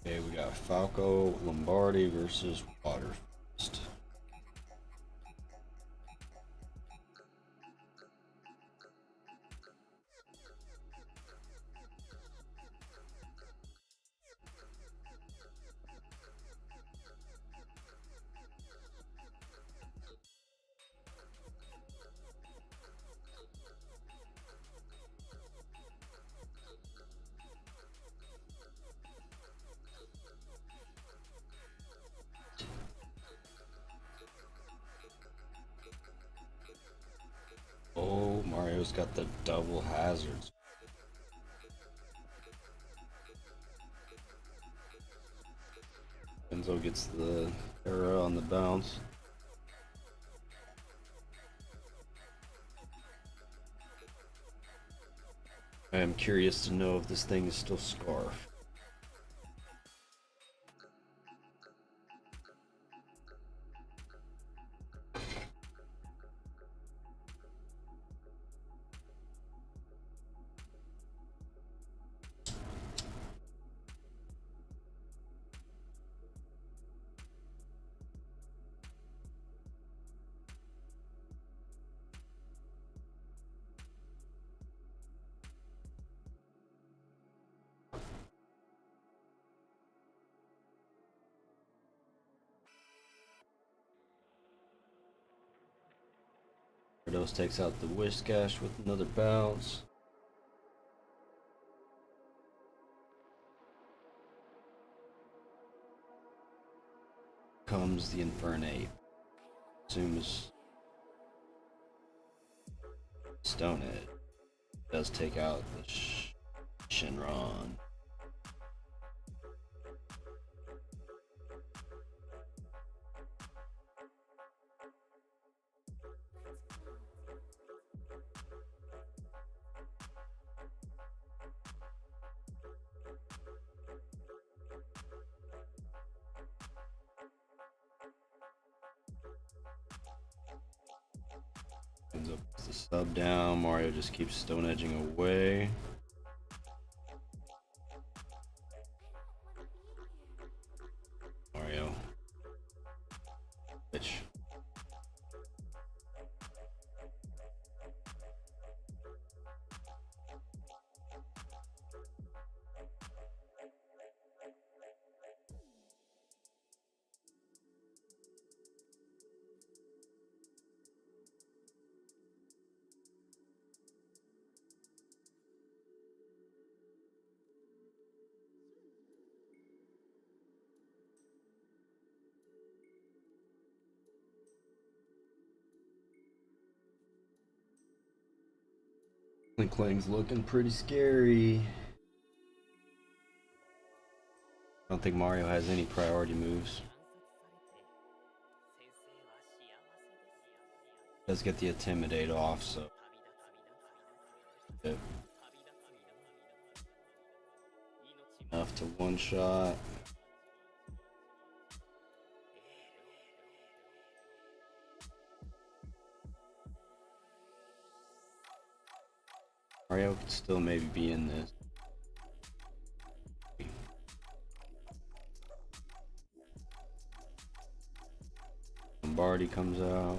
Okay, we got Falco Lombardi versus Waterfist. Oh, Mario's got the double hazards. Benzo gets the arrow on the bounce. I am curious to know if this thing is still Scarf. Rivalz takes out the Whiscash with another bounce. Comes the Infernape. Assumes Stonehead. Does take out the Shenron. Ends up with the sub down. Mario just keeps stone edging away. Mario Kling's looking pretty scary. I don't think Mario has any priority moves. Does get the Intimidate off, so. Yeah. Enough to one shot. Mario could still maybe be in this. Lombardi comes out.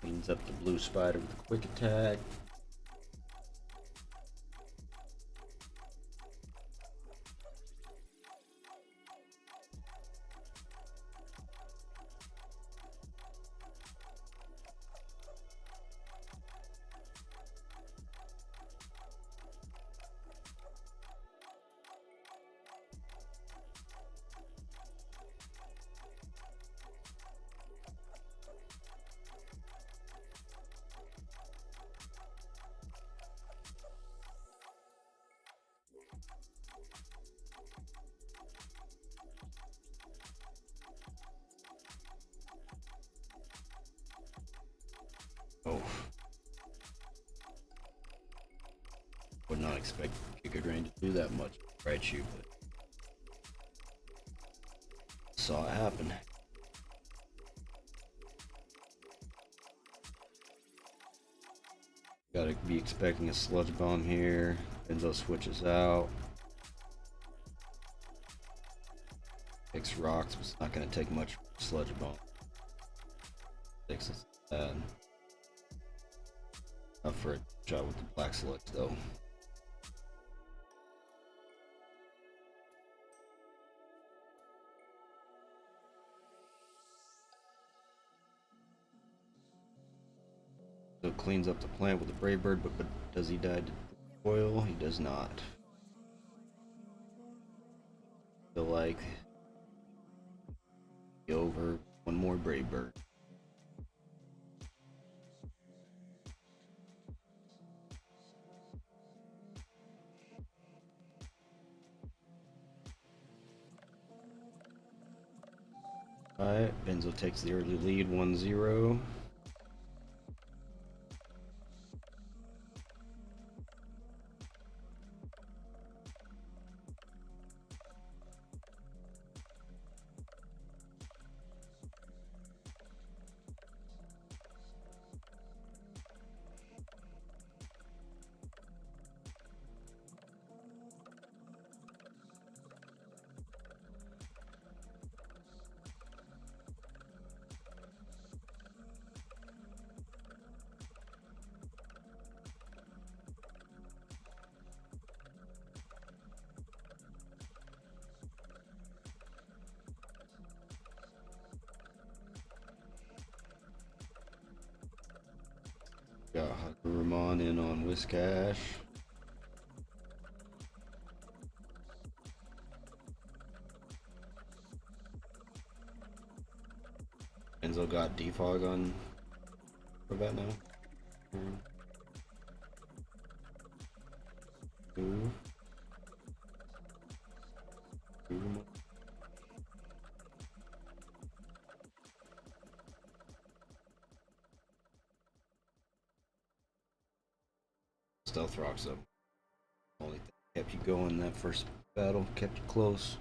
Cleans up the blue spider with a quick attack. Oh. Would not expect Giga Drain to do that much, right, you, but saw it happen. Gotta be expecting a Sludge Bomb here. Benzo switches out. Takes rocks, but it's not gonna take much Sludge Bomb. Takes us bad. Not for a shot with the black sludge though. So cleans up the plant with the Brave Bird, but does he die to oil? He does not. Feel like over one more Brave Bird. Alright, Benzo takes the early lead 1-0. Got Hakurumon in on Whiskash. Enzo got Defog on Crobat now. Two. Stealth Rocks though. Only thing kept you going that first battle, kept you close.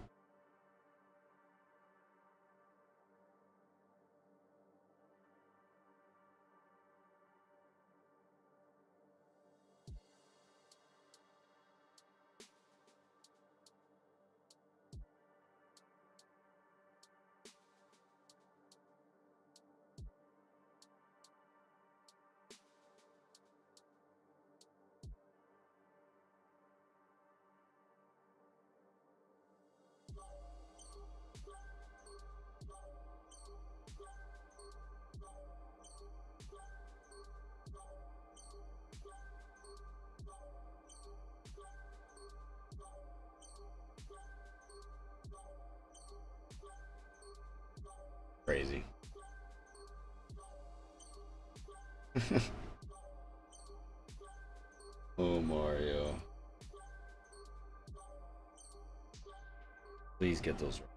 Crazy. Oh, Mario. Please get those right.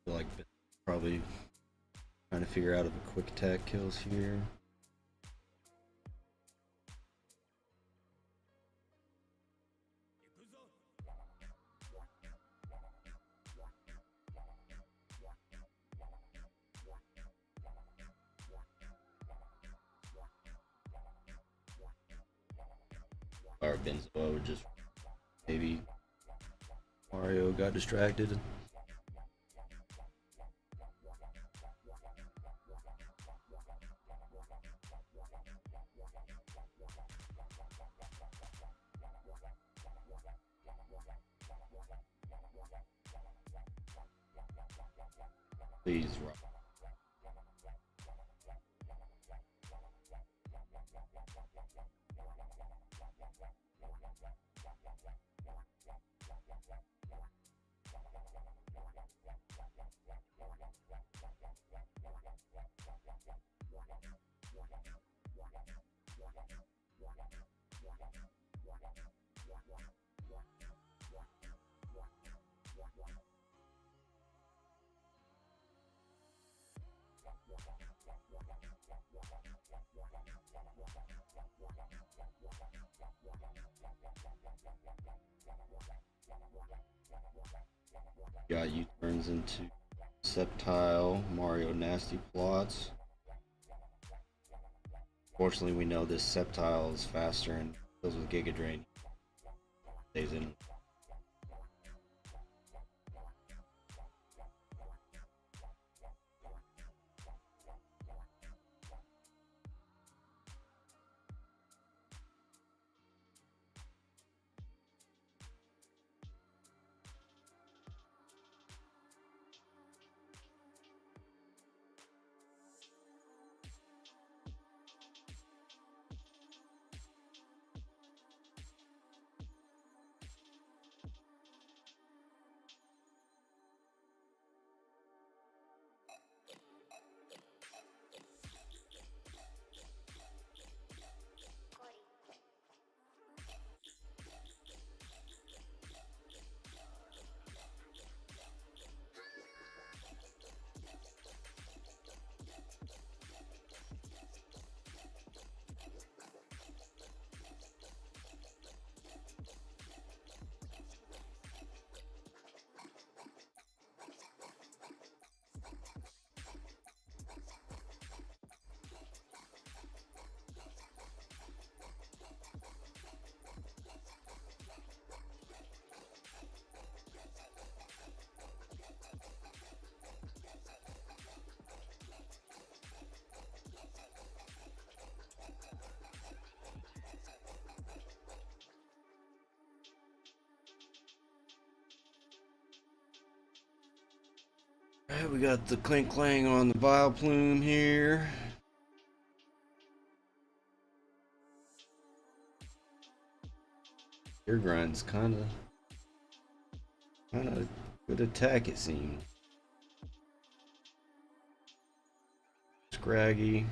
I feel like probably trying to figure out if a quick attack kills here. Or Benzo would just maybe Mario got distracted. Please run. Got U-turns into Sceptile, Mario nasty plots. Fortunately, we know this Sceptile is faster and kills with Giga Drain. Stays in. Alright, we got the clink clang on the Vile Plume here. Your grind's kinda good attack, it seems. Scraggy.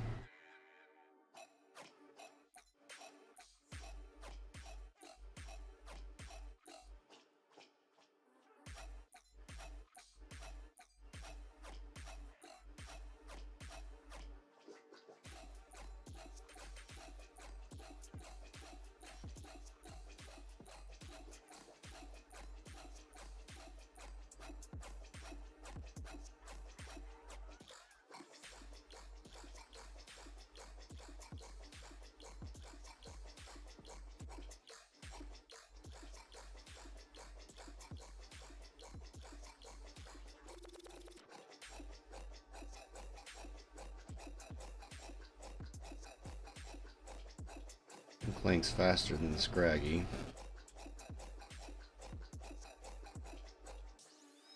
Clank's faster than the Scraggy.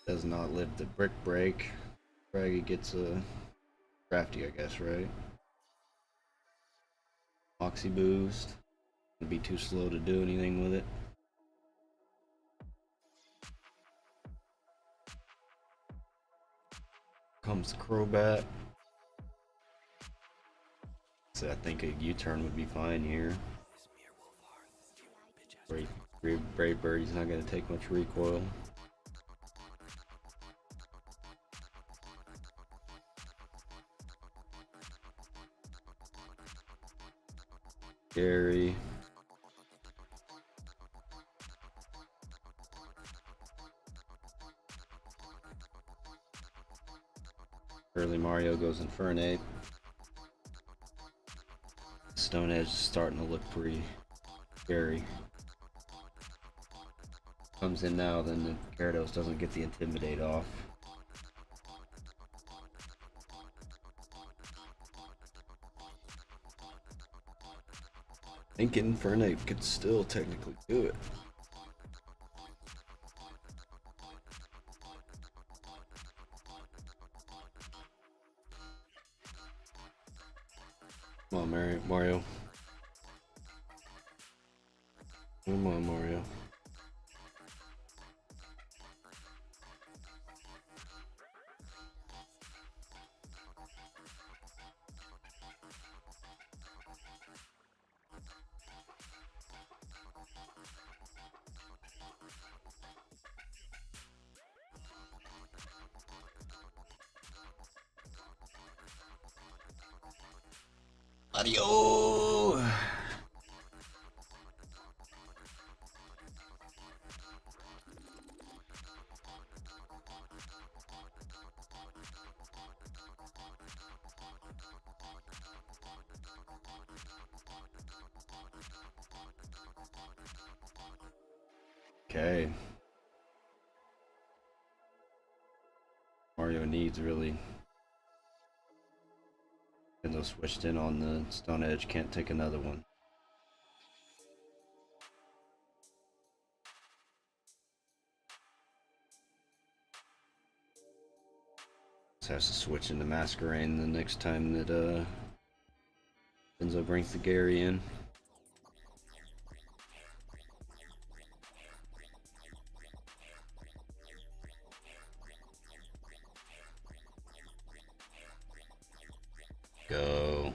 Does not live the brick break. Scraggy gets a crafty, I guess, right? Moxie boost. It'd be too slow to do anything with it. Comes the Crobat. So I think a U-turn would be fine here. Brave Birdie's not going to take much recoil. Gary. Early Mario goes Infernape. Stone Edge is starting to look pretty scary. Comes in now, then the Gyarados doesn't get the Intimidate off. I think Infernape could still technically do it. Come on, Mario. Come on, Mario. Mario! Okay. Mario needs really. And those switched in on the Stone Edge, can't take another one. Just has to switch into Masquerain the next time that Benzo brings the Gary in. Go.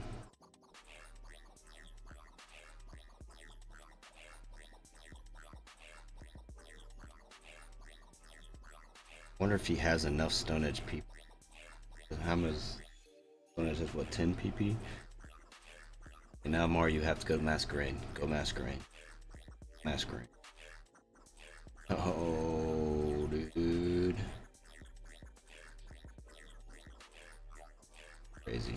Wonder if he has enough Stone Edge PP. How much Stone Edge has what, 10 PP? And now Mario, you have to go to Masquerain. Go Masquerain. Masquerain. Oh, dude. Crazy.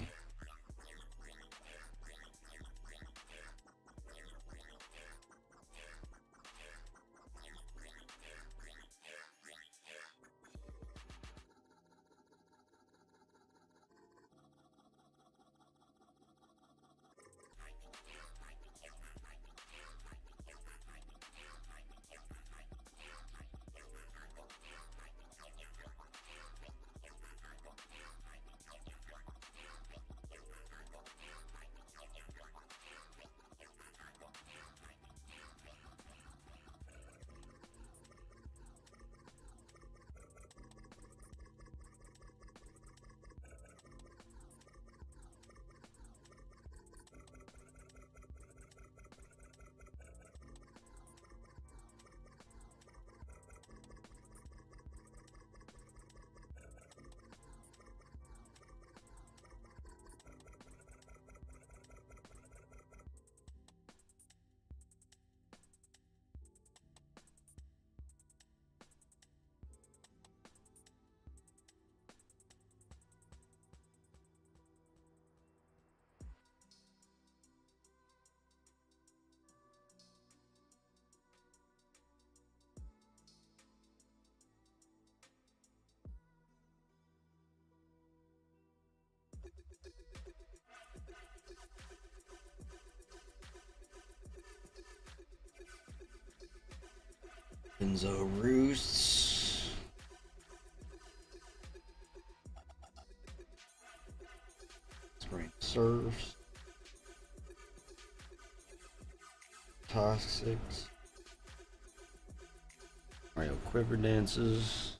Benzo roosts. Spring surfs. Toxics. Mario quiver dances.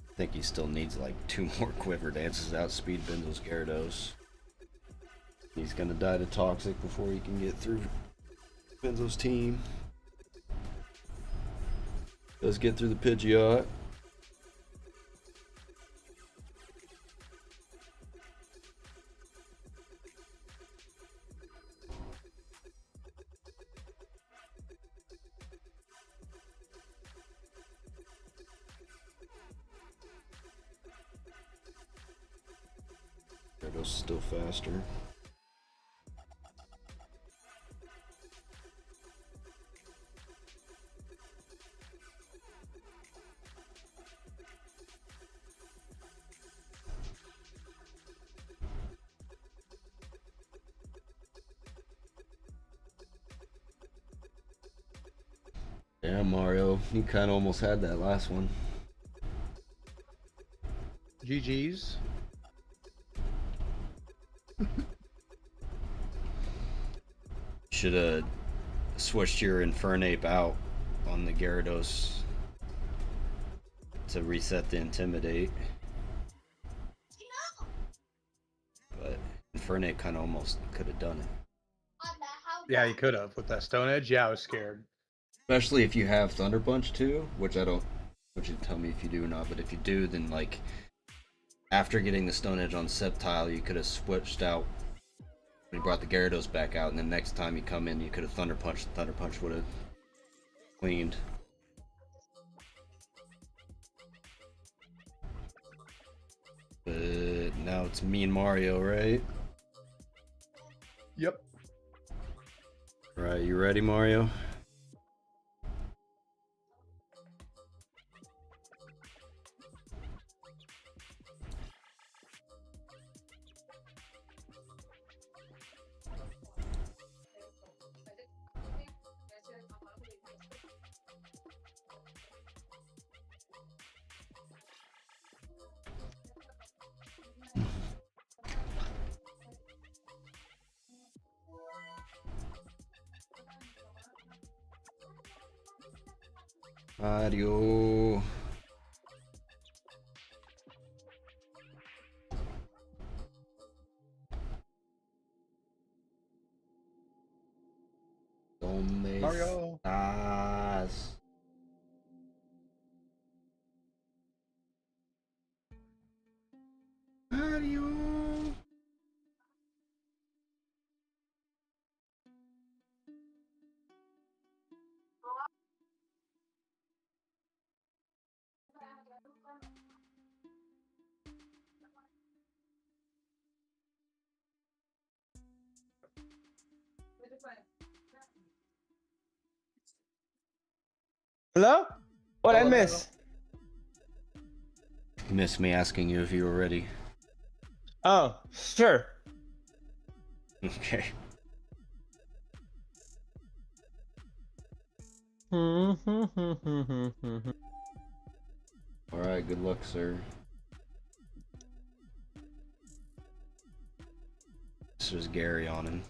I think he still needs like 2 more quiver dances to outspeed Benzo's Gyarados. He's gonna die to Toxic before he can get through Benzo's team. Does get through the Pidgeot. Gyarados still faster. Yeah, Mario, you kind of almost had that last one. GG's. Should have switched your Infernape out on the Gyarados to reset the Intimidate. But Infernape kind of almost could have done it. Yeah, you could have with that Stone Edge. Yeah, I was scared. Especially if you have Thunder Punch too, which I don't want you to tell me if you do or not, but if you do, then like after getting the Stone Edge on Sceptile, you could have switched out when you brought the Gyarados back out, and then next time you come in, you could have Thunder Punched. Thunder Punch would have cleaned. But now it's me and Mario, right? Yep. Right, you ready, Mario? Mario. ¿Dónde Mario. estás? Mario. Hello? What I Hello. miss? You missed me asking you if you were ready. Oh, sure. Okay. Alright, good luck, sir. This is Gary on him.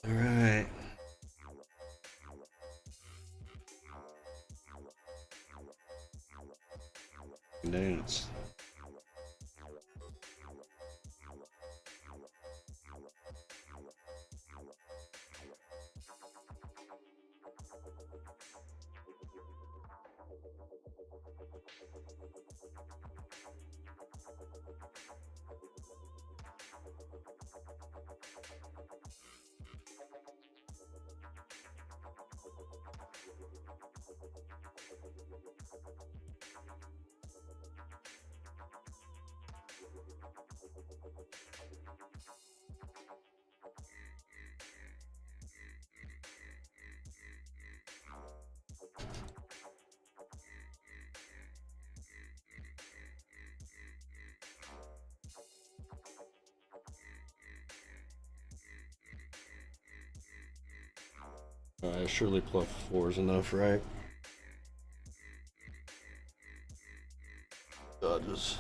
Alright. Dance. Alright, surely plus 4 is enough, right? Dodges.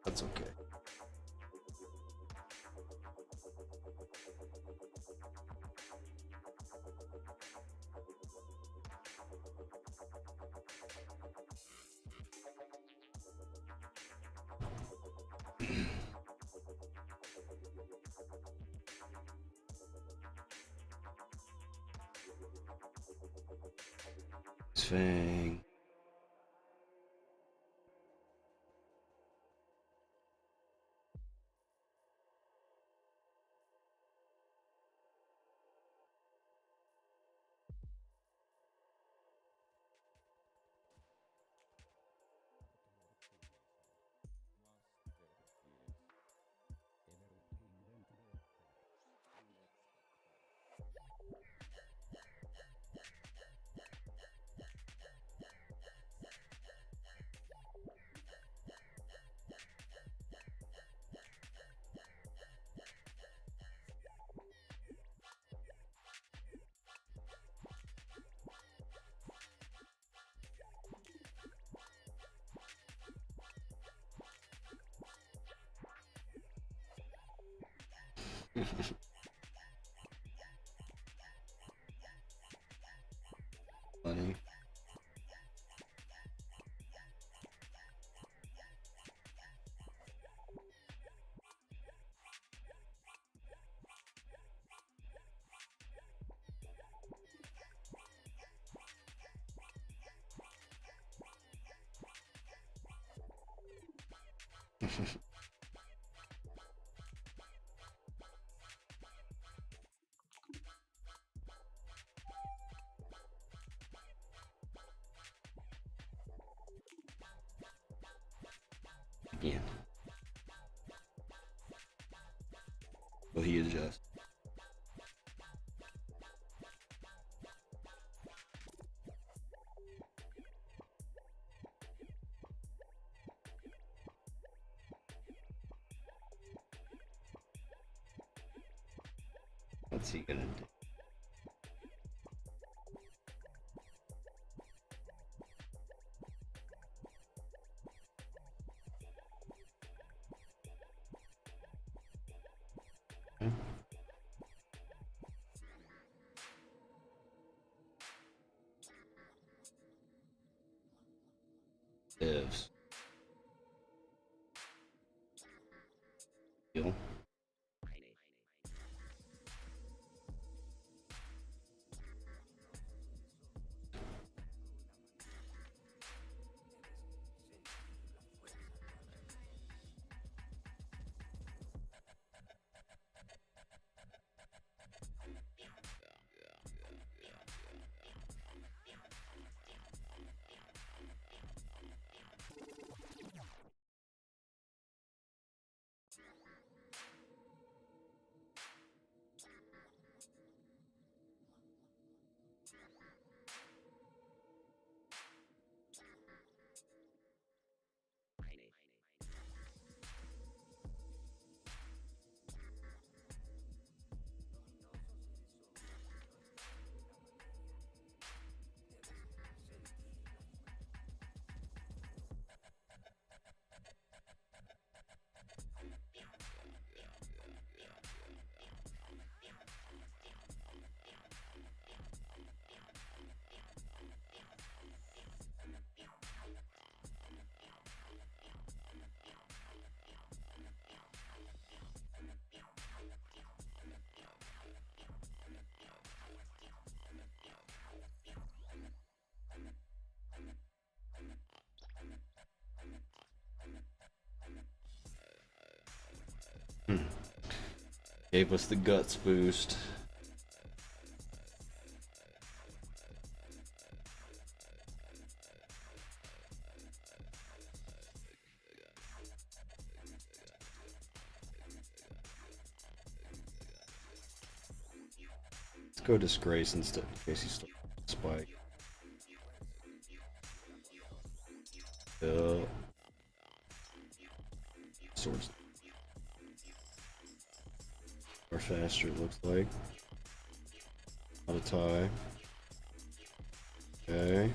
That's okay. Fang. Funny. Yeah. Will he adjust? What's he gonna do? Lives. Heal. Hmm. Gave us the guts boost. Let's go Disgrace instead in case he's still Spike. Swords. Or faster, it looks like. Not a tie. Okay.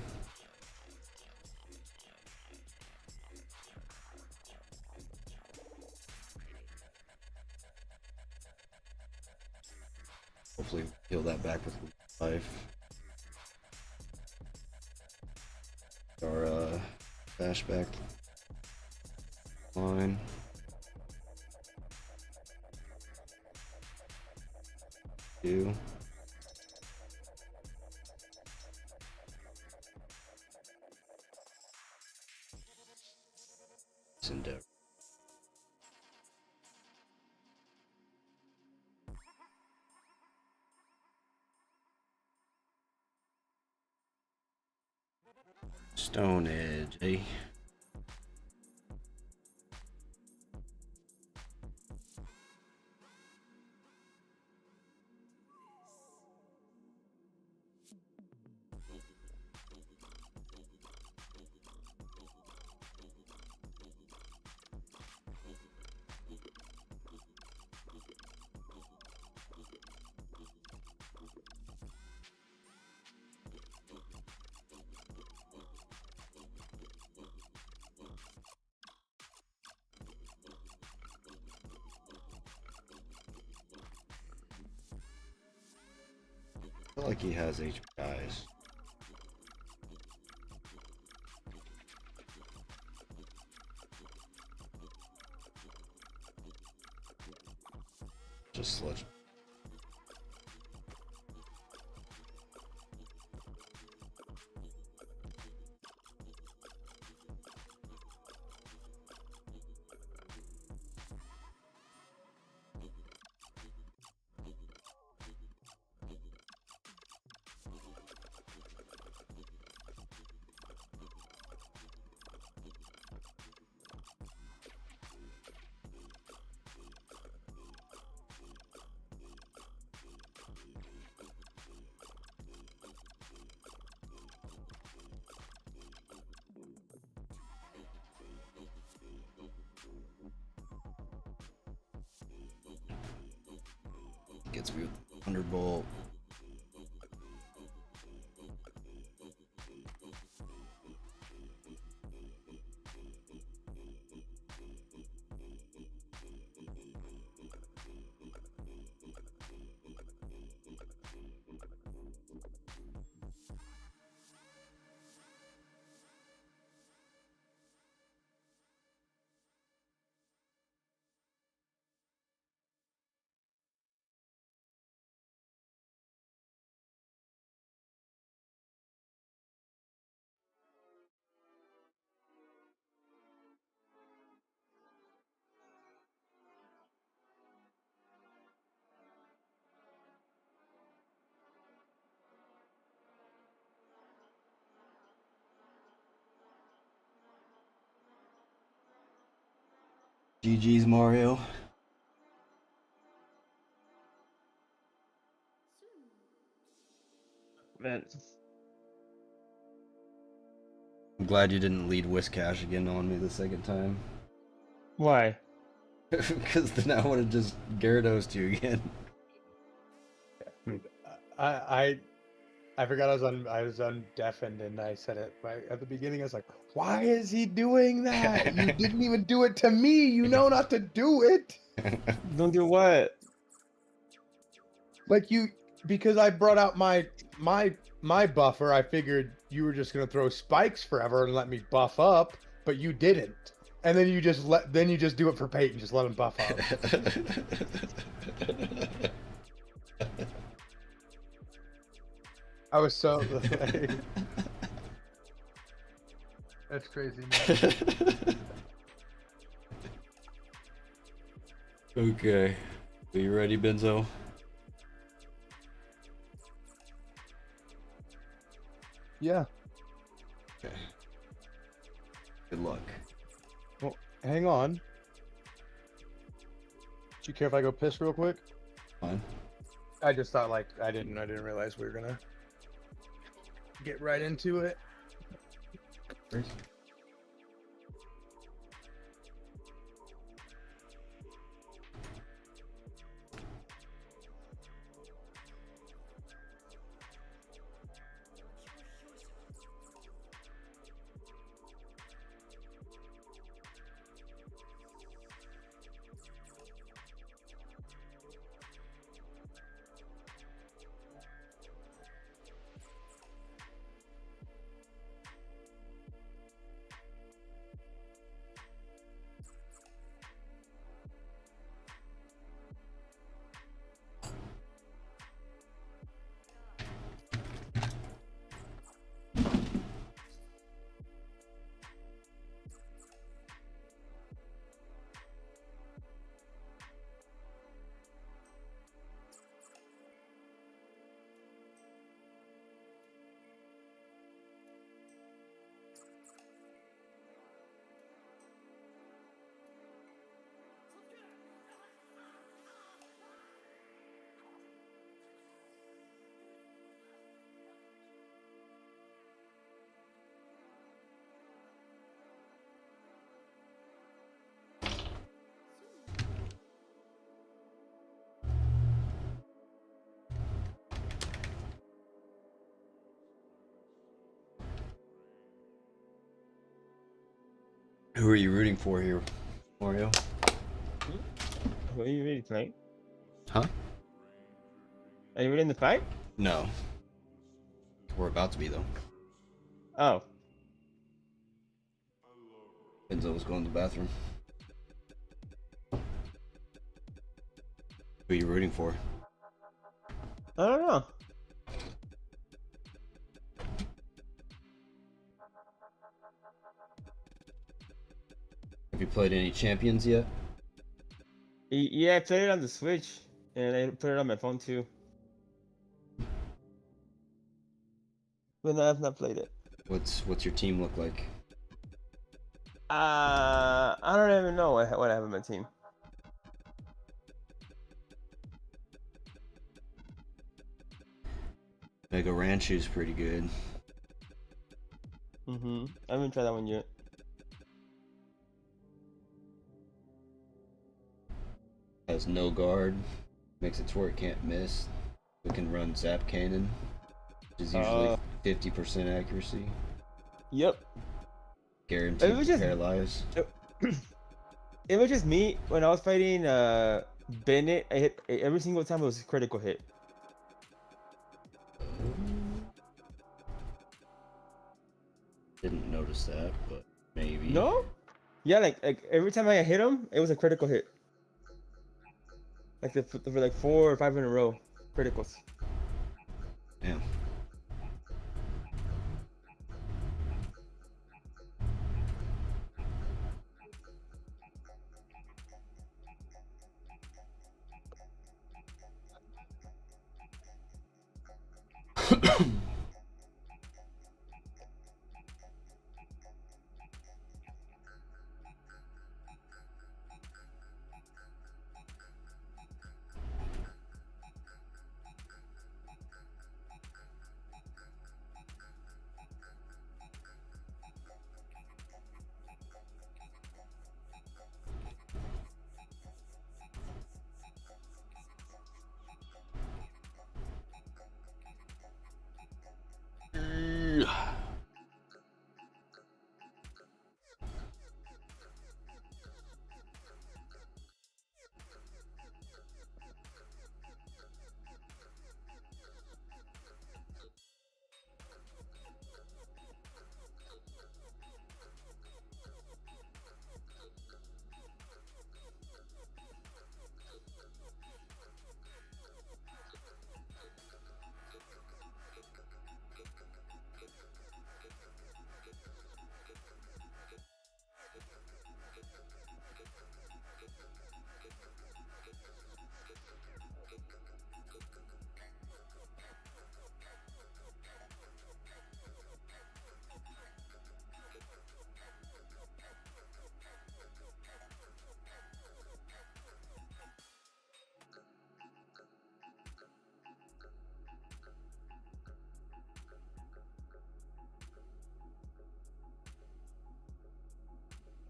Hopefully heal that back with life. Our flashback line. Two. Endeavor. Stone Edge, eh? I feel like he has HPIs. Just sledge. Gets me with Thunderbolt. GG's Mario. Man, I'm glad you didn't lead Whiskash again on me the second time. why? Because then I would have just Gyarados you again. I forgot I was on deafened and I said it right at the beginning. I was like, "Why is he doing that? You didn't even do it to me. You know not to do it." Don't do what? Like because I brought out my buffer. I figured you were just gonna throw spikes forever and let me buff up, but you didn't. And then you just do it for Peyton. Just let him buff up. I was so. That's crazy, man. Okay. Are you ready, Benzo? Yeah. Okay. Good luck. Well, hang on. Do you care if I go piss real quick? Fine. I just thought like I didn't realize we were gonna get right into it. Who are you rooting for here, Mario? Who are you ready tonight? Huh? Are you ready in the fight? No. We're about to be though. Oh. Benzo was going to the bathroom. Who are you rooting for? I don't know. Have you played any champions yet? Yeah, I played it on the Switch, and I put it on my phone too. But no, I've not played it. What's your team look like? I don't even know what I have on my team. Mega Ranchu's pretty good. I haven't tried that one yet. Has no guard. Makes it to where it can't miss. We can run Zap Cannon, which is usually 50% accuracy. Yep. Guaranteed It was just- paralyze. It was just me when I was fighting Bennett. I hit every single time. It was a critical hit. Didn't notice that, but maybe. No? Yeah, like every time I hit him, it was a critical hit. Like for like 4 or 5 in a row, criticals. Yeah.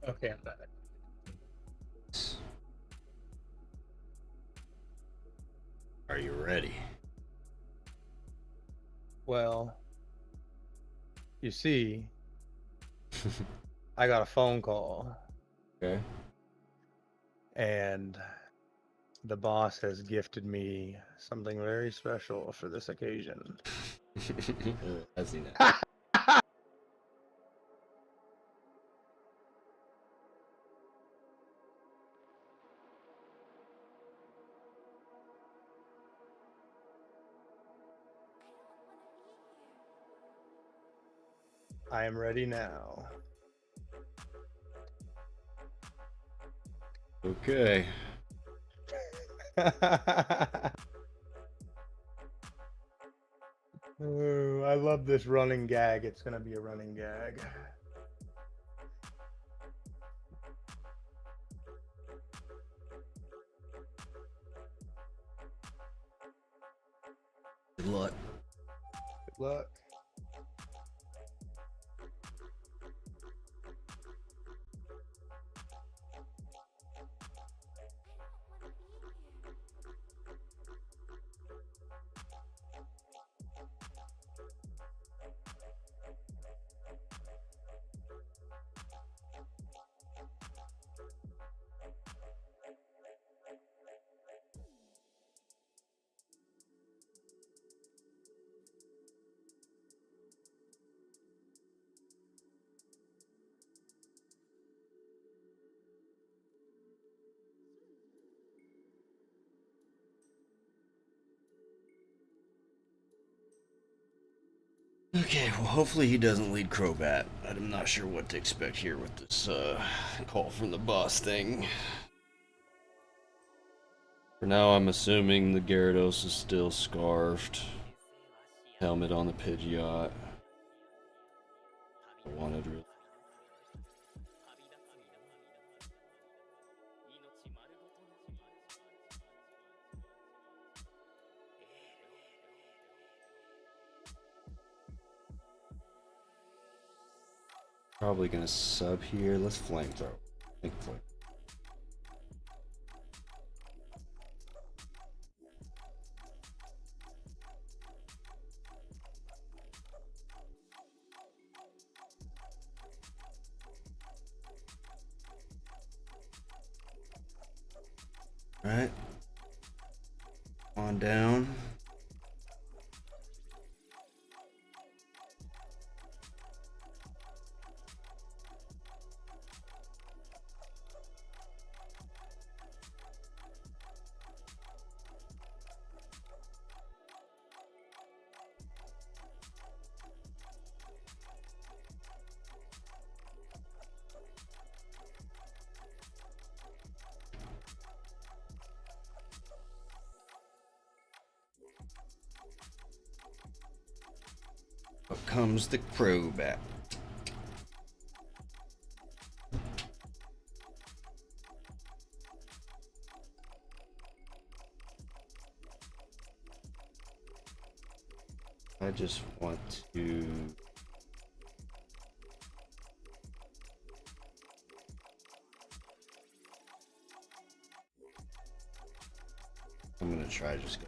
Okay, I'm back. Are you ready? Well, you see, I got a phone call, Okay. and the boss has gifted me something very special for this occasion. Has he now? I am ready now. Okay. Ooh, I love this running gag. It's gonna be a running gag. Good luck. Good luck. Okay, well, hopefully he doesn't lead Crobat. I'm not sure what to expect here with this call from the boss thing. For now, I'm assuming the Gyarados is still scarfed. Helmet on the Pidgeot. I wanted really. Probably gonna sub here. Let's flamethrower. Think flame. Alright. On down. Up comes the Crobat. I just want to I'm gonna try just go.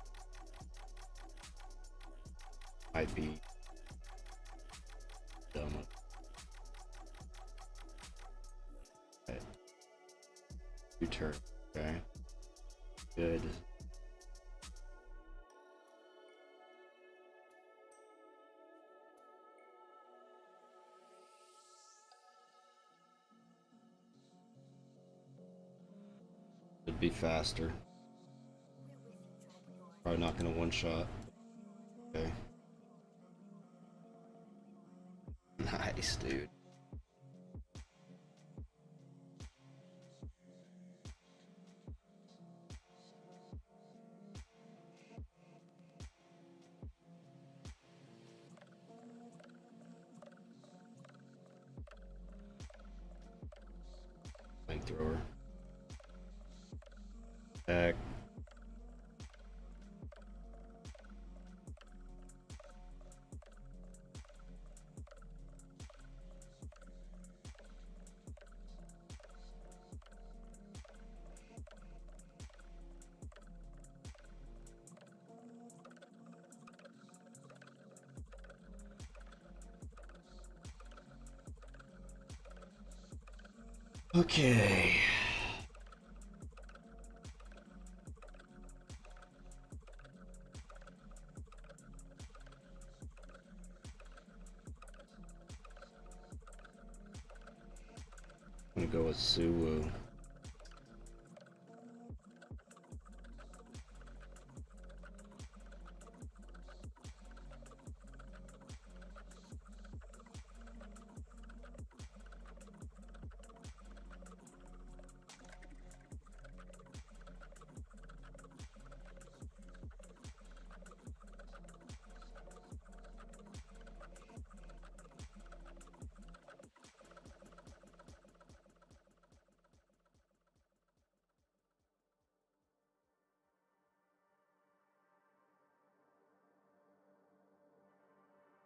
Might be dumb. Okay. U-turn. Okay. Good. It'd be faster. Probably not gonna one shot. Okay. Nice, dude. Flamethrower. Attack. Okay. I'm gonna go with Suwu.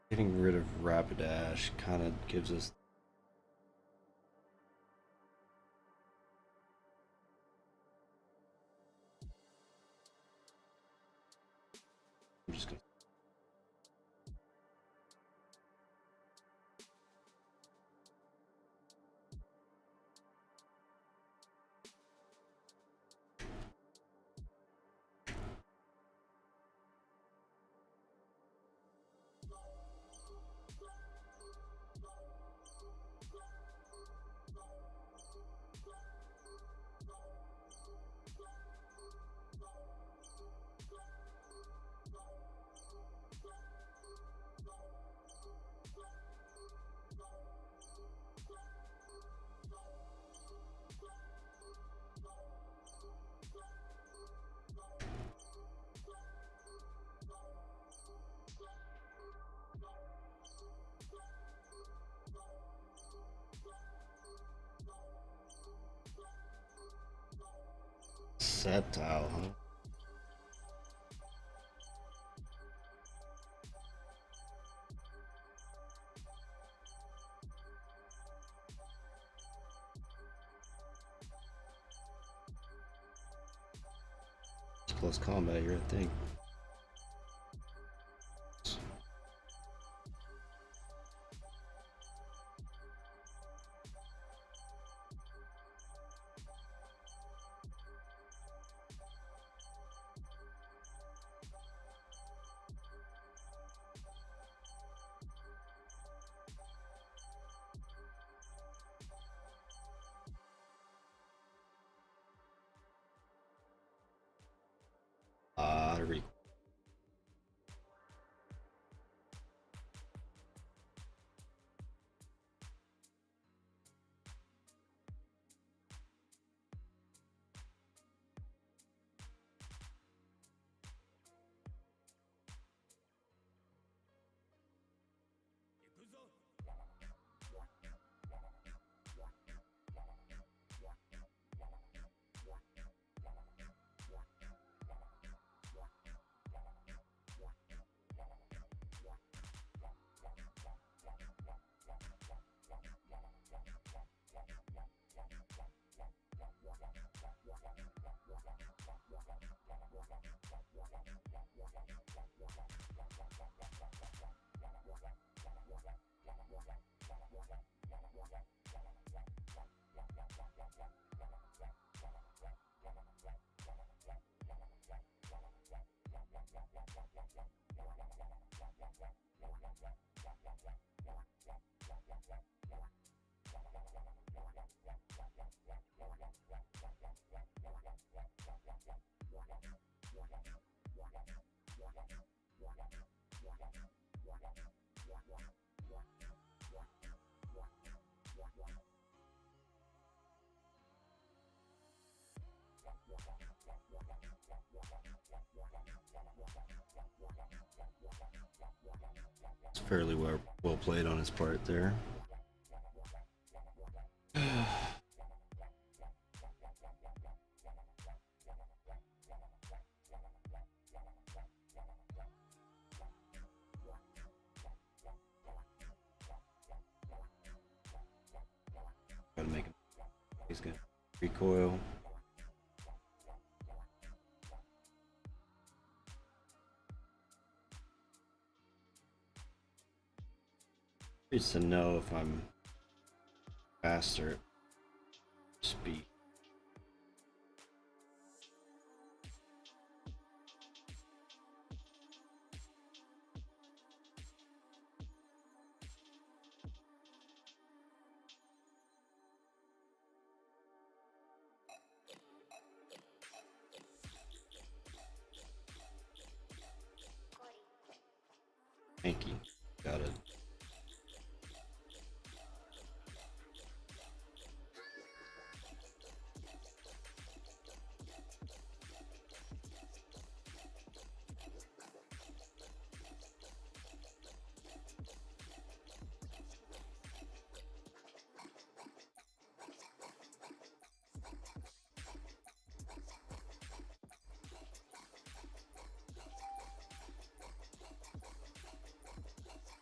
Getting rid of Rapidash kind of gives us. I'm just gonna. Sceptile, huh? It's close combat here, I think. Really. It's fairly well played on his part there. Gotta make him. He's gonna recoil. Curious to know if I'm faster. speed. Thank you. Got it.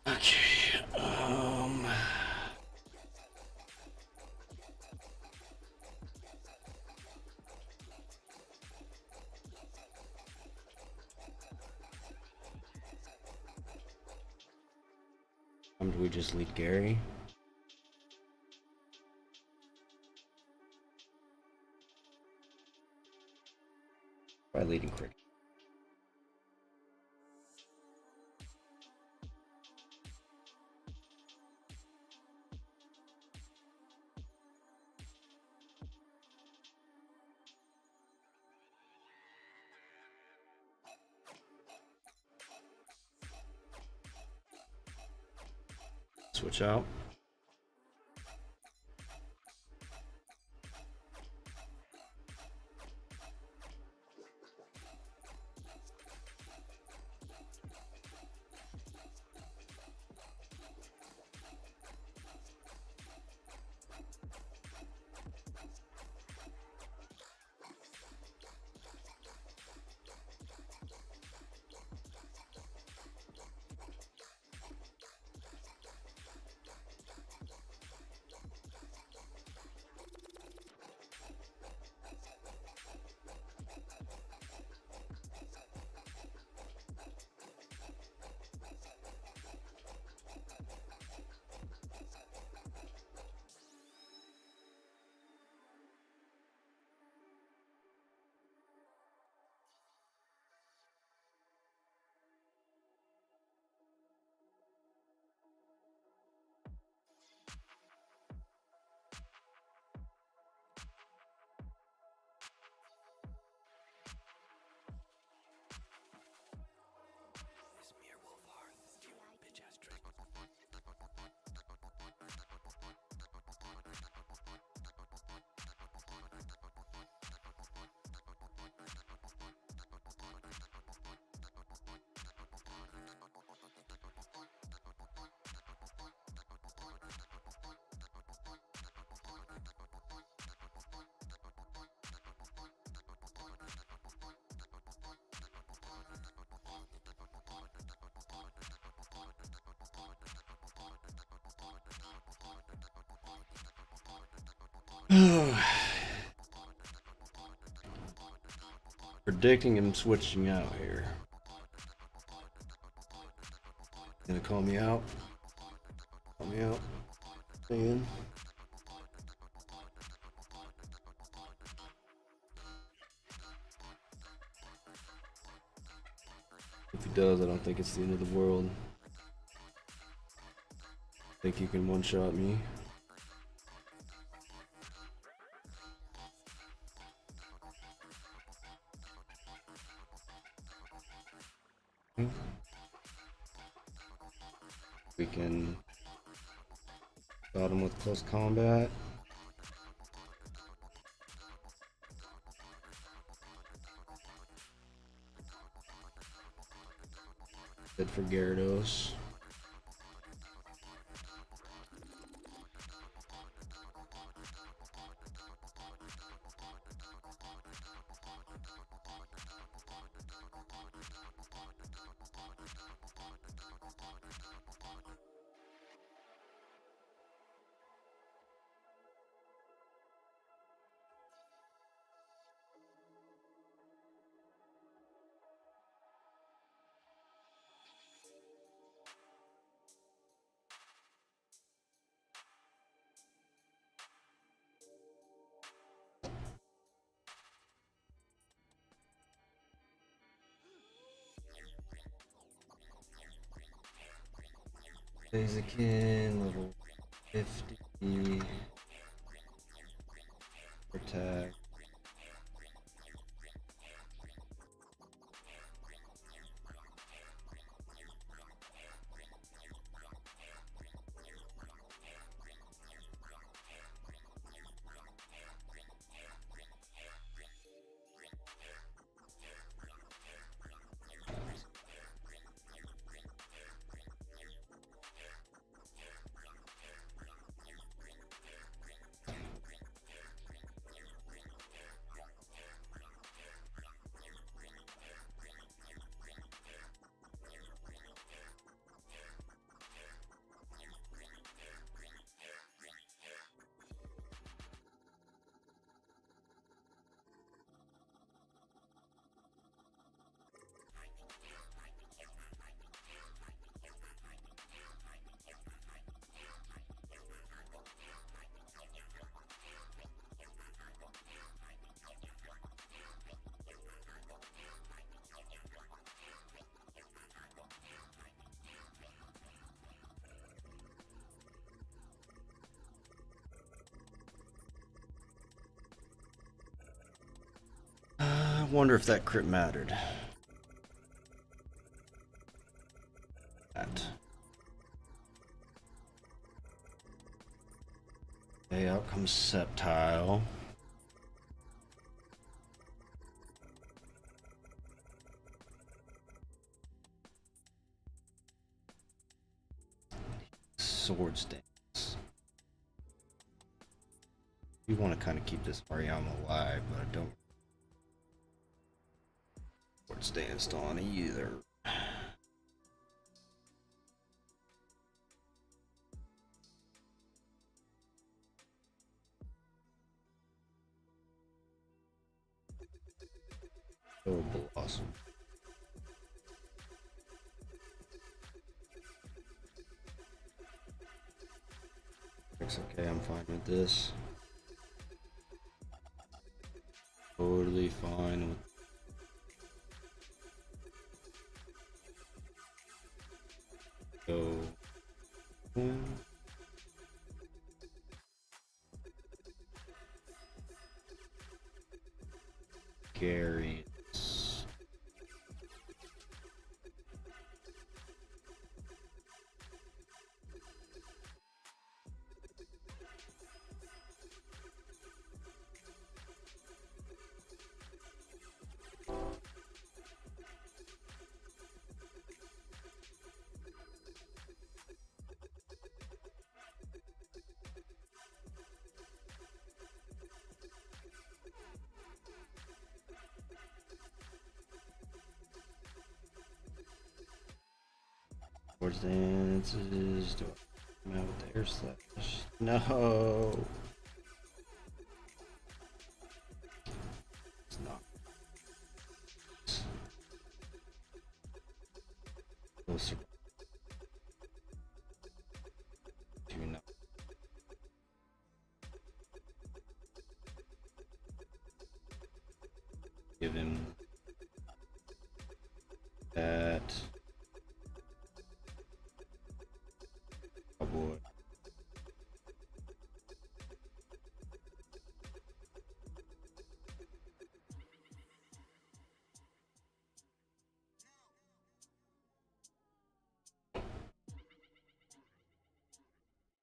Okay. Do we just lead Gary? By leading Cricket. Switch out. Predicting him switching out here. Gonna call me out. Call me out. Man. If he does, I don't think it's the end of the world. I think you can one-shot me. We can start him with close combat. Good for Gyarados. Blaziken, level 50. Protect. I wonder if that crit mattered. That. Okay, out comes Sceptile. Sword Stance. You want to kind of keep this Mariam alive, but I don't. Sword Stance on either. Oh, awesome. It's okay, I'm fine with this. Totally fine with. Go. Gary. Swords Dances. Do I come out with the air slash? No. It's not. Closer. Do not. Give him that. Oh boy.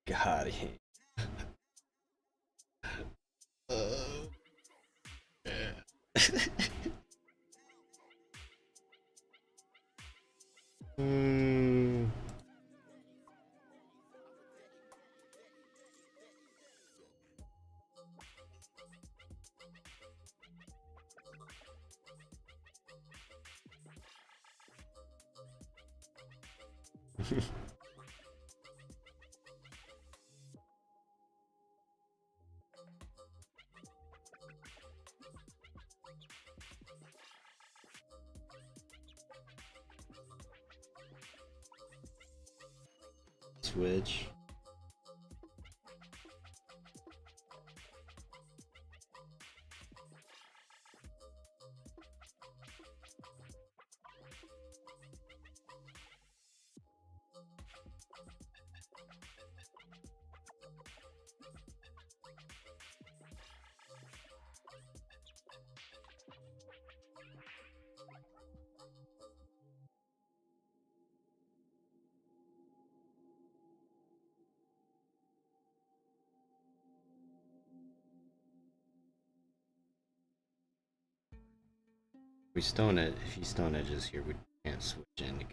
Got it. Hmm. Switch. We stone it. If he stone edges here, we can't switch in.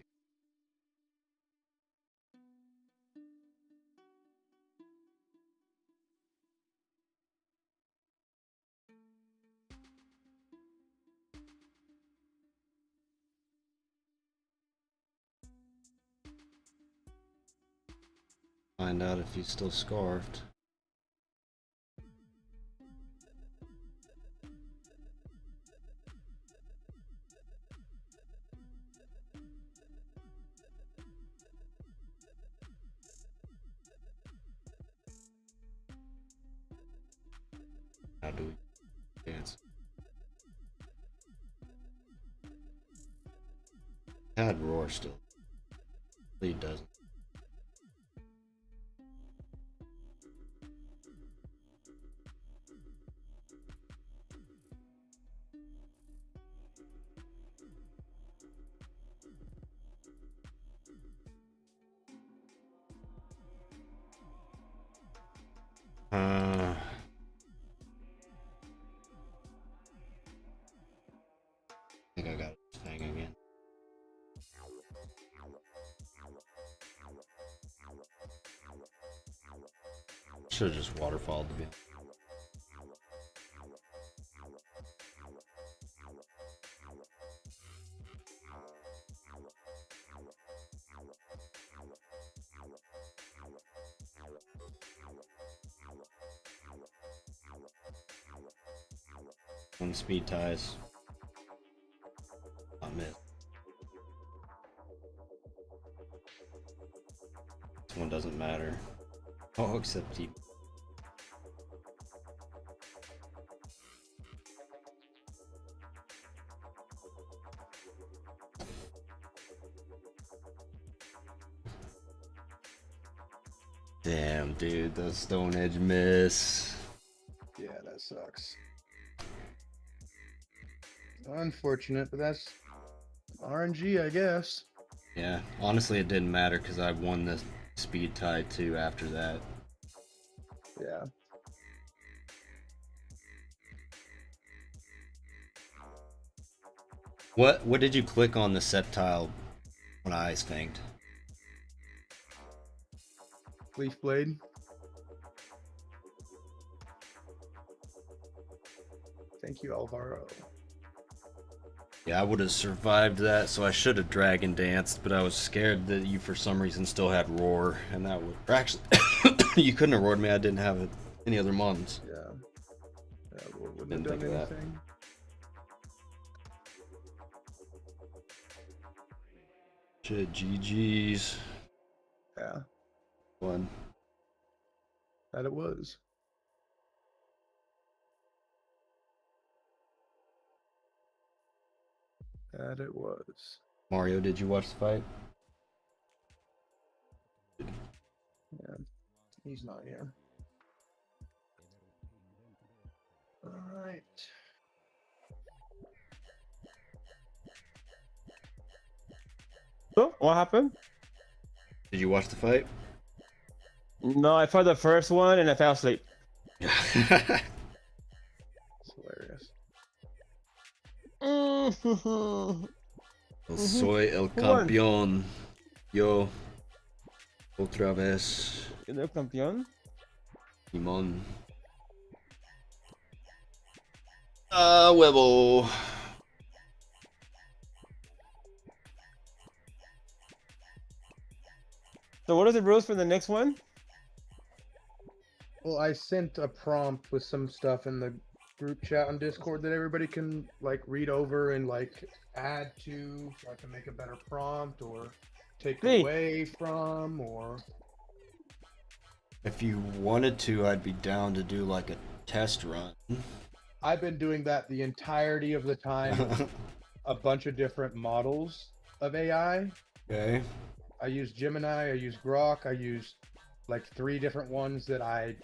Find out if he's still scarfed. How do we dance? Had roar still. He doesn't. I think I got this thing again. Should have just waterfalled to be. One speed ties. I missed. This one doesn't matter. Oh, except he. Damn, dude, the Stone Edge miss. Yeah, that sucks. Unfortunate, but that's RNG, I guess. Yeah, honestly, it didn't matter because I won the speed tie too after that. Yeah. What did you click on the Sceptile when I Ice Fanged? Leaf Blade. Thank you, Alvaro. Yeah, I would have survived that, so I should have Dragon Danced, but I was scared that you for some reason still had Roar, and that would... Or actually, you couldn't have roared me, I didn't have any other mons. Yeah. Yeah, wouldn't Didn't have think done of that. anything. Shit, GG's. Yeah, Fun. that it was. That it was. Mario, did you watch the fight? Yeah, he's not here. All right. So, what happened? Did you watch the fight? No, I fought the first one and I fell asleep. It's hilarious. Soy el Who won? campeón. Yo. Otra vez. ¿El campeón? Simón. Ah, huevo. So what are the rules for the next one? Well, I sent a prompt with some stuff in the group chat on Discord that everybody can like read over and like add to, so I can make a better prompt or take Hey. away from, or If you wanted to, I'd be down to do like a test run. I've been doing that the entirety of the time. A bunch of different models of AI. Okay. I use Gemini, I use Grok, I use like 3 different ones that I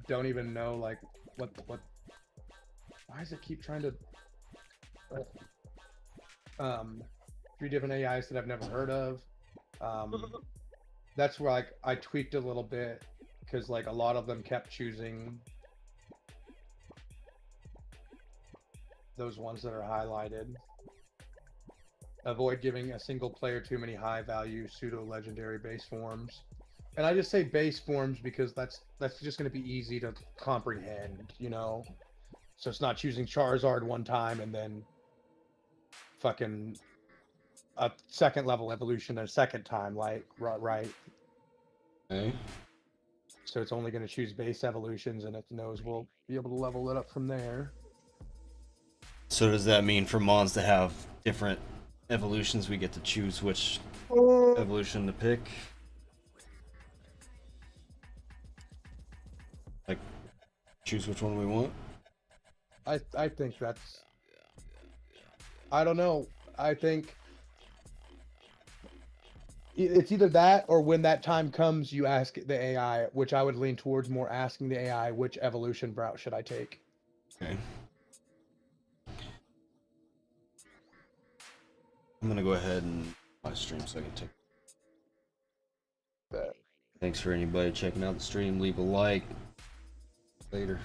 don't even know like what why does it keep trying to 3 different AIs that I've never heard of. That's where like I tweaked a little bit because like a lot of them kept choosing Those ones that are highlighted. Avoid giving a single player too many high value pseudo legendary base forms. And I just say base forms because that's just going to be easy to comprehend, you know. So it's not choosing Charizard one time and then fucking a second level evolution a second time, like right. Okay. So it's only going to choose base evolutions, and it knows we'll be able to level it up from there. So does that mean for mons to have different evolutions, we get to choose which evolution to pick? Like, choose which one we want? I think that's... I don't know. I think it's either that or when that time comes, you ask the AI, which I would lean towards more asking the AI, which evolution route should I take? Okay. I'm gonna go ahead and my stream so I can take. But Thanks for anybody checking out the stream. Leave a like. Later.